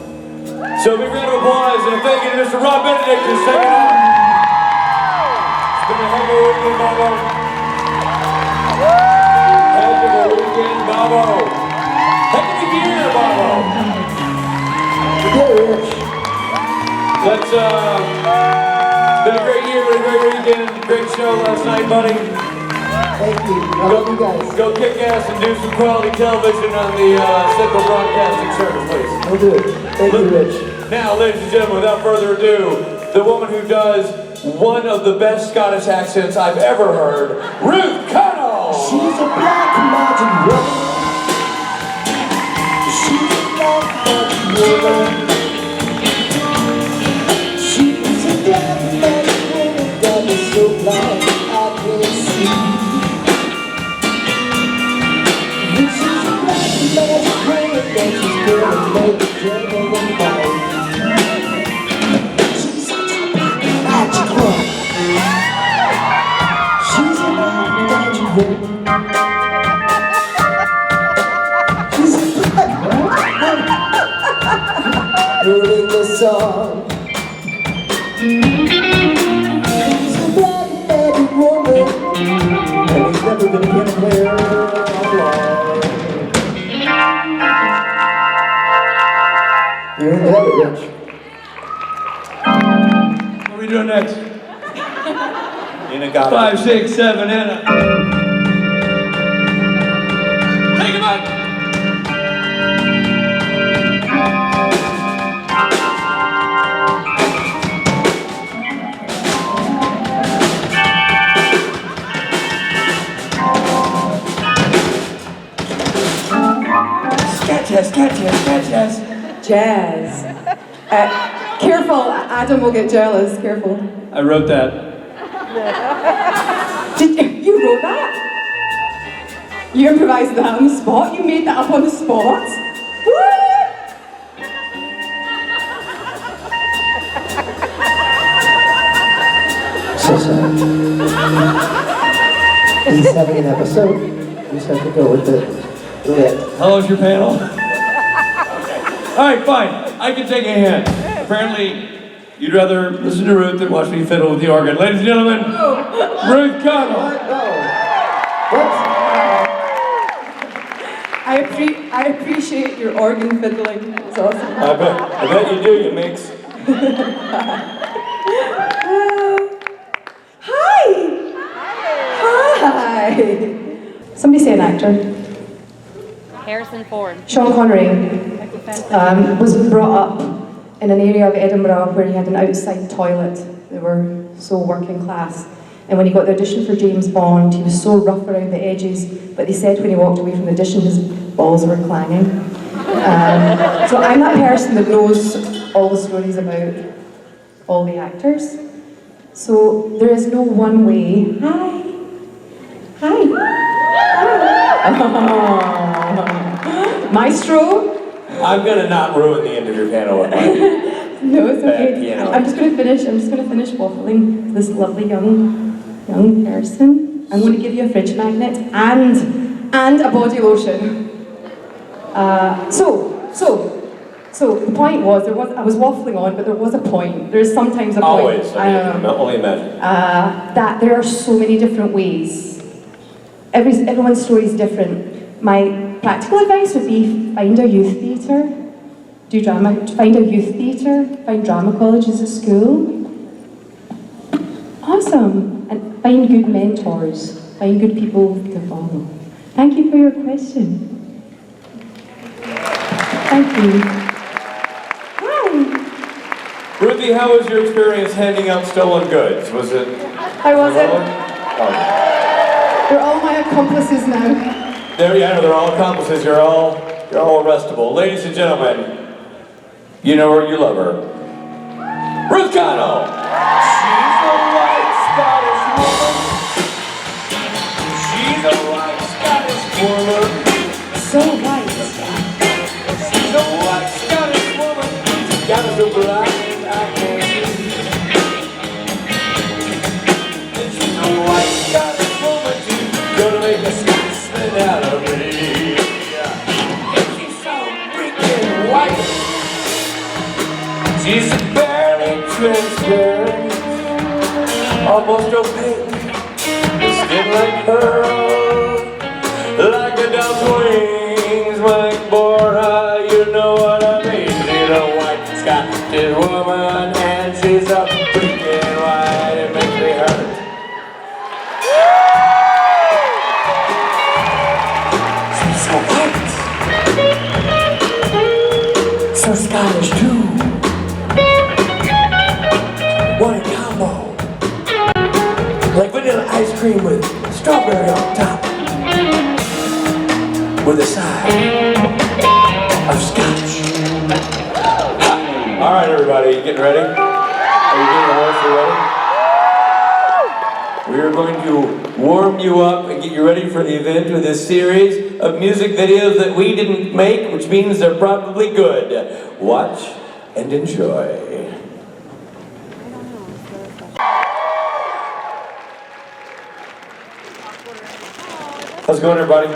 So big round of applause and a thank you to Mr. Rob Benedict who's taking off. It's been a heck of a weekend, Bobo. Heck of a weekend, Bobo. Heck of a year, Bobo. Let's, it's been a great year, been a great weekend, great show last night, buddy. Thank you. I love you guys. Go kick ass and do some quality television on the Central Broadcasting Service, please. We'll do it. Thank you, Rich. Now, ladies and gentlemen, without further ado, the woman who does one of the best Scottish accents I've ever heard, Ruth Connell! She's a black magic woman. She's a black magic woman. She's a black magic woman that is so blind I can't see. This is a black magic woman that she's gonna make the devil fight. She's such a black magic woman. She's a black magic woman. She's a black magic woman. Ruling the song. She's a black magic woman. And he's never gonna get away alone. You're in the edit, Rich. What are we doing next? Nina got 5, 6, 7, Anna. Take him out! Jazz. Careful, Adam will get jealous. Careful. I wrote that. You wrote that? You improvised that on the spot? You made that up on the spot? What? So sorry. He's having an episode. We just have to go with it. How long's your panel? All right, fine. I can take a hint. Apparently, you'd rather listen to Ruth than watch me fiddle with the organ. Ladies and gentlemen, Ruth Connell. I appreciate your organ fiddling. It's awesome. I bet you do, you mix. Hi! Somebody say an actor. Harrison Ford. Sean Connery was brought up in an area of Edinburgh where he had an outside toilet. They were so working class. And when he got the audition for James Bond, he was so rough around the edges, but they said when he walked away from the audition, his balls were clanging. So I'm that person that knows all the stories about all the actors. So there is no one way. Hi. Maestro? I'm gonna not ruin the end of your panel with my No, it's okay. bad piano. I'm just gonna finish waffling this lovely young person. I'm going to give you a fridge magnet and a body lotion. So the point was, I was waffling on, but there was a point. There is sometimes a point. Always, I mean, only imagine. That there are so many different ways. Everyone's story is different. My practical advice would be find a youth theatre. Do drama, find a youth theatre, find drama colleges at school. Awesome. And find good mentors, find good people to follow. Thank you for your question. Thank you. Hi. Ruthie, how was your experience handing out stolen goods? Was it? How was it? They're all my accomplices now. They're all accomplices. You're all arrestable. Ladies and gentlemen, you know her, you love her. Ruth Connell! She's a white Scottish woman. She's a white Scottish woman. So white. She's a white Scottish woman. She's got us so blind I can't see. And she's a white Scottish woman too. Gonna make a Scotsman out of me. And she's so freaking white. She's barely transparent, almost opaque, with skin like pearl, like a dove's wings, like Bora, you know what I mean. She's a white Scottish woman, and she's a freaking white, it makes me hurt. She's so white, so Scottish too. What a combo! with a side of scotch. All right, everybody, you getting ready? Are you getting the horse ready? We are going to warm you up and get you ready for the event with this series of music videos that we didn't make, which means they're probably good. Watch and enjoy. How's it going, everybody?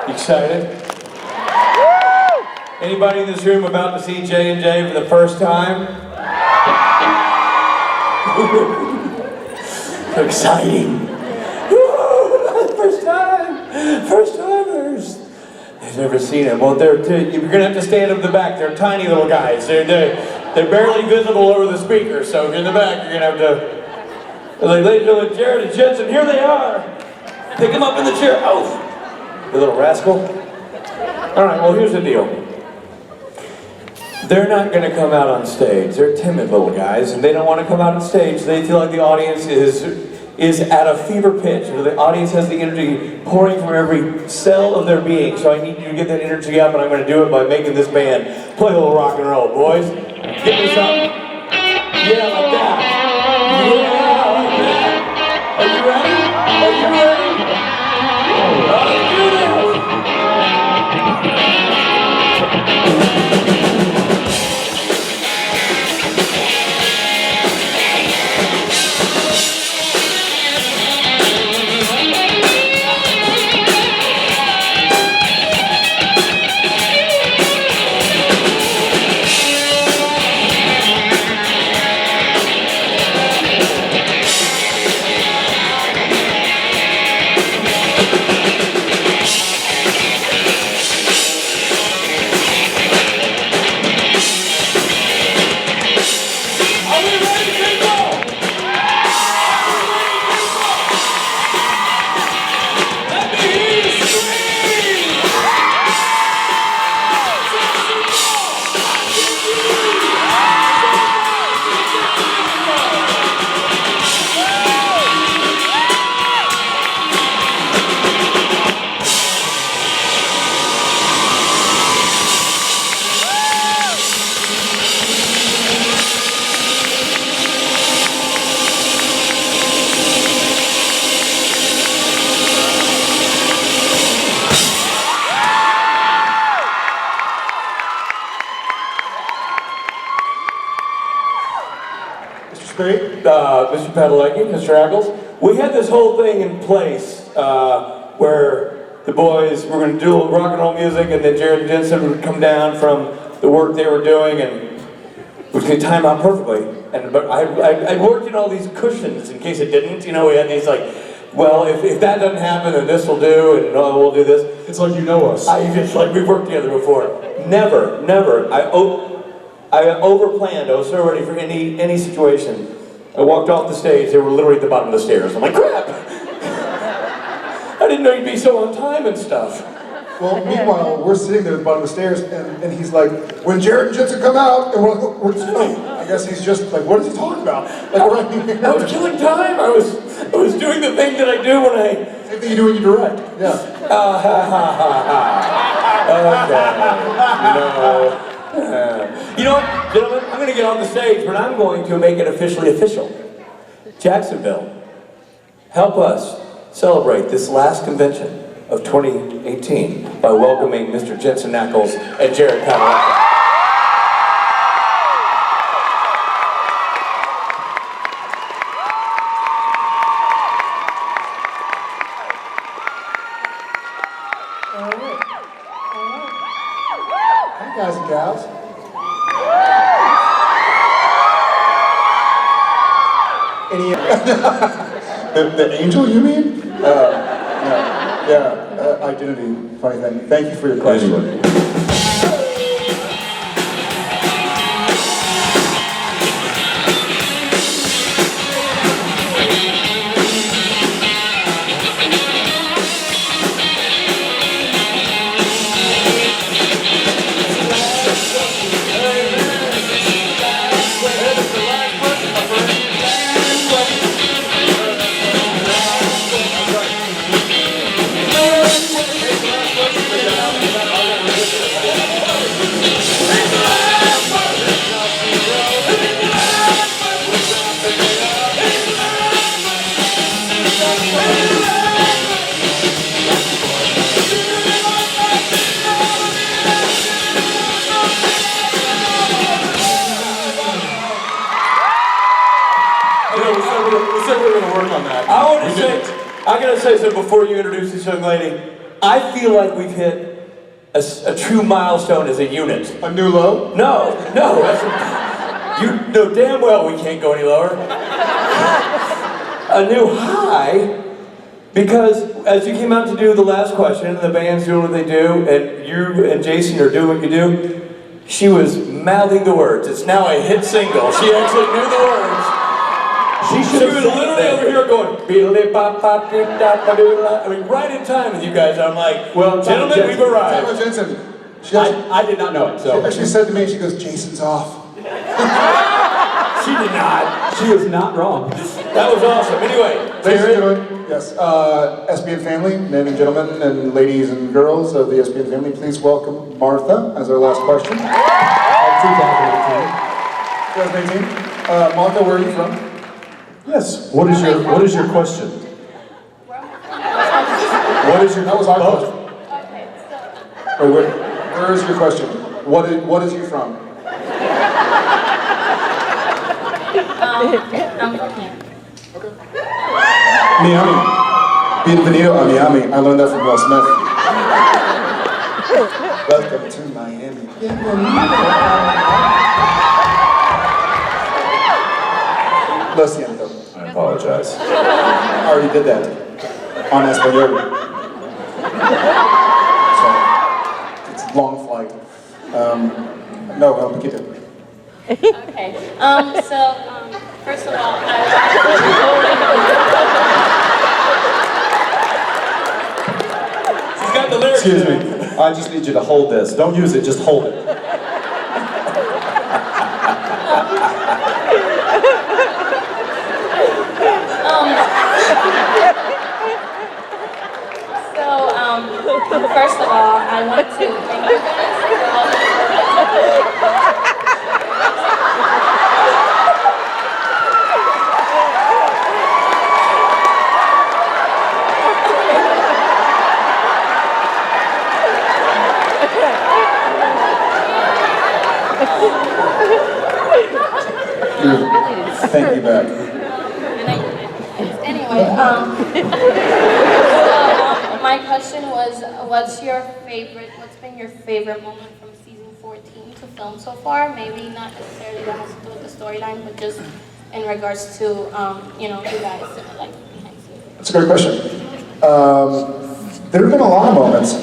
You excited? Anybody in this room about to see J&J for the first time? So exciting. First time. First timers. They've never seen him. Well, you're going to have to stand up in the back. They're tiny little guys. They're barely visible over the speaker. So if you're in the back, you're going to have to... Like, ladies and gentlemen, Jared and Jensen, here they are. Pick him up in the chair. Oh, you little rascal. All right, well, here's the deal. They're not going to come out on stage. They're timid little guys, and they don't want to come out on stage. They feel like the audience is at a fever pitch. The audience has the energy pouring from every cell of their being. So I need you to get that energy up, and I'm going to do it by making this band play a little rock and roll, boys. Give me something. Yeah, like that. Yeah, like that. Are you ready? Are you ready? Let's do this. Speight, Mr. Padalecki, Mr. Ackles, we had this whole thing in place where the boys were going to do rock and roll music, and then Jared and Jensen would come down from the work they were doing, and we could time out perfectly. But I worked in all these cushions in case it didn't. You know, we had these like, well, if that doesn't happen, then this will do, and we'll do this. It's like you know us. It's like we've worked together before. Never. I overplanned. I was so ready for any situation. I walked off the stage. They were literally at the bottom of the stairs. I'm like, crap! I didn't know you'd be so on time and stuff. Well, meanwhile, we're sitting there at the bottom of the stairs, and he's like, when Jared and Jensen come out, and we're just, I guess he's just like, what is he talking about? Like, I was killing time. I was doing the thing that I do when I... Same thing you do when you direct. Yeah. Okay. No. You know what, gentlemen? I'm going to get on the stage, but I'm going to make it officially official. Jacksonville, help us celebrate this last convention of 2018 by welcoming Mr. Jensen Ackles and Jared Padalecki. Guys and gals. The angel, you mean? Identity, funny thing. Thank you for your question. I gotta say something before you introduce this young lady. I feel like we've hit a true milestone as a unit. A new low? No, you know damn well we can't go any lower. A new high, because as you came out to do the last question, and the band's doing what they do, and you and Jason are doing what you do, she was mouthing the words. It's now a hit single. She actually knew the words. She was literally over here going, I mean, right in time with you guys. I'm like, well, gentlemen, we've arrived. Tyler Jensen. I did not know it, so. She actually said to me, she goes, Jason's off. She did not. She was not wrong. That was awesome. Anyway, ladies and gentlemen, yes, SBN family, men and gentlemen, and ladies and girls of the SBN family, please welcome Martha as our last question. 2018. Martha, where are you from? Yes. What is your question? What is your? That was our question. Or where is your question? What is you from? I'm from here. Miami. Bienvenido a Miami. I learned that from Will Smith. Welcome to Miami. Lo siento. I apologize. I already did that on Español. So, it's a long flight. No, poquito. Okay. First of all, she's got the lyrics. Excuse me. I just need you to hold this. Don't use it, just hold it. First of all, I want to thank you guys for all the Thank you back. Anyway, my question was, what's been your favorite moment from season 14 to film so far? Maybe not necessarily that has to do with the storyline, but just in regards to, you guys, like, behind scenes. That's a great question. There have been a lot of moments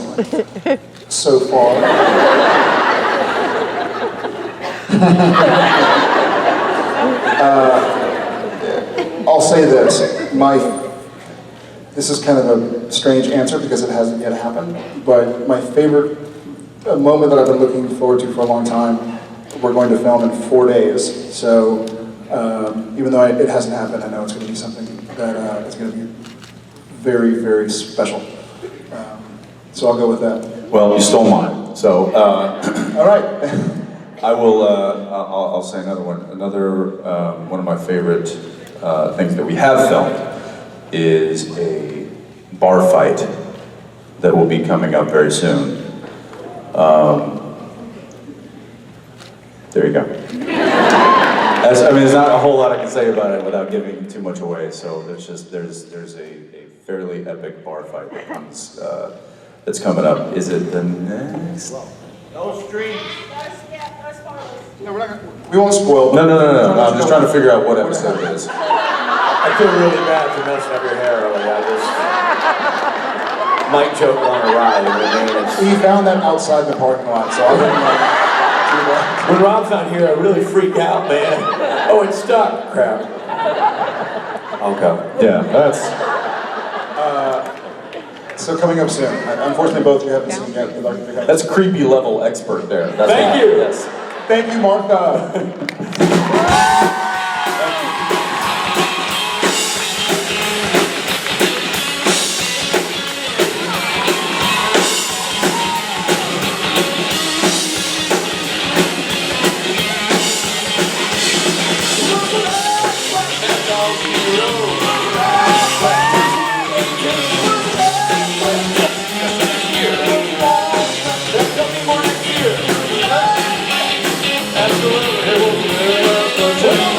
so far. I'll say this. This is kind of a strange answer because it hasn't yet happened, but my favorite moment that I've been looking forward to for a long time, we're going to film in 4 days. So even though it hasn't happened, I know it's going to be something that is going to be very, very special. So I'll go with that. Well, you stole mine. So, all right. I will. I'll say another one. Another one of my favorite things that we have filmed is a bar fight that will be coming up very soon. There you go. There's not a whole lot I can say about it without giving too much away. So there's a fairly epic bar fight that comes that's coming up. Is it the next? No streams. We won't spoil. No. I'm just trying to figure out what episode it is. I feel really bad for messing up your hair early. I just might choke on a ride. We found that outside the parking lot, so I didn't when Rob's not here, I really freak out, man. Oh, it's stuck. Crap. Okay. Yeah, that's. So coming up soon. Unfortunately, both of you haven't seen yet. That's creepy level expert there. That's Thank you. Yes. Thank you, Martha. Absolutely.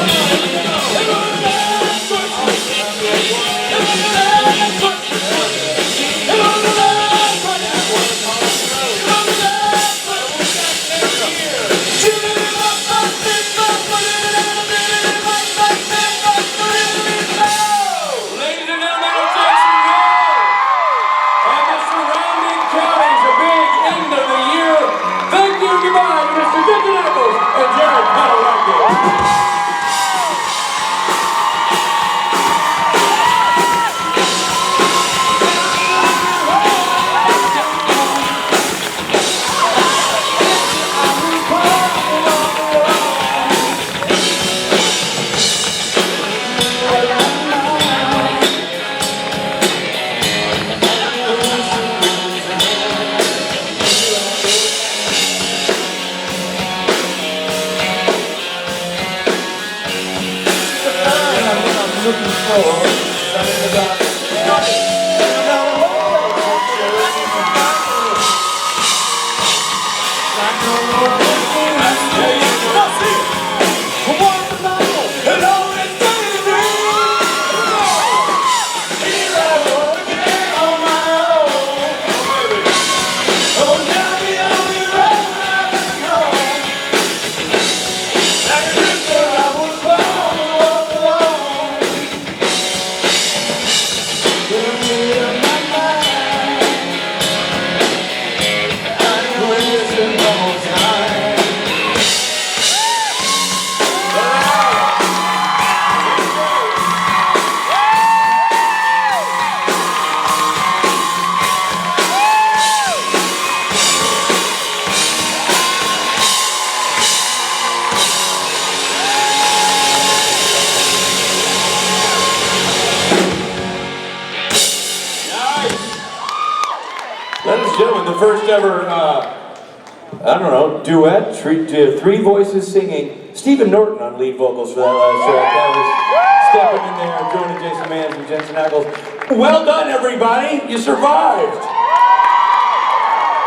first ever, I don't know, duet, three voices singing. Stephen Norton on lead vocals for that last track. That was stepping in there, joining Jason Mans and Jensen Ackles. Well done, everybody. You survived.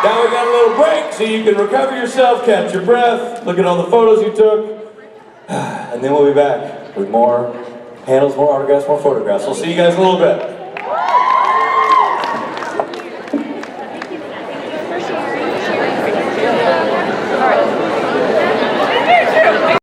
Now we got a little break so you can recover yourself, catch your breath, look at all the photos you took, and then we'll be back with more panels, more autographs, more photographs. We'll see you guys in a little bit.